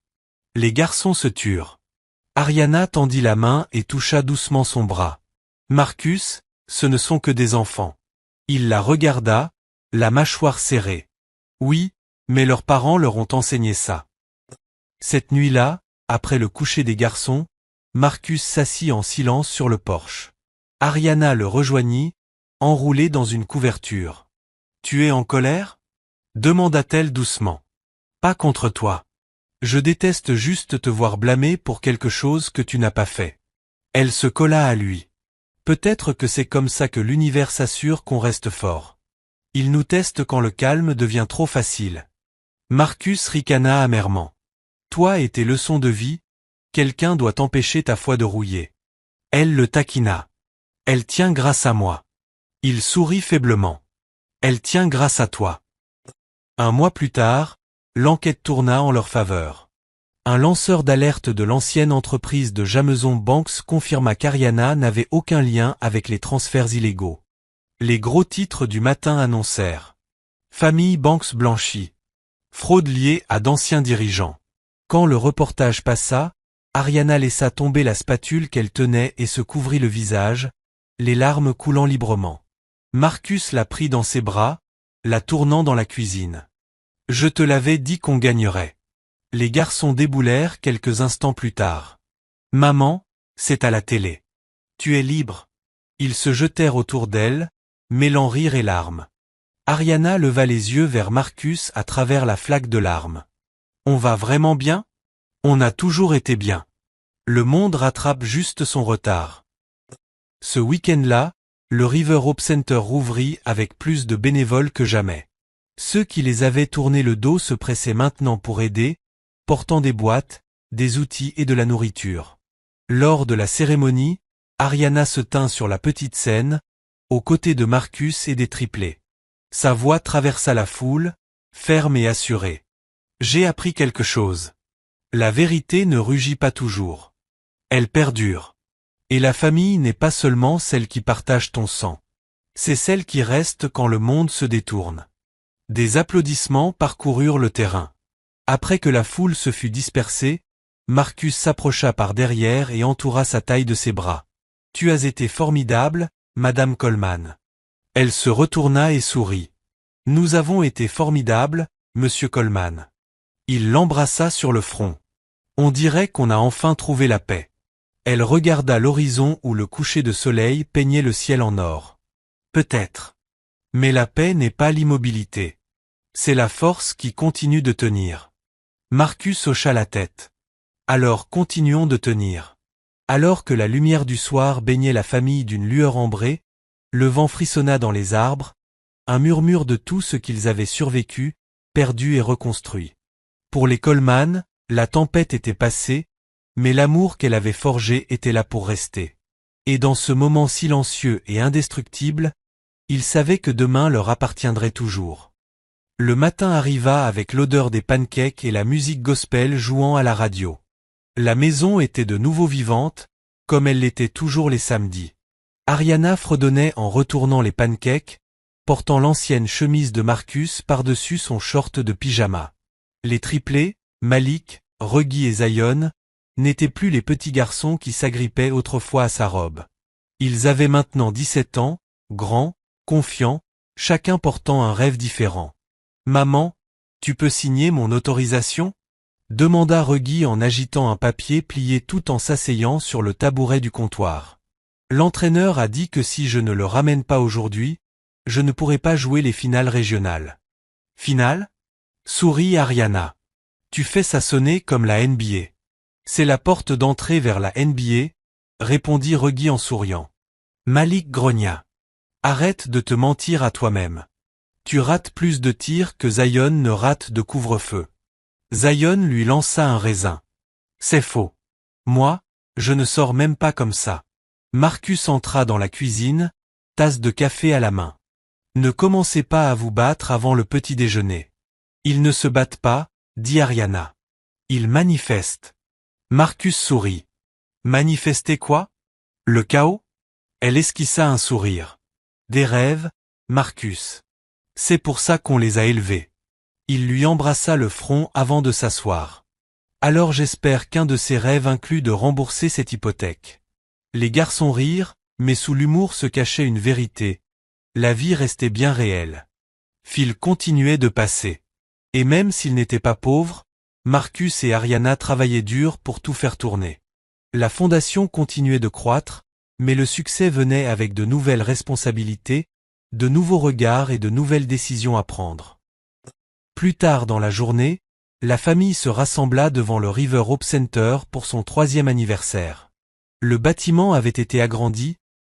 Les garçons se turent. Ariana tendit la main et toucha doucement son bras. Marcus, ce ne sont que des enfants. Il la regarda, la mâchoire serrée. Oui, mais leurs parents leur ont enseigné ça. Cette nuit-là, après le coucher des garçons, Marcus s'assit en silence sur le porche. Ariana le rejoignit, enroulé dans une couverture. Tu es en colère? Demanda-t-elle doucement. Pas contre toi. Je déteste juste te voir blâmer pour quelque chose que tu n'as pas fait. Elle se colla à lui. Peut-être que c'est comme ça que l'univers s'assure qu'on reste fort. Il nous teste quand le calme devient trop facile. Marcus ricana amèrement. Toi et tes leçons de vie, quelqu'un doit empêcher ta foi de rouiller. Elle le taquina. Elle tient grâce à moi. Il sourit faiblement. Elle tient grâce à toi. Un mois plus tard, l'enquête tourna en leur faveur. Un lanceur d'alerte de l'ancienne entreprise de Jameson Banks confirma qu'Ariana n'avait aucun lien avec les transferts illégaux. Les gros titres du matin annoncèrent Famille Banks blanchie. Fraude liée à d'anciens dirigeants. Quand le reportage passa, Ariana laissa tomber la spatule qu'elle tenait et se couvrit le visage, les larmes coulant librement. Marcus la prit dans ses bras, la tournant dans la cuisine. Je te l'avais dit qu'on gagnerait. Les garçons déboulèrent quelques instants plus tard. Maman, c'est à la télé. Tu es libre. Ils se jetèrent autour d'elle, mêlant rire et larmes. Ariana leva les yeux vers Marcus à travers la flaque de larmes. On va vraiment bien? On a toujours été bien. Le monde rattrape juste son retard. Ce week-end-là, le River Hope Center rouvrit avec plus de bénévoles que jamais. Ceux qui les avaient tourné le dos se pressaient maintenant pour aider, portant des boîtes, des outils et de la nourriture. Lors de la cérémonie, Ariana se tint sur la petite scène, aux côtés de Marcus et des triplés. Sa voix traversa la foule, ferme et assurée. J'ai appris quelque chose. La vérité ne rugit pas toujours. Elle perdure. Et la famille n'est pas seulement celle qui partage ton sang. C'est celle qui reste quand le monde se détourne. Des applaudissements parcoururent le terrain. Après que la foule se fut dispersée, Marcus s'approcha par derrière et entoura sa taille de ses bras. Tu as été formidable, Madame Coleman. Elle se retourna et sourit. Nous avons été formidables, Monsieur Coleman. Il l'embrassa sur le front. On dirait qu'on a enfin trouvé la paix. Elle regarda l'horizon où le coucher de soleil peignait le ciel en or. Peut-être. Mais la paix n'est pas l'immobilité. C'est la force qui continue de tenir. Marcus hocha la tête. Alors continuons de tenir. Alors que la lumière du soir baignait la famille d'une lueur ambrée, le vent frissonna dans les arbres, un murmure de tout ce qu'ils avaient survécu, perdu et reconstruit. Pour les Coleman, la tempête était passée, mais l'amour qu'elle avait forgé était là pour rester. Et dans ce moment silencieux et indestructible, ils savaient que demain leur appartiendrait toujours. Le matin arriva avec l'odeur des pancakes et la musique gospel jouant à la radio. La maison était de nouveau vivante, comme elle l'était toujours les samedis. Ariana fredonnait en retournant les pancakes, portant l'ancienne chemise de Marcus par-dessus son short de pyjama. Les triplés, Malik, Reggie et Zion, n'étaient plus les petits garçons qui s'agrippaient autrefois à sa robe. Ils avaient maintenant 17 ans, grands, confiants, chacun portant un rêve différent. « Maman, tu peux signer mon autorisation ?» demanda Reggie en agitant un papier plié tout en s'asseyant sur le tabouret du comptoir. L'entraîneur a dit que si je ne le ramène pas aujourd'hui, je ne pourrai pas jouer les finales régionales. Finale? Sourit Ariana. Tu fais ça sonner comme la NBA. C'est la porte d'entrée vers la NBA, répondit Reggie en souriant. Malik grogna. Arrête de te mentir à toi-même. Tu rates plus de tirs que Zion ne rate de couvre-feu. Zion lui lança un raisin. C'est faux. Moi, je ne sors même pas comme ça. Marcus entra dans la cuisine, tasse de café à la main. Ne commencez pas à vous battre avant le petit déjeuner. Ils ne se battent pas, dit Ariana. Ils manifestent. Marcus sourit. Manifester quoi? Le chaos? Elle esquissa un sourire. Des rêves, Marcus. C'est pour ça qu'on les a élevés. Il lui embrassa le front avant de s'asseoir. Alors j'espère qu'un de ses rêves inclut de rembourser cette hypothèque. Les garçons rirent, mais sous l'humour se cachait une vérité. La vie restait bien réelle. Phil continuait de passer. Et même s'il n'était pas pauvre, Marcus et Ariana travaillaient dur pour tout faire tourner. La fondation continuait de croître, mais le succès venait avec de nouvelles responsabilités, de nouveaux regards et de nouvelles décisions à prendre. Plus tard dans la journée, la famille se rassembla devant le River Hope Center pour son 3e anniversaire. Le bâtiment avait été agrandi,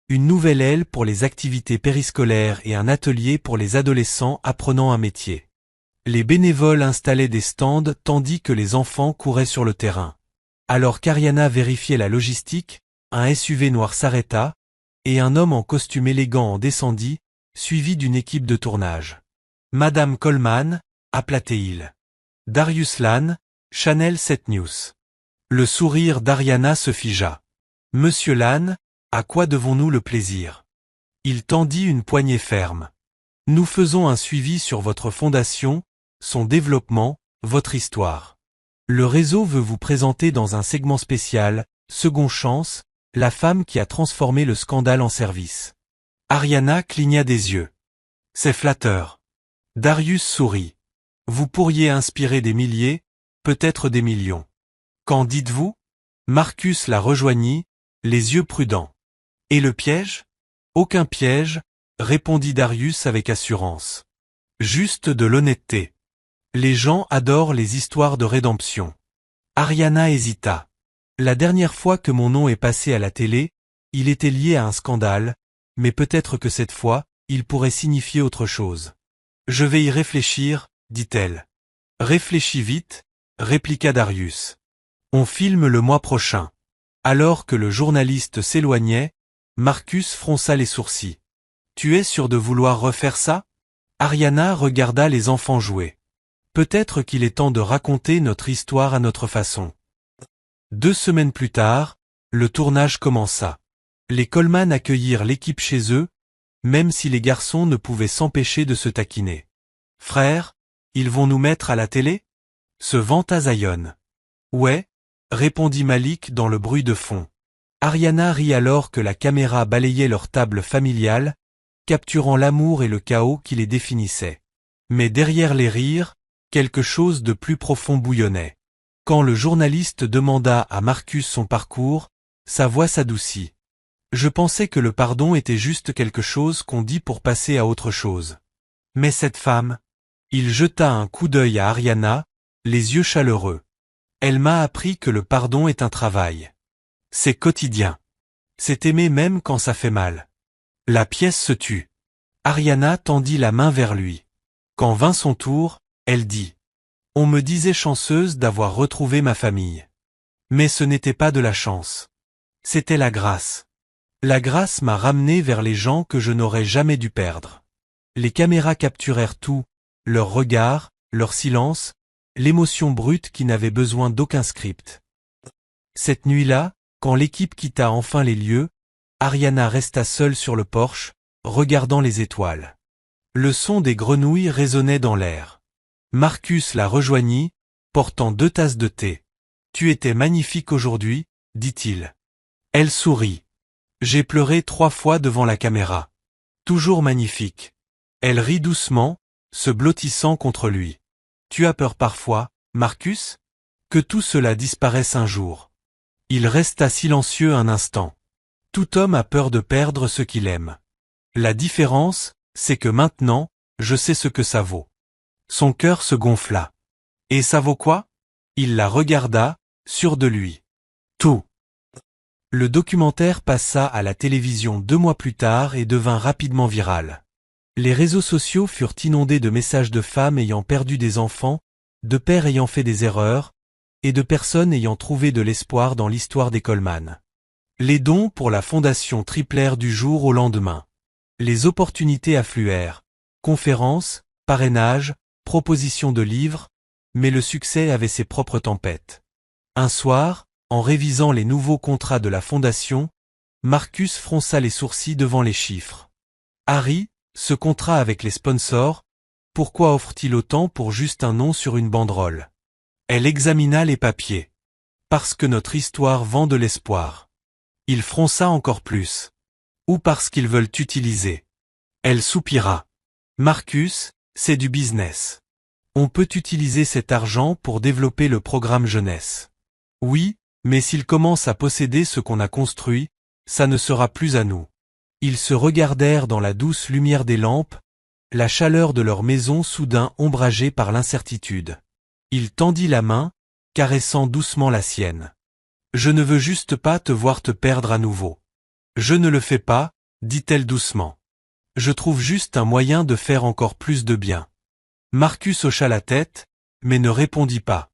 une nouvelle aile pour les activités périscolaires et un atelier pour les adolescents apprenant un métier. Les bénévoles installaient des stands tandis que les enfants couraient sur le terrain. Alors qu'Ariana vérifiait la logistique, un SUV noir s'arrêta, et un homme en costume élégant en descendit, suivi d'une équipe de tournage. Madame Coleman, appela-t-il. Darius Lane, Channel 7 News. Le sourire d'Ariana se figea. Monsieur Lane, à quoi devons-nous le plaisir? Il tendit une poignée ferme. Nous faisons un suivi sur votre fondation, son développement, votre histoire. Le réseau veut vous présenter dans un segment spécial, Second Chance, la femme qui a transformé le scandale en service. Ariana cligna des yeux. C'est flatteur. Darius sourit. Vous pourriez inspirer des milliers, peut-être des millions. Qu'en dites-vous? Marcus la rejoignit, les yeux prudents. Et le piège? Aucun piège, répondit Darius avec assurance. Juste de l'honnêteté. Les gens adorent les histoires de rédemption. Ariana hésita. La dernière fois que mon nom est passé à la télé, il était lié à un scandale, mais peut-être que cette fois, il pourrait signifier autre chose. Je vais y réfléchir, dit-elle. Réfléchis vite, répliqua Darius. On filme le mois prochain. Alors que le journaliste s'éloignait, Marcus fronça les sourcils. Tu es sûr de vouloir refaire ça? Ariana regarda les enfants jouer. Peut-être qu'il est temps de raconter notre histoire à notre façon. 2 semaines plus tard, le tournage commença. Les Coleman accueillirent l'équipe chez eux, même si les garçons ne pouvaient s'empêcher de se taquiner. Frère, ils vont nous mettre à la télé? Se vanta Zion. Ouais, répondit Malik dans le bruit de fond. Ariana rit alors que la caméra balayait leur table familiale, capturant l'amour et le chaos qui les définissait. Mais derrière les rires, quelque chose de plus profond bouillonnait. Quand le journaliste demanda à Marcus son parcours, sa voix s'adoucit. Je pensais que le pardon était juste quelque chose qu'on dit pour passer à autre chose. Mais cette femme... Il jeta un coup d'œil à Ariana, les yeux chaleureux. Elle m'a appris que le pardon est un travail. C'est quotidien. C'est aimer même quand ça fait mal. La pièce se tut. Ariana tendit la main vers lui. Quand vint son tour, elle dit. On me disait chanceuse d'avoir retrouvé ma famille. Mais ce n'était pas de la chance. C'était la grâce. La grâce m'a ramené vers les gens que je n'aurais jamais dû perdre. Les caméras capturèrent tout, leur regard, leur silence, l'émotion brute qui n'avait besoin d'aucun script. Cette nuit-là, quand l'équipe quitta enfin les lieux, Ariana resta seule sur le porche, regardant les étoiles. Le son des grenouilles résonnait dans l'air. Marcus la rejoignit, portant 2 tasses de thé. « Tu étais magnifique aujourd'hui, dit-il. Elle sourit. J'ai pleuré 3 fois devant la caméra. Toujours magnifique. Elle rit doucement, se blottissant contre lui. Tu as peur parfois, Marcus? Que tout cela disparaisse un jour. Il resta silencieux un instant. Tout homme a peur de perdre ce qu'il aime. La différence, c'est que maintenant, je sais ce que ça vaut. Son cœur se gonfla. Et ça vaut quoi? Il la regarda, sûr de lui. Tout. Le documentaire passa à la télévision 2 mois plus tard et devint rapidement viral. Les réseaux sociaux furent inondés de messages de femmes ayant perdu des enfants, de pères ayant fait des erreurs, et de personnes ayant trouvé de l'espoir dans l'histoire des Coleman. Les dons pour la fondation triplèrent du jour au lendemain. Les opportunités affluèrent. Conférences, parrainages, propositions de livres, mais le succès avait ses propres tempêtes. Un soir, en révisant les nouveaux contrats de la fondation, Marcus fronça les sourcils devant les chiffres. Harry, ce contrat avec les sponsors, pourquoi offre-t-il autant pour juste un nom sur une banderole? Elle examina les papiers. Parce que notre histoire vend de l'espoir. Il fronça encore plus. Ou parce qu'ils veulent t'utiliser. Elle soupira. Marcus, c'est du business. On peut utiliser cet argent pour développer le programme jeunesse. Oui, mais s'ils commencent à posséder ce qu'on a construit, ça ne sera plus à nous. Ils se regardèrent dans la douce lumière des lampes, la chaleur de leur maison soudain ombragée par l'incertitude. Il tendit la main, caressant doucement la sienne. Je ne veux juste pas te voir te perdre à nouveau. Je ne le fais pas, dit-elle doucement. Je trouve juste un moyen de faire encore plus de bien. Marcus hocha la tête, mais ne répondit pas.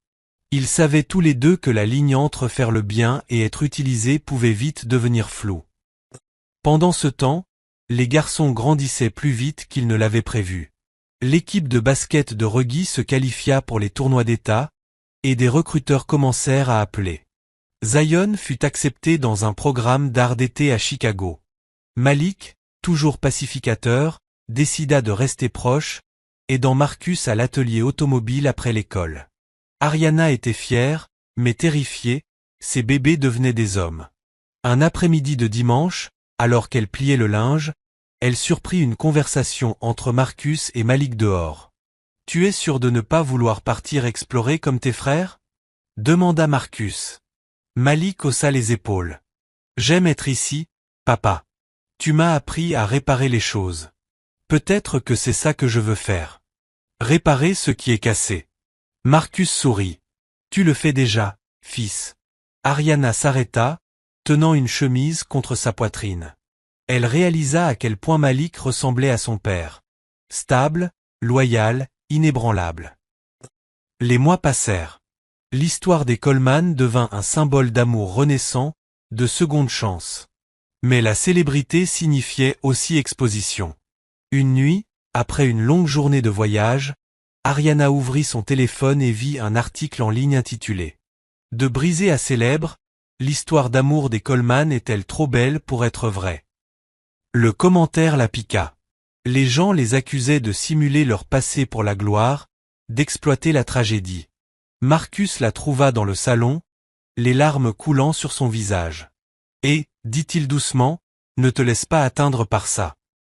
Ils savaient tous les deux que la ligne entre faire le bien et être utilisé pouvait vite devenir floue. Pendant ce temps, les garçons grandissaient plus vite qu'ils ne l'avaient prévu. L'équipe de basket de Rugby se qualifia pour les tournois d'État, et des recruteurs commencèrent à appeler. Zion fut accepté dans un programme d'art d'été à Chicago. Malik, toujours pacificateur, décida de rester proche, aidant Marcus à l'atelier automobile après l'école. Ariana était fière, mais terrifiée, ses bébés devenaient des hommes. Un après-midi de dimanche, alors qu'elle pliait le linge, elle surprit une conversation entre Marcus et Malik dehors. « Tu es sûr de ne pas vouloir partir explorer comme tes frères ?» demanda Marcus. Malik haussa les épaules. « J'aime être ici, papa. Tu m'as appris à réparer les choses. Peut-être que c'est ça que je veux faire. Réparer ce qui est cassé. » Marcus sourit. « Tu le fais déjà, fils. » Ariana s'arrêta, tenant une chemise contre sa poitrine. Elle réalisa à quel point Malik ressemblait à son père. Stable, loyal, inébranlable. Les mois passèrent. L'histoire des Coleman devint un symbole d'amour renaissant, de seconde chance. Mais la célébrité signifiait aussi exposition. Une nuit, après une longue journée de voyage, Ariana ouvrit son téléphone et vit un article en ligne intitulé « De brisée à célèbre, l'histoire d'amour des Coleman est-elle trop belle pour être vraie ?» Le commentaire la piqua. Les gens les accusaient de simuler leur passé pour la gloire, d'exploiter la tragédie. Marcus la trouva dans le salon, les larmes coulant sur son visage. « Et, dit-il doucement, ne te laisse pas atteindre par ça.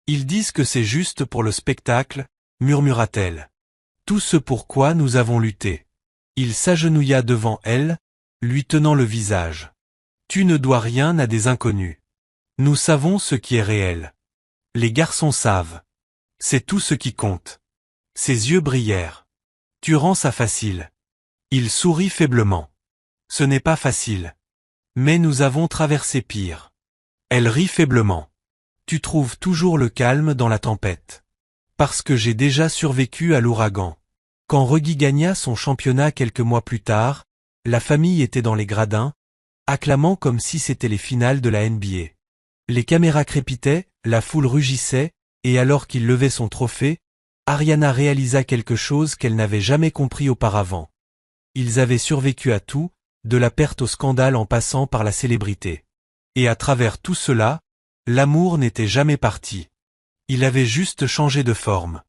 Ils disent que c'est juste pour le spectacle, murmura-t-elle. Tout ce pourquoi nous avons lutté. » Il s'agenouilla devant elle, lui tenant le visage. « Tu ne dois rien à des inconnus. Nous savons ce qui est réel. Les garçons savent. C'est tout ce qui compte. » Ses yeux brillèrent. « Tu rends ça facile. » Il sourit faiblement. « Ce n'est pas facile. Mais nous avons traversé pire. » Elle rit faiblement. « Tu trouves toujours le calme dans la tempête. Parce que j'ai déjà survécu à l'ouragan. » Quand Rugby gagna son championnat quelques mois plus tard, la famille était dans les gradins, acclamant comme si c'était les finales de la NBA. Les caméras crépitaient, la foule rugissait, et alors qu'il levait son trophée, Ariana réalisa quelque chose qu'elle n'avait jamais compris auparavant. Ils avaient survécu à tout, de la perte au scandale en passant par la célébrité. Et à travers tout cela, l'amour n'était jamais parti. Il avait juste changé de forme.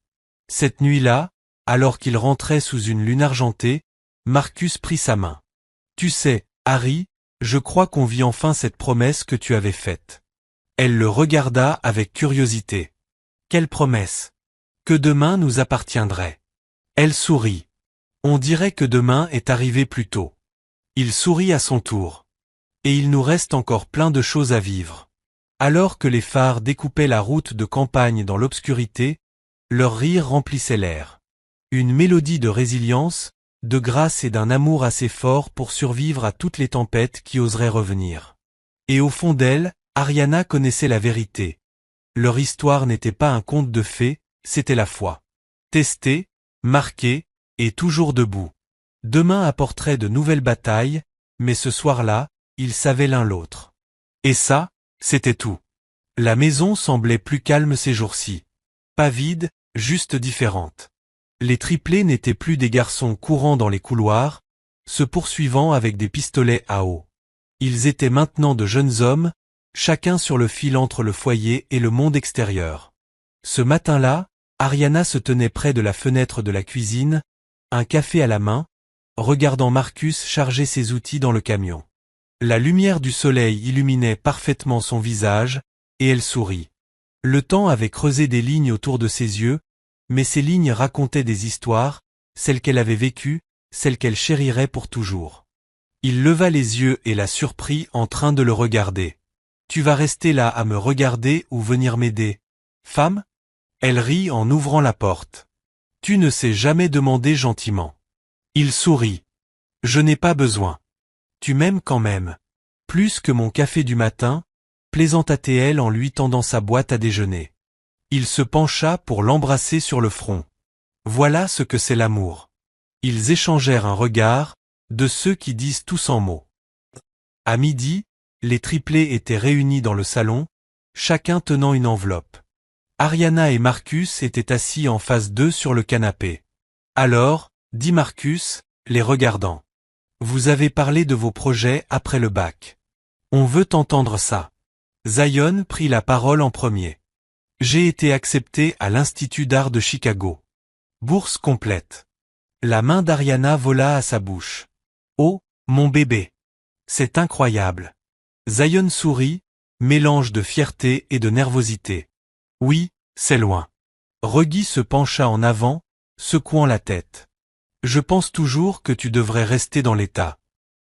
Cette nuit-là, alors qu'il rentrait sous une lune argentée, Marcus prit sa main. « Tu sais, Harry, je crois qu'on vit enfin cette promesse que tu avais faite. » Elle le regarda avec curiosité. « Quelle promesse? Que demain nous appartiendrait. » Elle sourit. « On dirait que demain est arrivé plus tôt. » Il sourit à son tour. « Et il nous reste encore plein de choses à vivre. » Alors que les phares découpaient la route de campagne dans l'obscurité, leur rire remplissait l'air. Une mélodie de résilience, de grâce et d'un amour assez fort pour survivre à toutes les tempêtes qui oseraient revenir. Et au fond d'elle, Ariana connaissait la vérité. Leur histoire n'était pas un conte de fées, c'était la foi. Testée, marquée, et toujours debout. Demain apporterait de nouvelles batailles, mais ce soir-là, ils savaient l'un l'autre. Et ça, c'était tout. La maison semblait plus calme ces jours-ci. Pas vide, juste différente. Les triplés n'étaient plus des garçons courant dans les couloirs, se poursuivant avec des pistolets à eau. Ils étaient maintenant de jeunes hommes, chacun sur le fil entre le foyer et le monde extérieur. Ce matin-là, Ariana se tenait près de la fenêtre de la cuisine, un café à la main, regardant Marcus charger ses outils dans le camion. La lumière du soleil illuminait parfaitement son visage, et elle sourit. Le temps avait creusé des lignes autour de ses yeux, mais ces lignes racontaient des histoires, celles qu'elle avait vécues, celles qu'elle chérirait pour toujours. Il leva les yeux et la surprit en train de le regarder. « Tu vas rester là à me regarder ou venir m'aider, femme ?» Elle rit en ouvrant la porte. « Tu ne sais jamais demander gentiment. » Il sourit. « Je n'ai pas besoin. Tu m'aimes quand même. Plus que mon café du matin, » plaisanta-t-elle en lui tendant sa boîte à déjeuner. Il se pencha pour l'embrasser sur le front. Voilà ce que c'est l'amour. Ils échangèrent un regard, de ceux qui disent tout sans mots. À midi, les triplés étaient réunis dans le salon, chacun tenant une enveloppe. Ariana et Marcus étaient assis en face d'eux sur le canapé. Alors, dit Marcus, les regardant. Vous avez parlé de vos projets après le bac. On veut entendre ça. Zion prit la parole en premier. J'ai été accepté à l'Institut d'art de Chicago. Bourse complète. La main d'Ariana vola à sa bouche. Oh, mon bébé. C'est incroyable. Zion sourit, mélange de fierté et de nervosité. Oui, c'est loin. Reggie se pencha en avant, secouant la tête. Je pense toujours que tu devrais rester dans l'État.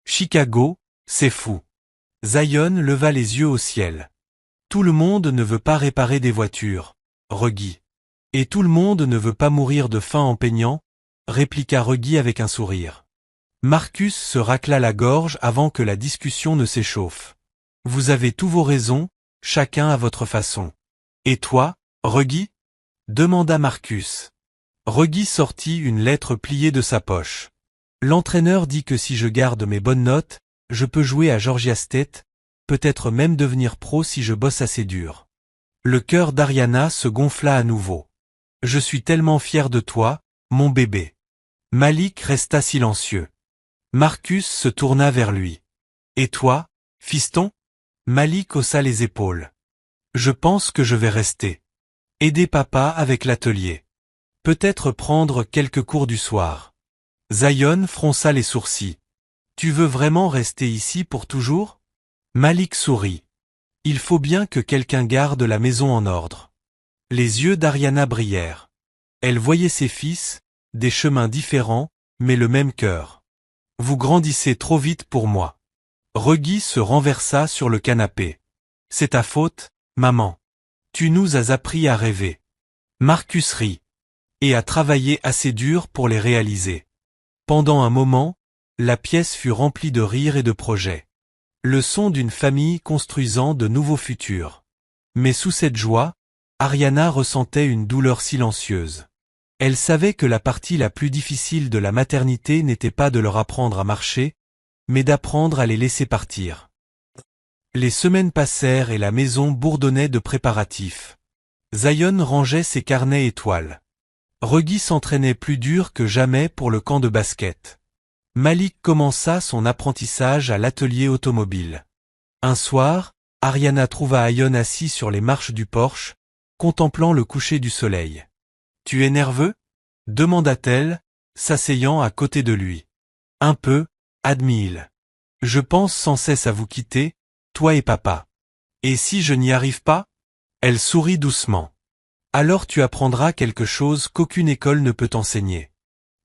Chicago, c'est fou. Zion leva les yeux au ciel. Tout le monde ne veut pas réparer des voitures, Reggie. Et tout le monde ne veut pas mourir de faim en peignant, répliqua Reggie avec un sourire. Marcus se racla la gorge avant que la discussion ne s'échauffe. Vous avez tous vos raisons, chacun à votre façon. Et toi, Reggie ? Demanda Marcus. Reggie sortit une lettre pliée de sa poche. L'entraîneur dit que si je garde mes bonnes notes, je peux jouer à Georgia State, peut-être même devenir pro si je bosse assez dur. Le cœur d'Ariana se gonfla à nouveau. Je suis tellement fier de toi, mon bébé. Malik resta silencieux. Marcus se tourna vers lui. Et toi, fiston ? Malik haussa les épaules. Je pense que je vais rester. Aider papa avec l'atelier. Peut-être prendre quelques cours du soir. Zion fronça les sourcils. Tu veux vraiment rester ici pour toujours ? Malik sourit. Il faut bien que quelqu'un garde la maison en ordre. Les yeux d'Ariana brillèrent. Elle voyait ses fils, des chemins différents, mais le même cœur. Vous grandissez trop vite pour moi. Reggie se renversa sur le canapé. C'est ta faute, maman. Tu nous as appris à rêver. Marcus rit. Et à travailler assez dur pour les réaliser. Pendant un moment, la pièce fut remplie de rires et de projets. Le son d'une famille construisant de nouveaux futurs. Mais sous cette joie, Ariana ressentait une douleur silencieuse. Elle savait que la partie la plus difficile de la maternité n'était pas de leur apprendre à marcher, mais d'apprendre à les laisser partir. Les semaines passèrent et la maison bourdonnait de préparatifs. Zion rangeait ses carnets et toiles. Reggie s'entraînait plus dur que jamais pour le camp de basket. Malik commença son apprentissage à l'atelier automobile. Un soir, Ariana trouva Zion assis sur les marches du porche, contemplant le coucher du soleil. « Tu es nerveux ?» demanda-t-elle, s'asseyant à côté de lui. « Un peu, » admit-il. « Je pense sans cesse à vous quitter, toi et papa. Et si je n'y arrive pas ?» Elle sourit doucement. « Alors tu apprendras quelque chose qu'aucune école ne peut enseigner. »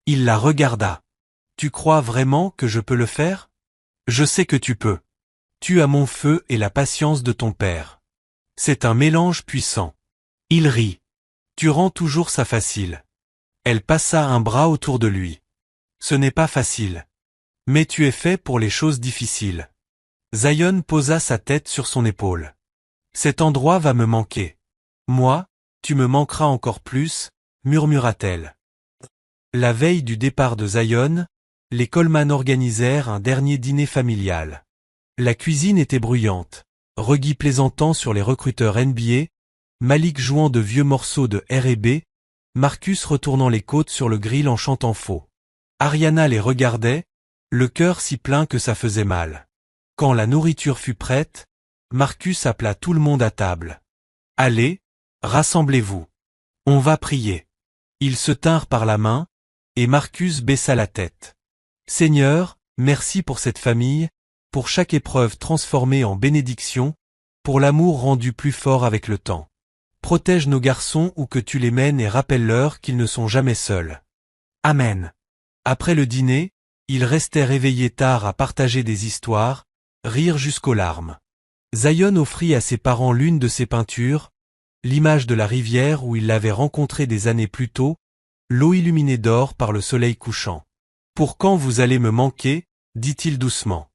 Il la regarda. « Tu crois vraiment que je peux le faire ? Je sais que tu peux. Tu as mon feu et la patience de ton père. C'est un mélange puissant. » Il rit. « Tu rends toujours ça facile. » Elle passa un bras autour de lui. « Ce n'est pas facile. Mais tu es fait pour les choses difficiles. Zion posa sa tête sur son épaule. Cet endroit va me manquer. Moi, tu me manqueras encore plus, murmura-t-elle. La veille du départ de Zion, les Coleman organisèrent un dernier dîner familial. La cuisine était bruyante, Reggie plaisantant sur les recruteurs NBA, Malik jouant de vieux morceaux de R&B, Marcus retournant les côtes sur le grill en chantant faux. Ariana les regardait, le cœur si plein que ça faisait mal. Quand la nourriture fut prête, Marcus appela tout le monde à table. « Allez, rassemblez-vous. On va prier. » Ils se tinrent par la main, et Marcus baissa la tête. « Seigneur, merci pour cette famille, pour chaque épreuve transformée en bénédiction, pour l'amour rendu plus fort avec le temps. Protège nos garçons où que tu les mènes et rappelle-leur qu'ils ne sont jamais seuls. Amen. » Après le dîner, ils restèrent éveillés tard à partager des histoires, rire jusqu'aux larmes. Zion offrit à ses parents l'une de ses peintures, l'image de la rivière où il l'avait rencontrée des années plus tôt, l'eau illuminée d'or par le soleil couchant. « Pour quand vous allez me manquer ?» dit-il doucement.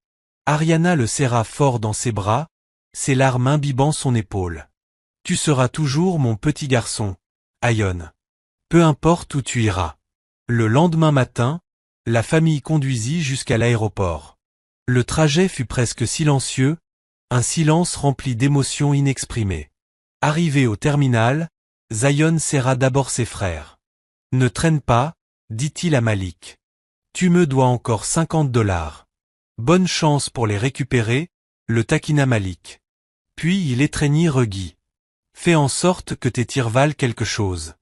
Ariana le serra fort dans ses bras, ses larmes imbibant son épaule. « Tu seras toujours mon petit garçon, Zion. Peu importe où tu iras. » Le lendemain matin, la famille conduisit jusqu'à l'aéroport. Le trajet fut presque silencieux, un silence rempli d'émotions inexprimées. Arrivé au terminal, Zion serra d'abord ses frères. « Ne traîne pas, dit-il à Malik. Tu me dois encore $50. Bonne chance pour les récupérer, le taquina Malik. Puis il étreignit Reggie. Fais en sorte que tes tirs valent quelque chose.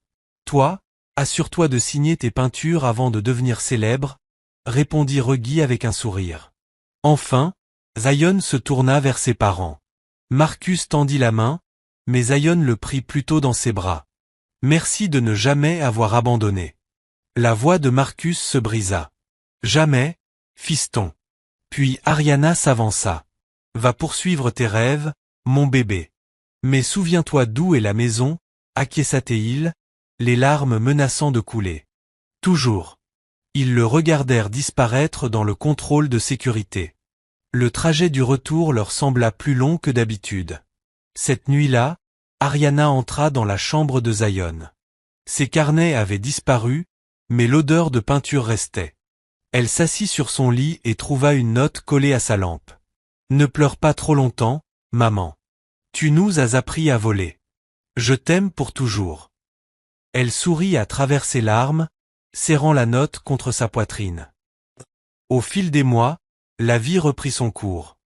Toi, assure-toi de signer tes peintures avant de devenir célèbre, répondit Reggie avec un sourire. Enfin, Zion se tourna vers ses parents. Marcus tendit la main, mais Zion le prit plutôt dans ses bras. Merci de ne jamais avoir abandonné. La voix de Marcus se brisa. Jamais, fiston. Puis Ariana s'avança. Va poursuivre tes rêves, mon bébé. Mais souviens-toi d'où est la maison, acquiesça-t-il, les larmes menaçant de couler. Toujours. Ils le regardèrent disparaître dans le contrôle de sécurité. Le trajet du retour leur sembla plus long que d'habitude. Cette nuit-là, Ariana entra dans la chambre de Zion. Ses carnets avaient disparu, mais l'odeur de peinture restait. Elle s'assit sur son lit et trouva une note collée à sa lampe. Ne pleure pas trop longtemps, maman. Tu nous as appris à voler. Je t'aime pour toujours. Elle sourit à travers ses larmes, serrant la note contre sa poitrine. Au fil des mois, la vie reprit son cours.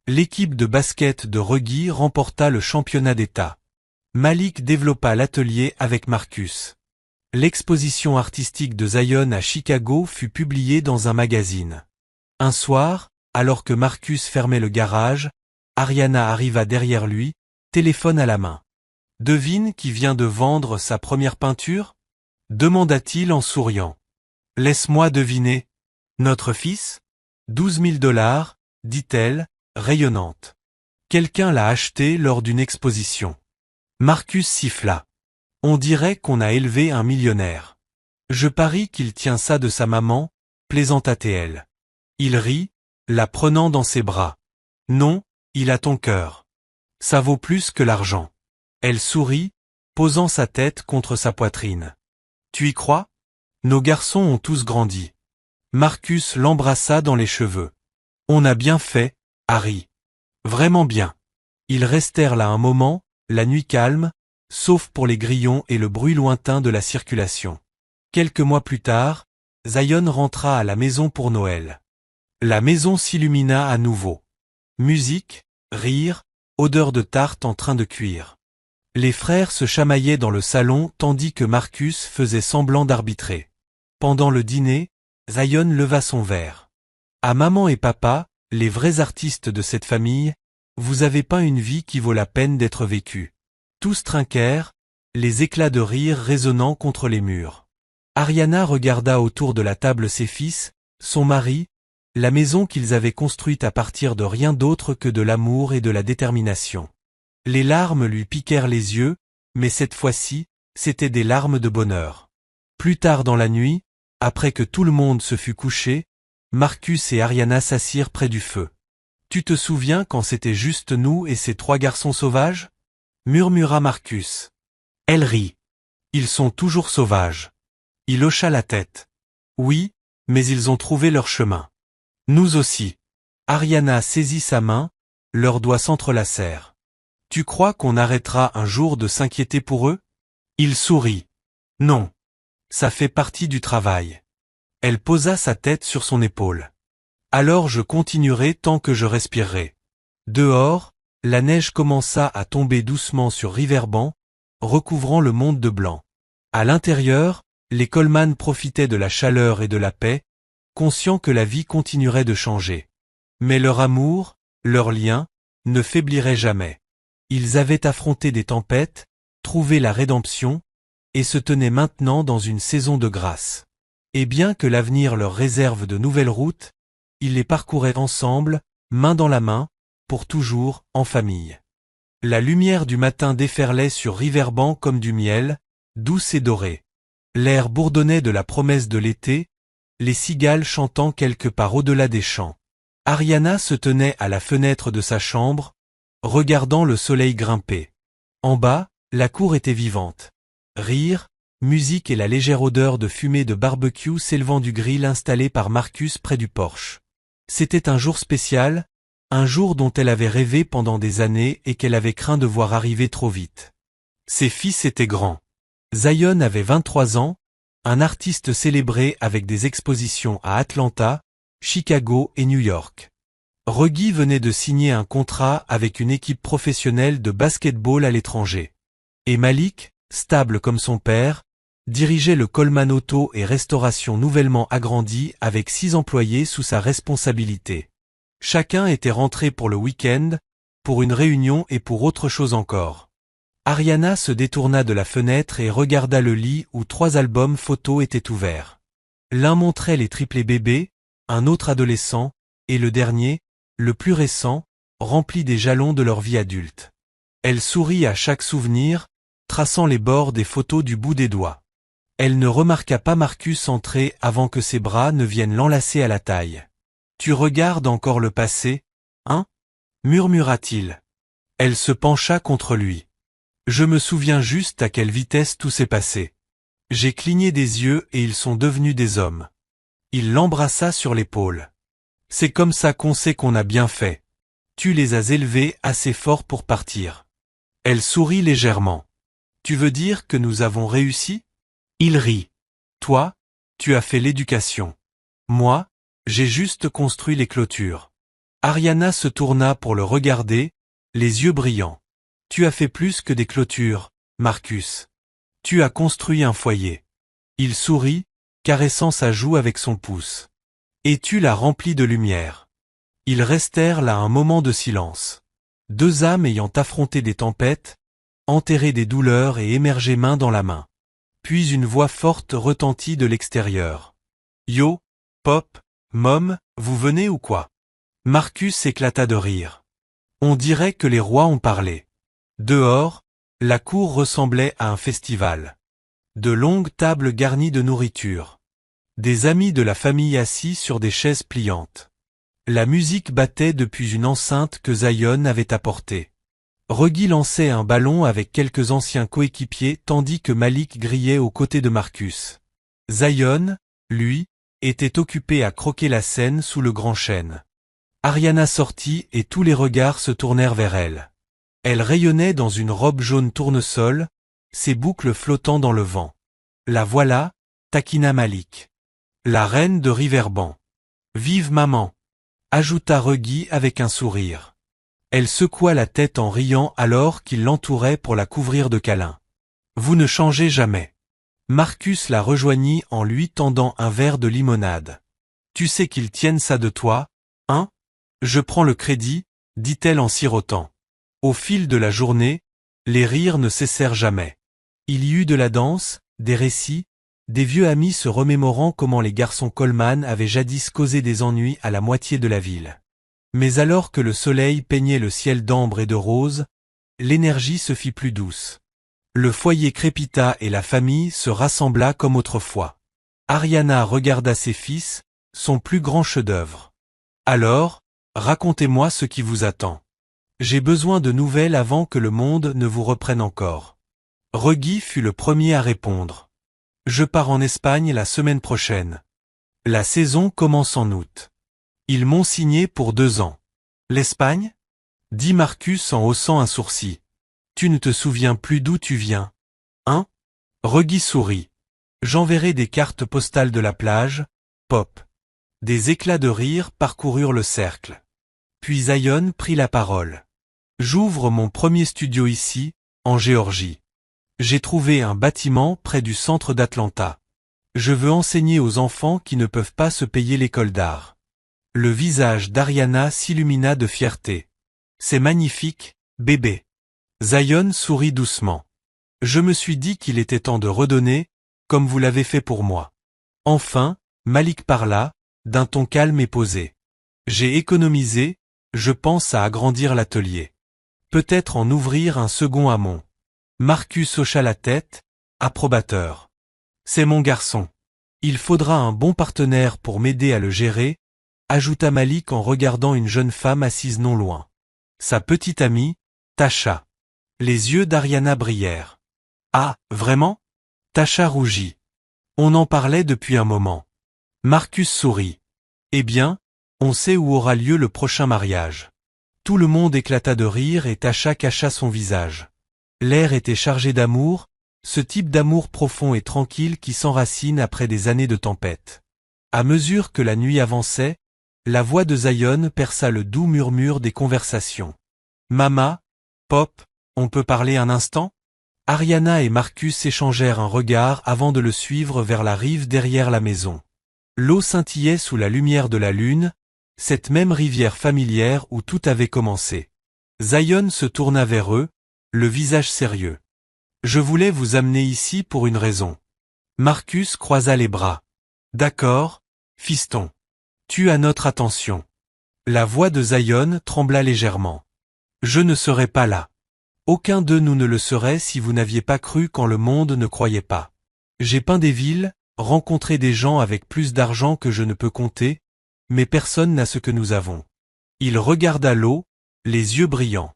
L'équipe de basket de Reggie remporta le championnat d'État. Malik développa l'atelier avec Marcus. L'exposition artistique de Zion à Chicago fut publiée dans un magazine. Un soir, alors que Marcus fermait le garage, Ariana arriva derrière lui, téléphone à la main. « Devine qui vient de vendre sa première peinture ?» demanda-t-il en souriant. « Laisse-moi deviner. Notre fils ? $12 000, dit-elle, rayonnante. Quelqu'un l'a acheté lors d'une exposition. » Marcus siffla. « On dirait qu'on a élevé un millionnaire. Je parie qu'il tient ça de sa maman, plaisanta-t-elle. Il rit, la prenant dans ses bras. « Non, il a ton cœur. Ça vaut plus que l'argent. » Elle sourit, posant sa tête contre sa poitrine. « Tu y crois ? Nos garçons ont tous grandi. » Marcus l'embrassa dans les cheveux. « On a bien fait, Harry. Vraiment bien. » Ils restèrent là un moment, la nuit calme, sauf pour les grillons et le bruit lointain de la circulation. Quelques mois plus tard, Zion rentra à la maison pour Noël. La maison s'illumina à nouveau. Musique, rire, odeur de tarte en train de cuire. Les frères se chamaillaient dans le salon tandis que Marcus faisait semblant d'arbitrer. Pendant le dîner, Zion leva son verre. « À maman et papa, les vrais artistes de cette famille, vous avez peint une vie qui vaut la peine d'être vécue. » Tous trinquèrent, les éclats de rire résonnant contre les murs. Ariana regarda autour de la table ses fils, son mari, la maison qu'ils avaient construite à partir de rien d'autre que de l'amour et de la détermination. Les larmes lui piquèrent les yeux, mais cette fois-ci, c'étaient des larmes de bonheur. Plus tard dans la nuit, après que tout le monde se fut couché, Marcus et Ariana s'assirent près du feu. Tu te souviens quand c'était juste nous et ces 3 garçons sauvages? Murmura Marcus. Elle rit. Ils sont toujours sauvages. Il hocha la tête. Oui, mais ils ont trouvé leur chemin. Nous aussi. Ariana saisit sa main, leurs doigts s'entrelacèrent. Tu crois qu'on arrêtera un jour de s'inquiéter pour eux? Il sourit. Non. Ça fait partie du travail. Elle posa sa tête sur son épaule. Alors je continuerai tant que je respirerai. Dehors, la neige commença à tomber doucement sur Riverbank, recouvrant le monde de blanc. À l'intérieur, les Coleman profitaient de la chaleur et de la paix, conscients que la vie continuerait de changer. Mais leur amour, leur lien, ne faiblirait jamais. Ils avaient affronté des tempêtes, trouvé la rédemption, et se tenaient maintenant dans une saison de grâce. Et bien que l'avenir leur réserve de nouvelles routes, ils les parcouraient ensemble, main dans la main, pour toujours, en famille. La lumière du matin déferlait sur Riverbank comme du miel, douce et dorée. L'air bourdonnait de la promesse de l'été, les cigales chantant quelque part au-delà des champs. Ariana se tenait à la fenêtre de sa chambre, regardant le soleil grimper. En bas, la cour était vivante. Rire, musique et la légère odeur de fumée de barbecue s'élevant du grill installé par Marcus près du porche. C'était un jour spécial, un jour dont elle avait rêvé pendant des années et qu'elle avait craint de voir arriver trop vite. Ses fils étaient grands. Zion avait 23 ans, un artiste célébré avec des expositions à Atlanta, Chicago et New York. Reggie venait de signer un contrat avec une équipe professionnelle de basket-ball à l'étranger. Et Malik, stable comme son père, dirigeait le Coleman Auto et Restauration nouvellement agrandi avec 6 employés sous sa responsabilité. Chacun était rentré pour le week-end, pour une réunion et pour autre chose encore. Ariana se détourna de la fenêtre et regarda le lit où 3 albums photos étaient ouverts. L'un montrait les triplés bébés, un autre adolescent, et le dernier, le plus récent, rempli des jalons de leur vie adulte. Elle sourit à chaque souvenir, traçant les bords des photos du bout des doigts. Elle ne remarqua pas Marcus entrer avant que ses bras ne viennent l'enlacer à la taille. « Tu regardes encore le passé, hein » murmura-t-il. Elle se pencha contre lui. « Je me souviens juste à quelle vitesse tout s'est passé. J'ai cligné des yeux et ils sont devenus des hommes. » Il l'embrassa sur l'épaule. « C'est comme ça qu'on sait qu'on a bien fait. Tu les as élevés assez fort pour partir. » Elle sourit légèrement. « Tu veux dire que nous avons réussi ?» Il rit. « Toi, tu as fait l'éducation. Moi, j'ai juste construit les clôtures. » Ariana se tourna pour le regarder, les yeux brillants. « Tu as fait plus que des clôtures, Marcus. Tu as construit un foyer. » Il sourit, caressant sa joue avec son pouce. « Et tu l'as rempli de lumière. » Ils restèrent là un moment de silence. 2 âmes ayant affronté des tempêtes, enterré des douleurs et émergé main dans la main. Puis une voix forte retentit de l'extérieur. « Yo, Pop, Mom, vous venez ou quoi ?» Marcus éclata de rire. On dirait que les rois ont parlé. Dehors, la cour ressemblait à un festival. De longues tables garnies de nourriture. Des amis de la famille assis sur des chaises pliantes. La musique battait depuis une enceinte que Zion avait apportée. Reggie lançait un ballon avec quelques anciens coéquipiers tandis que Malik grillait aux côtés de Marcus. Zion, lui, était occupé à croquer la scène sous le grand chêne. Ariana sortit et tous les regards se tournèrent vers elle. Elle rayonnait dans une robe jaune tournesol, ses boucles flottant dans le vent. La voilà, taquina Malik. La reine de Riverbank. Vive maman, ajouta Reggie avec un sourire. Elle secoua la tête en riant alors qu'il l'entourait pour la couvrir de câlins. Vous ne changez jamais. Marcus la rejoignit en lui tendant un verre de limonade. Tu sais qu'ils tiennent ça de toi, hein? Je prends le crédit, dit-elle en sirotant. Au fil de la journée, les rires ne cessèrent jamais. Il y eut de la danse, des récits, des vieux amis se remémorant comment les garçons Coleman avaient jadis causé des ennuis à la moitié de la ville. Mais alors que le soleil peignait le ciel d'ambre et de rose, l'énergie se fit plus douce. Le foyer crépita et la famille se rassembla comme autrefois. Ariana regarda ses fils, son plus grand chef-d'œuvre. Alors, Racontez-moi ce qui vous attend. J'ai besoin de nouvelles avant que le monde ne vous reprenne encore. Reggie fut le premier à répondre. Je pars en Espagne la semaine prochaine. La saison commence en août. Ils m'ont signé pour 2 ans. L'Espagne? Dit Marcus en haussant un sourcil. Tu ne te souviens plus d'où tu viens, hein? Reggie sourit. J'enverrai des cartes postales de la plage, Pop. Des éclats de rire parcoururent le cercle. Puis Zion prit la parole. J'ouvre mon premier studio ici, en Géorgie. J'ai trouvé un bâtiment près du centre d'Atlanta. Je veux enseigner aux enfants qui ne peuvent pas se payer l'école d'art. Le visage d'Ariana s'illumina de fierté. C'est magnifique, bébé. Zion sourit doucement. Je me suis dit qu'il était temps de redonner, comme vous l'avez fait pour moi. Enfin, Malik parla, d'un ton calme et posé. J'ai économisé, je pense à agrandir l'atelier. Peut-être en ouvrir un second amont. Marcus hocha la tête, approbateur. C'est mon garçon. Il faudra un bon partenaire pour m'aider à le gérer, ajouta Malik en regardant une jeune femme assise non loin. Sa petite amie, Tasha. Les yeux d'Ariana brillèrent. Ah, vraiment? Tasha rougit. On en parlait depuis un moment. Marcus sourit. Eh bien, on sait où aura lieu le prochain mariage. Tout le monde éclata de rire et Tasha cacha son visage. L'air était chargé d'amour, ce type d'amour profond et tranquille qui s'enracine après des années de tempête. À mesure que la nuit avançait, la voix de Zion perça le doux murmure des conversations. Mama, Pop, on peut parler un instant? Ariana et Marcus échangèrent un regard avant de le suivre vers la rive derrière la maison. L'eau scintillait sous la lumière de la lune, cette même rivière familière où tout avait commencé. Zion se tourna vers eux, le visage sérieux. Je voulais vous amener ici pour une raison. Marcus croisa les bras. D'accord, fiston. Tu as notre attention. La voix de Zion trembla légèrement. Je ne serai pas là. Aucun d'eux nous ne le serait si vous n'aviez pas cru quand le monde ne croyait pas. J'ai peint des villes, rencontré des gens avec plus d'argent que je ne peux compter, mais personne n'a ce que nous avons. Il regarda l'eau, les yeux brillants.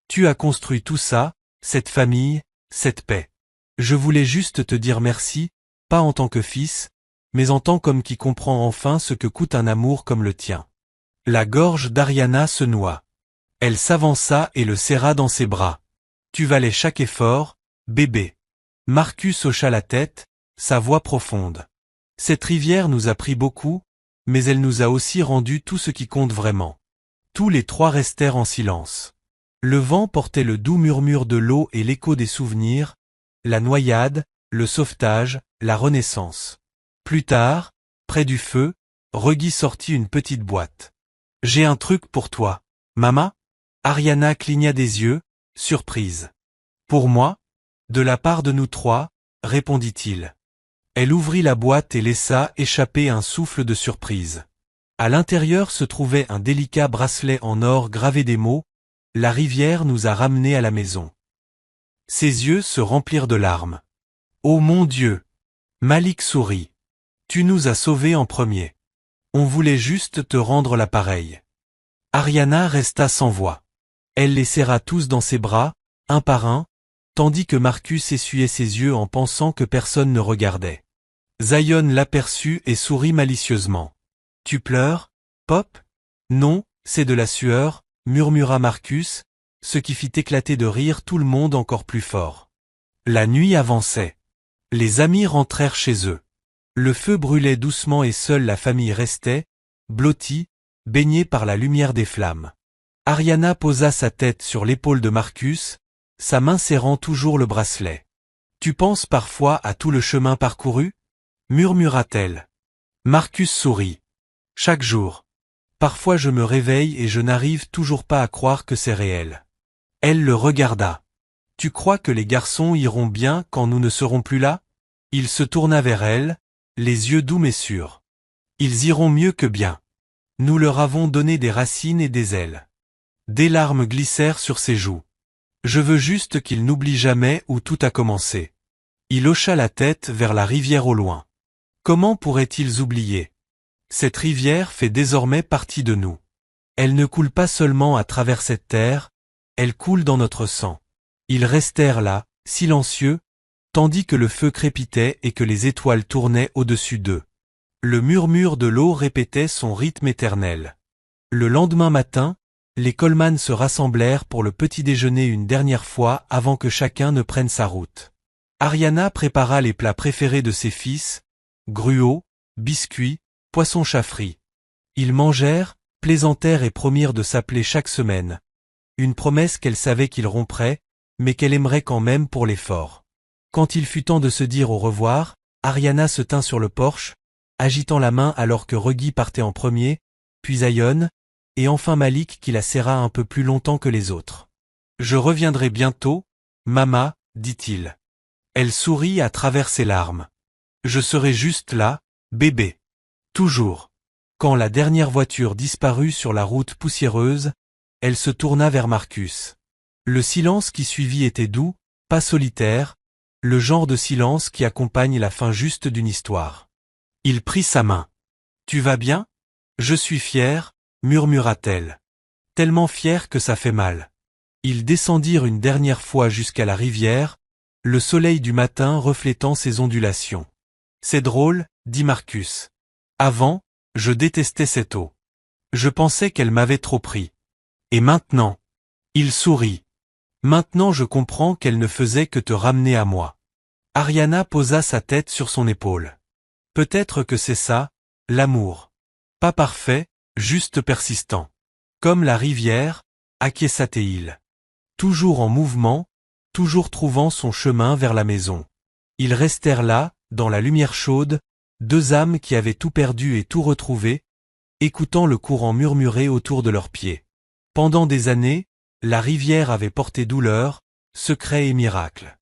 Tu as construit tout ça, cette famille, cette paix. Je voulais juste te dire merci, pas en tant que fils, mais en tant qu'homme qui comprend enfin ce que coûte un amour comme le tien. La gorge d'Ariana se noua. Elle s'avança et le serra dans ses bras. Tu valais chaque effort, bébé. Marcus hocha la tête, sa voix profonde. Cette rivière nous a pris beaucoup, mais elle nous a aussi rendu tout ce qui compte vraiment. Tous les trois restèrent en silence. Le vent portait le doux murmure de l'eau et l'écho des souvenirs, la noyade, le sauvetage, la renaissance. Plus tard, près du feu, Reggie sortit une petite boîte. J'ai un truc pour toi, Mama? Ariana cligna des yeux, surprise. Pour moi? De la part de nous trois, répondit-il. Elle ouvrit la boîte et laissa échapper un souffle de surprise. À l'intérieur se trouvait un délicat bracelet en or gravé des mots « La rivière nous a ramenés à la maison ». Ses yeux se remplirent de larmes. « Oh mon Dieu !» Malik sourit. « Tu nous as sauvés en premier. On voulait juste te rendre l'appareil. » Ariana resta sans voix. Elle les serra tous dans ses bras, un par un, tandis que Marcus essuyait ses yeux en pensant que personne ne regardait. Zion l'aperçut et sourit malicieusement. « Tu pleures, Pop? »« Non, c'est de la sueur, » murmura Marcus, ce qui fit éclater de rire tout le monde encore plus fort. La nuit avançait. Les amis rentrèrent chez eux. Le feu brûlait doucement et seule la famille restait, blottie, baignée par la lumière des flammes. Ariana posa sa tête sur l'épaule de Marcus, sa main serrant toujours le bracelet. « Tu penses parfois à tout le chemin parcouru ?» murmura-t-elle. Marcus sourit. « Chaque jour. Parfois je me réveille et je n'arrive toujours pas à croire que c'est réel. » Elle le regarda. « Tu crois que les garçons iront bien quand nous ne serons plus là ?» Il se tourna vers elle, les yeux doux mais sûrs. « Ils iront mieux que bien. Nous leur avons donné des racines et des ailes. » Des larmes glissèrent sur ses joues. « Je veux juste qu'ils n'oublient jamais où tout a commencé. » Il hocha la tête vers la rivière au loin. Comment pourraient-ils oublier? Cette rivière fait désormais partie de nous. Elle ne coule pas seulement à travers cette terre, elle coule dans notre sang. Ils restèrent là, silencieux, tandis que le feu crépitait et que les étoiles tournaient au-dessus d'eux. Le murmure de l'eau répétait son rythme éternel. Le lendemain matin, les Coleman se rassemblèrent pour le petit déjeuner une dernière fois avant que chacun ne prenne sa route. Ariana prépara les plats préférés de ses fils, gruau, biscuits, poisson chafri. Ils mangèrent, plaisantèrent et promirent de s'appeler chaque semaine. Une promesse qu'elle savait qu'ils rompraient, mais qu'elle aimerait quand même pour l'effort. Quand il fut temps de se dire au revoir, Ariana se tint sur le porche, agitant la main alors que Reggie partait en premier, puis Ayon, et enfin Malik qui la serra un peu plus longtemps que les autres. « Je reviendrai bientôt, Mama, dit-il. Elle sourit à travers ses larmes. « Je serai juste là, bébé. Toujours. » Quand la dernière voiture disparut sur la route poussiéreuse, elle se tourna vers Marcus. Le silence qui suivit était doux, pas solitaire, le genre de silence qui accompagne la fin juste d'une histoire. Il prit sa main. « Tu vas bien ? Je suis fier, murmura-t-elle. Tellement fier que ça fait mal. » Ils descendirent une dernière fois jusqu'à la rivière, le soleil du matin reflétant ses ondulations. « C'est drôle, dit Marcus. Avant, je détestais cette eau. Je pensais qu'elle m'avait trop pris. Et maintenant ? » Il sourit. « Maintenant je comprends qu'elle ne faisait que te ramener à moi. » Ariana posa sa tête sur son épaule. « Peut-être que c'est ça, l'amour. Pas parfait, juste persistant. Comme la rivière, acquiesça-t-il. Toujours en mouvement, toujours trouvant son chemin vers la maison. Ils restèrent là, dans la lumière chaude, deux âmes qui avaient tout perdu et tout retrouvé, écoutant le courant murmurer autour de leurs pieds. Pendant des années, la rivière avait porté douleur, secret et miracle.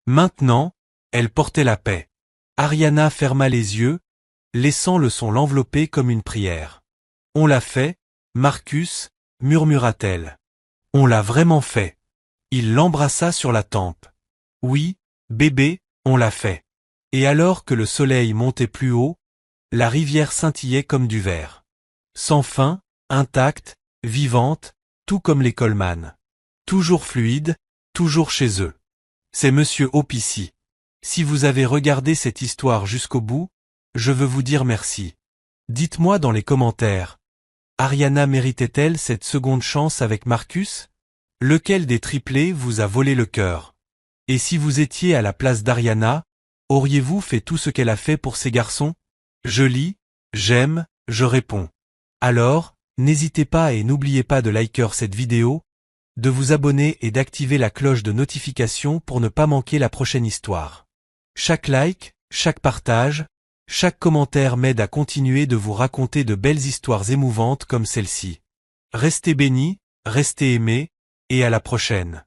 Maintenant, elle portait la paix. Ariana ferma les yeux, laissant le son l'envelopper comme une prière. « On l'a fait, Marcus, murmura-t-elle. On l'a vraiment fait. » Il l'embrassa sur la tempe. « Oui, bébé, on l'a fait. » Et alors que le soleil montait plus haut, la rivière scintillait comme du verre. Sans fin, intacte, vivante, tout comme les Coleman. Toujours fluide, toujours chez eux. C'est Monsieur Hope ici. Si vous avez regardé cette histoire jusqu'au bout, je veux vous dire merci. Dites-moi dans les commentaires. Ariana méritait-elle cette seconde chance avec Marcus ? Lequel des triplés vous a volé le cœur ? Et si vous étiez à la place d'Ariana, auriez-vous fait tout ce qu'elle a fait pour ces garçons ? Je lis, j'aime, je réponds. Alors, n'hésitez pas et n'oubliez pas de liker cette vidéo, de vous abonner et d'activer la cloche de notification pour ne pas manquer la prochaine histoire. Chaque like, chaque partage, chaque commentaire m'aide à continuer de vous raconter de belles histoires émouvantes comme celle-ci. Restez bénis, restez aimés, et à la prochaine.